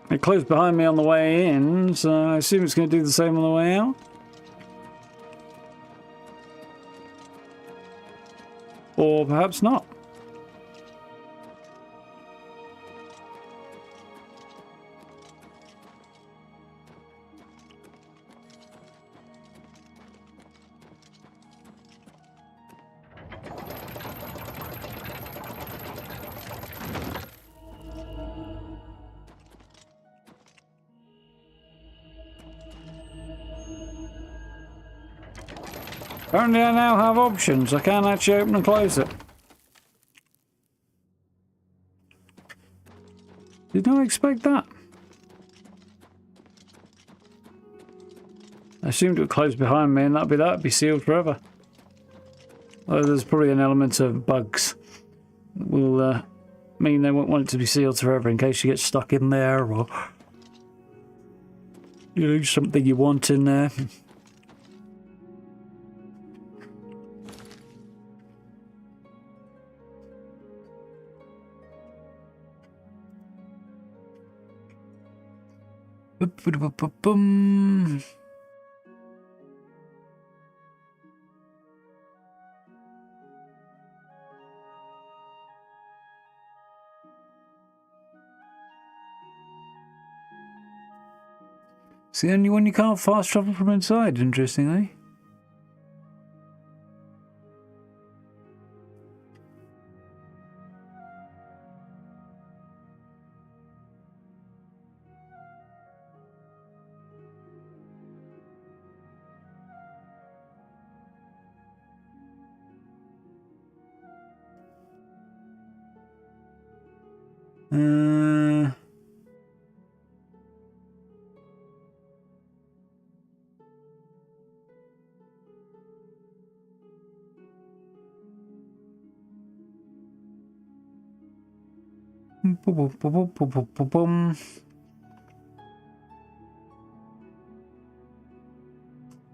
It closed behind me on the way in, so I assume it's going to do the same on the way out. Or perhaps not. Apparently I now have options. I can actually open and close it. Did not expect that. I assumed it would close behind me and that'd be sealed forever. Although there's probably an element of bugs that will mean they won't want it to be sealed forever in case you get stuck in there or you lose something you want in there. Boom. It's the only one you can't fast travel from inside, interestingly.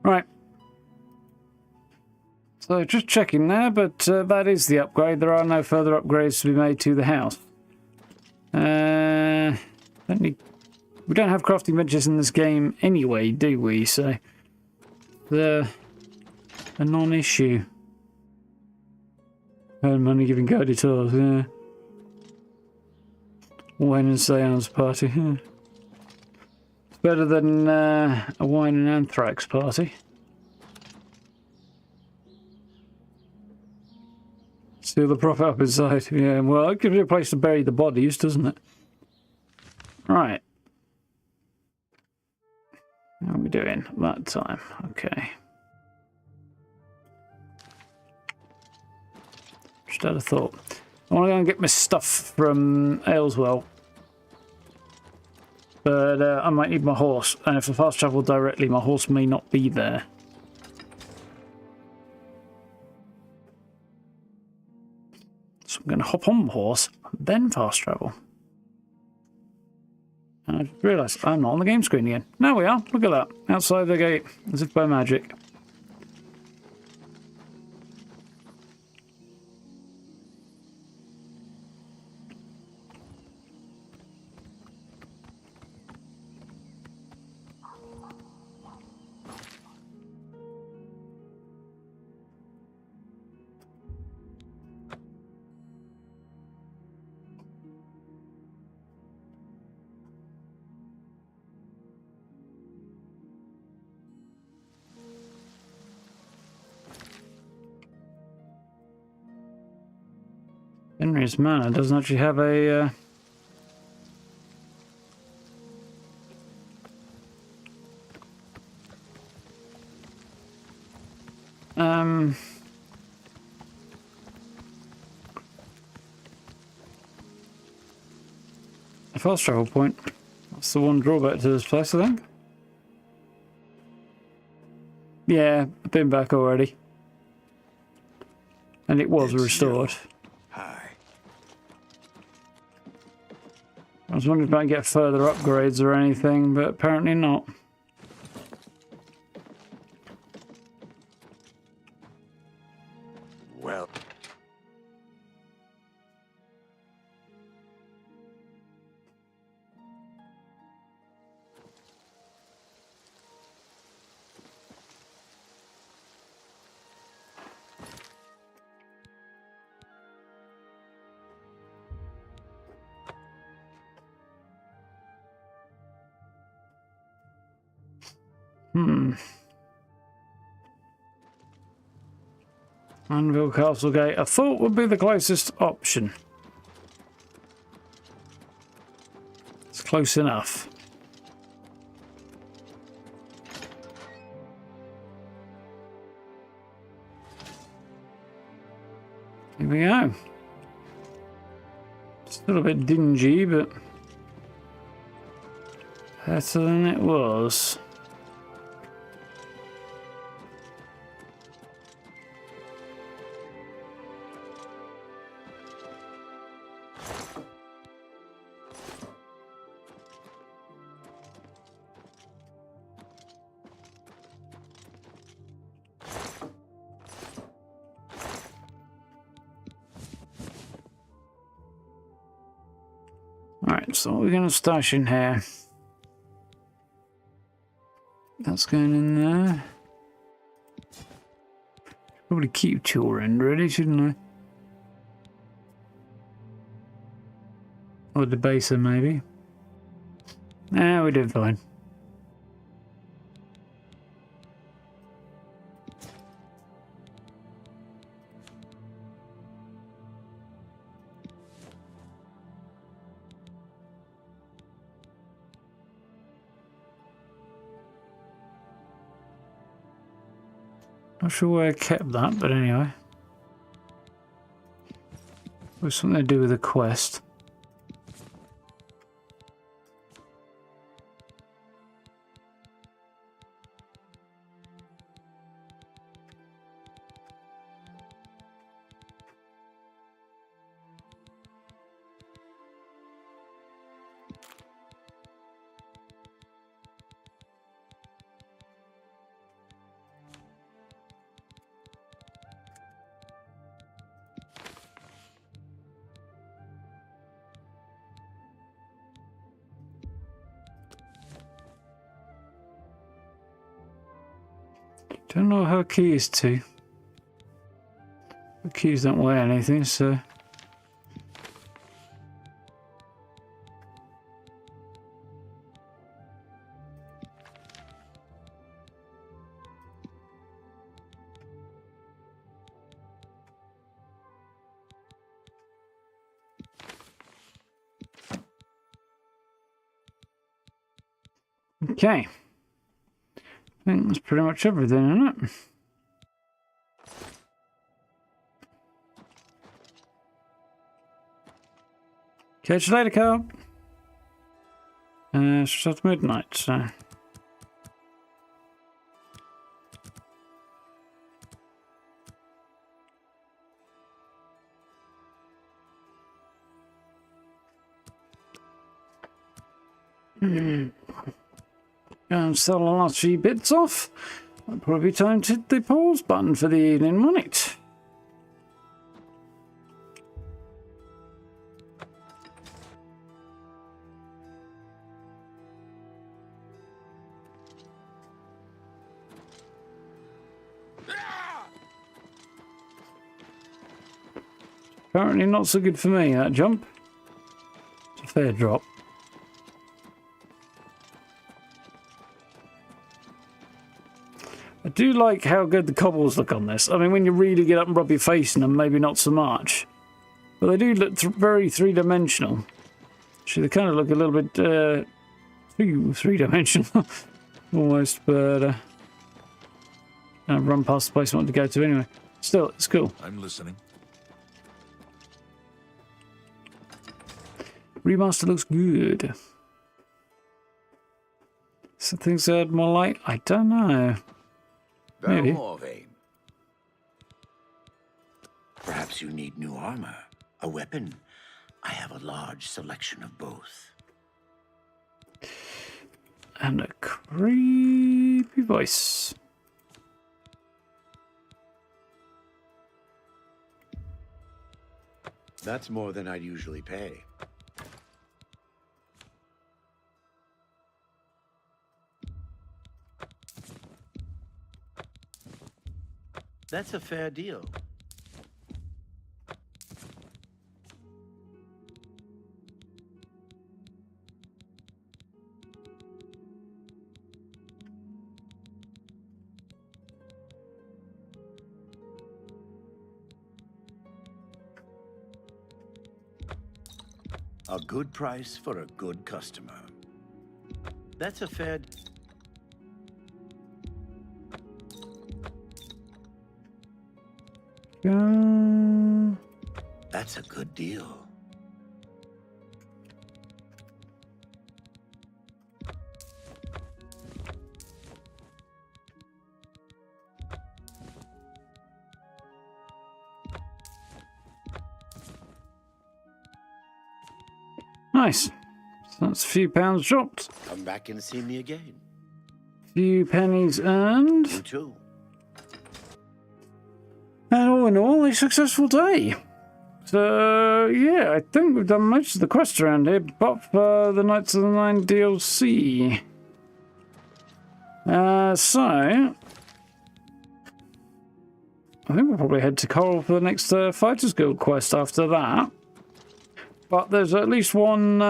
Right. So just checking there, but that is the upgrade. There are no further upgrades to be made to the house. We don't have crafting benches in this game anyway, do we? So they're a non-issue. Earn money giving guided tours, yeah. Wine and seance party. It's better than a wine and anthrax party. Seal the prop up inside. Yeah, well, it gives you a place to bury the bodies, doesn't it? Right. How are we doing that time? Okay. Just had a thought. I want to go and get my stuff from Ayleswell. But I might need my horse. And if I fast travel directly, my horse may not be there. So I'm going to hop on the horse, then fast travel. And I just realised I'm not on the game screen again. Now we are. Look at that. Outside the gate, as if by magic. Benrius Manor doesn't actually have a a fast travel point. That's the one drawback to this place, I think. Yeah, I've been back already. And it was restored. I was wondering if I can get further upgrades or anything, but apparently not. Anvil Castle Gate. I thought would be the closest option. It's close enough. Here we go. Still a bit dingy, but better than it was. Alright, so what we're going to stash in here. That's going in there. Probably keep to your end, really, shouldn't I? Or debaser, maybe. Nah, we did fine. Not sure where I kept that, but anyway. It was something to do with a quest. Don't know her keys to. The keys don't weigh anything, so. Okay. I think that's pretty much everything, isn't it? Catch you later, Carl. It's just after midnight, so. And sell the last few bits off. It'll probably be time to hit the pause button for the evening, won't it? Apparently not so good for me, that jump. It's a fair drop. I do like how good the cobbles look on this. I mean, when you really get up and rub your face in them, maybe not so much. But they do look very three-dimensional. Actually, they kind of look a little bit too three-dimensional. Almost, but I've run past the place I want to go to anyway. Still, it's cool. I'm listening. Remaster looks good. Some things I had more light? I don't know. Maybe. Morvain. Perhaps you need new armor, a weapon. I have a large selection of both. And a creepy voice. That's more than I'd usually pay. That's a fair deal. A good price for a good customer. That's a fair... That's a good deal. Nice. So that's a few pounds dropped. Come back and see me again. Few pennies earned. You too. And all in all, a successful day. So, yeah, I think we've done most of the quests around here, but for the Knights of the Nine DLC. So, I think we'll probably head to Coral for the next Fighters Guild quest after that. But there's at least one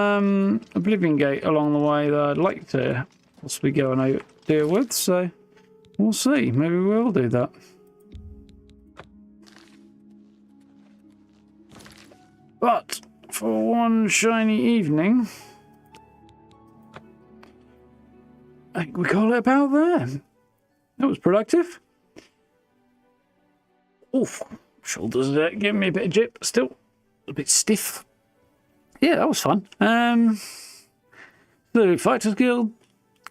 Oblivion Gate along the way that I'd like to possibly go and deal with, so we'll see. Maybe we'll do that. But for one shiny evening, I think we call it about there. That was productive. Oof, shoulders are giving me a bit of jip, still a bit stiff. Yeah, that was fun. The Fighters Guild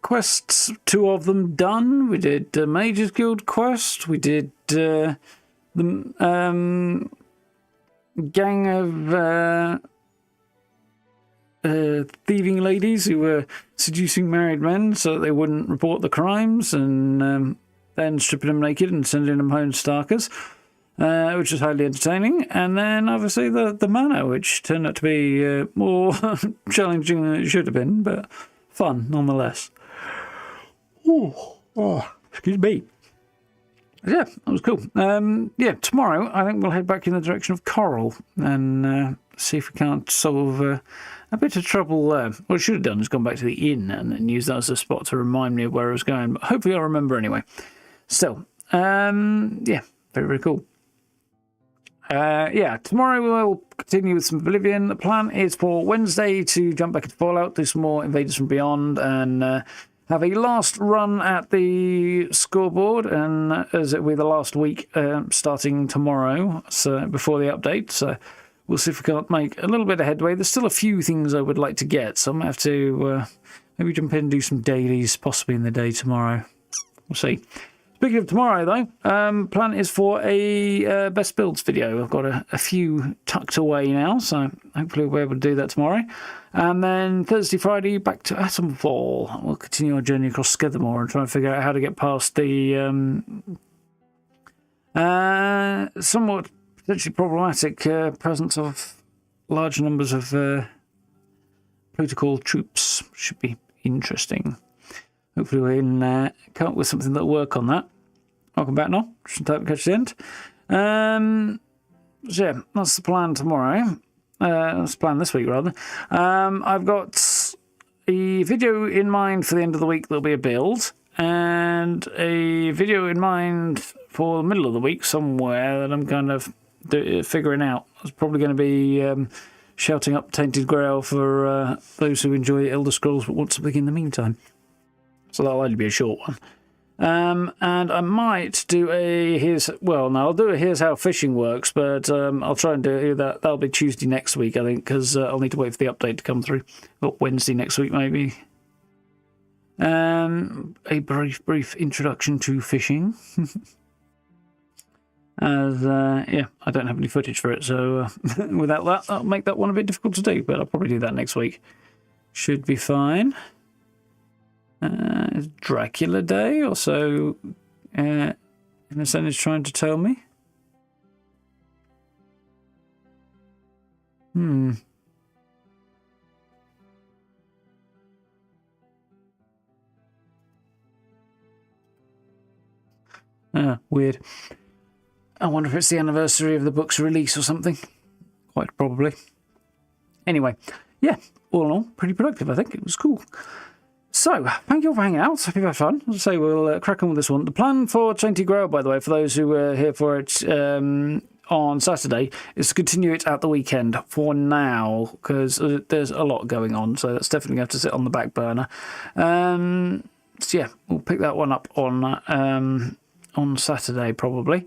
quests, 2 of them done. We did the Mages Guild quest. We did the gang of thieving ladies who were seducing married men so that they wouldn't report the crimes, and then stripping them naked and sending them home starkers. Which is highly entertaining, and then obviously the manor, which turned out to be more challenging than it should have been, but fun nonetheless. Ooh, oh, excuse me. Yeah, that was cool. Yeah, tomorrow I think we'll head back in the direction of Coral and see if we can't solve a bit of trouble there. What I should have done is gone back to the inn and then use that as a spot to remind me of where I was going, but hopefully I'll remember anyway. Still, yeah, very, very cool. Yeah, tomorrow we'll continue with some Oblivion. The plan is for Wednesday to jump back into Fallout, do some more Invaders from Beyond, and have a last run at the scoreboard, and as it will be the last week starting tomorrow, so before the update. So we'll see if we can't make a little bit of headway. There's still a few things I would like to get, so I'm going to have to maybe jump in and do some dailies, possibly in the day tomorrow. We'll see. Speaking of tomorrow, though, plan is for a best builds video. I've got a few tucked away now, so hopefully we'll be able to do that tomorrow. And then Thursday, Friday, back to Atomfall. We'll continue our journey across Skethermore and try and figure out how to get past the somewhat potentially problematic presence of large numbers of protocol troops. Should be interesting. Hopefully we can come up with something that'll work on that. Welcome back, Noel. Shouldn't have to catch the end. So yeah, that's the plan tomorrow. That's the plan this week, rather. I've got a video in mind for the end of the week that'll be a build, and a video in mind for the middle of the week somewhere that I'm kind of figuring out. It's probably going to be shouting up Tainted Grail for those who enjoy Elder Scrolls but want something in the meantime. So that'll only be a short one. And I might do I'll do a Here's How Fishing Works, but I'll try and do that. That'll be Tuesday next week, I think, because I'll need to wait for the update to come through. Or Wednesday next week, maybe. A brief introduction to fishing. As, yeah, I don't have any footage for it, so without that, that'll make that one a bit difficult to do, but I'll probably do that next week. Should be fine. Is Dracula Day also in a sense trying to tell me? Weird. I wonder if it's the anniversary of the book's release or something. Quite probably. Anyway, yeah, all in all, pretty productive, I think. It was cool. So, thank you all for hanging out. Hope you've had fun. As I say, we'll crack on with this one. The plan for Tainted Grail, by the way, for those who were here for it, on Saturday is to continue it at the weekend for now, because there's a lot going on, so that's definitely going to have to sit on the back burner. So yeah, we'll pick that one up on Saturday probably.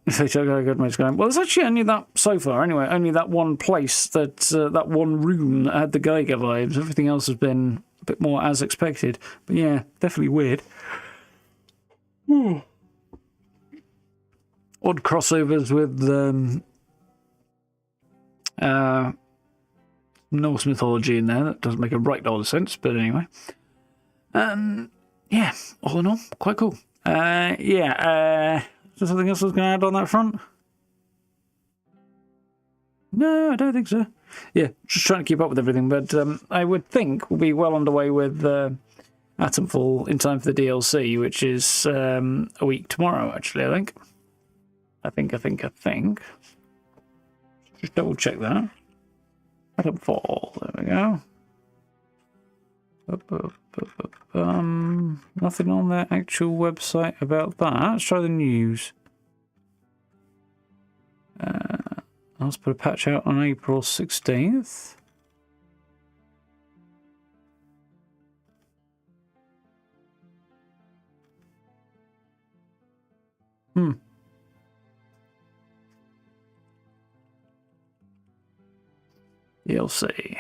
If they took a good match going, well, there's actually only that so far. Anyway, only that one place that one room that had the Geiger vibes. Everything else has been a bit more as expected. But yeah, definitely weird. Odd crossovers with Norse mythology in there. That doesn't make a right lot of sense, but anyway. Yeah, all in all, quite cool. Is there something else I was going to add on that front? No, I don't think so. Yeah, just trying to keep up with everything, but I would think we'll be well underway with Atomfall in time for the DLC, which is a week tomorrow, actually, I think. I think. Just double check that. Atomfall, there we go. Nothing on their actual website about that. Let's try the news. Let's put a patch out on April 16th. DLC.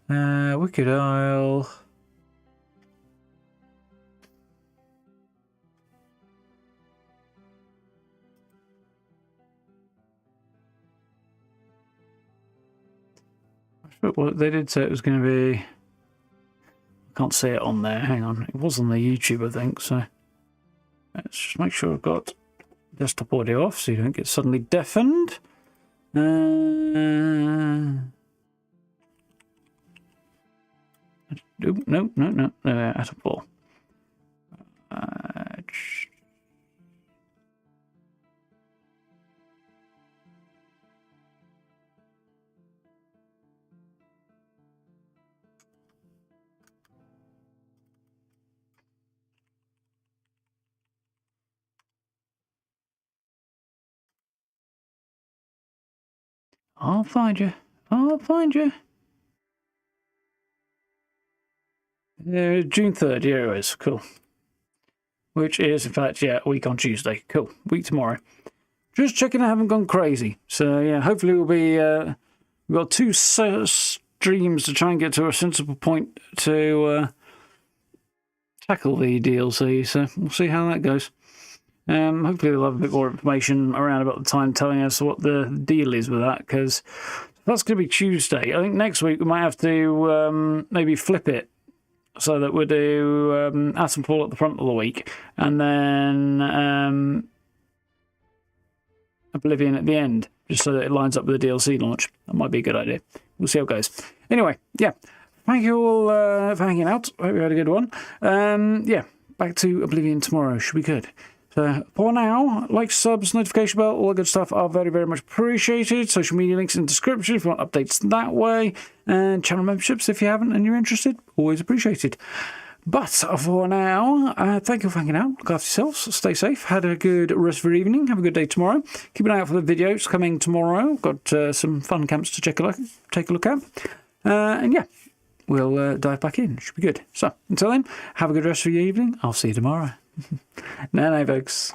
Wicked Isle. Well, they did say it was going to be... I can't see it on there. Hang on. It was on the YouTube, I think, so... Let's just make sure I've got desktop audio off so you don't get suddenly deafened. No. Atomfall. I'll find you. June 3rd, yeah, it is. Cool. Which is, in fact, yeah, a week on Tuesday. Cool. Week tomorrow. Just checking I haven't gone crazy. So, yeah, hopefully we'll be... we've got 2 streams to try and get to a sensible point to tackle the DLC, so we'll see how that goes. Hopefully we'll have a bit more information around about the time telling us what the deal is with that, because that's going to be Tuesday. I think next week we might have to maybe flip it so that we'll do Atomfall at the front of the week and then Oblivion at the end, just so that it lines up with the DLC launch. That might be a good idea. We'll see how it goes. Anyway, yeah. Thank you all for hanging out. Hope you had a good one. Yeah, back to Oblivion tomorrow. Should be good. So for now, likes, subs, notification bell, all that good stuff are very, very much appreciated. Social media links in the description if you want updates that way. And channel memberships if you haven't and you're interested. Always appreciated. But for now, thank you for hanging out. Look after yourselves. Stay safe. Had a good rest of your evening. Have a good day tomorrow. Keep an eye out for the videos coming tomorrow. Got some fun camps to take a look at. And yeah, we'll dive back in. Should be good. So until then, have a good rest of your evening. I'll see you tomorrow. Night, folks.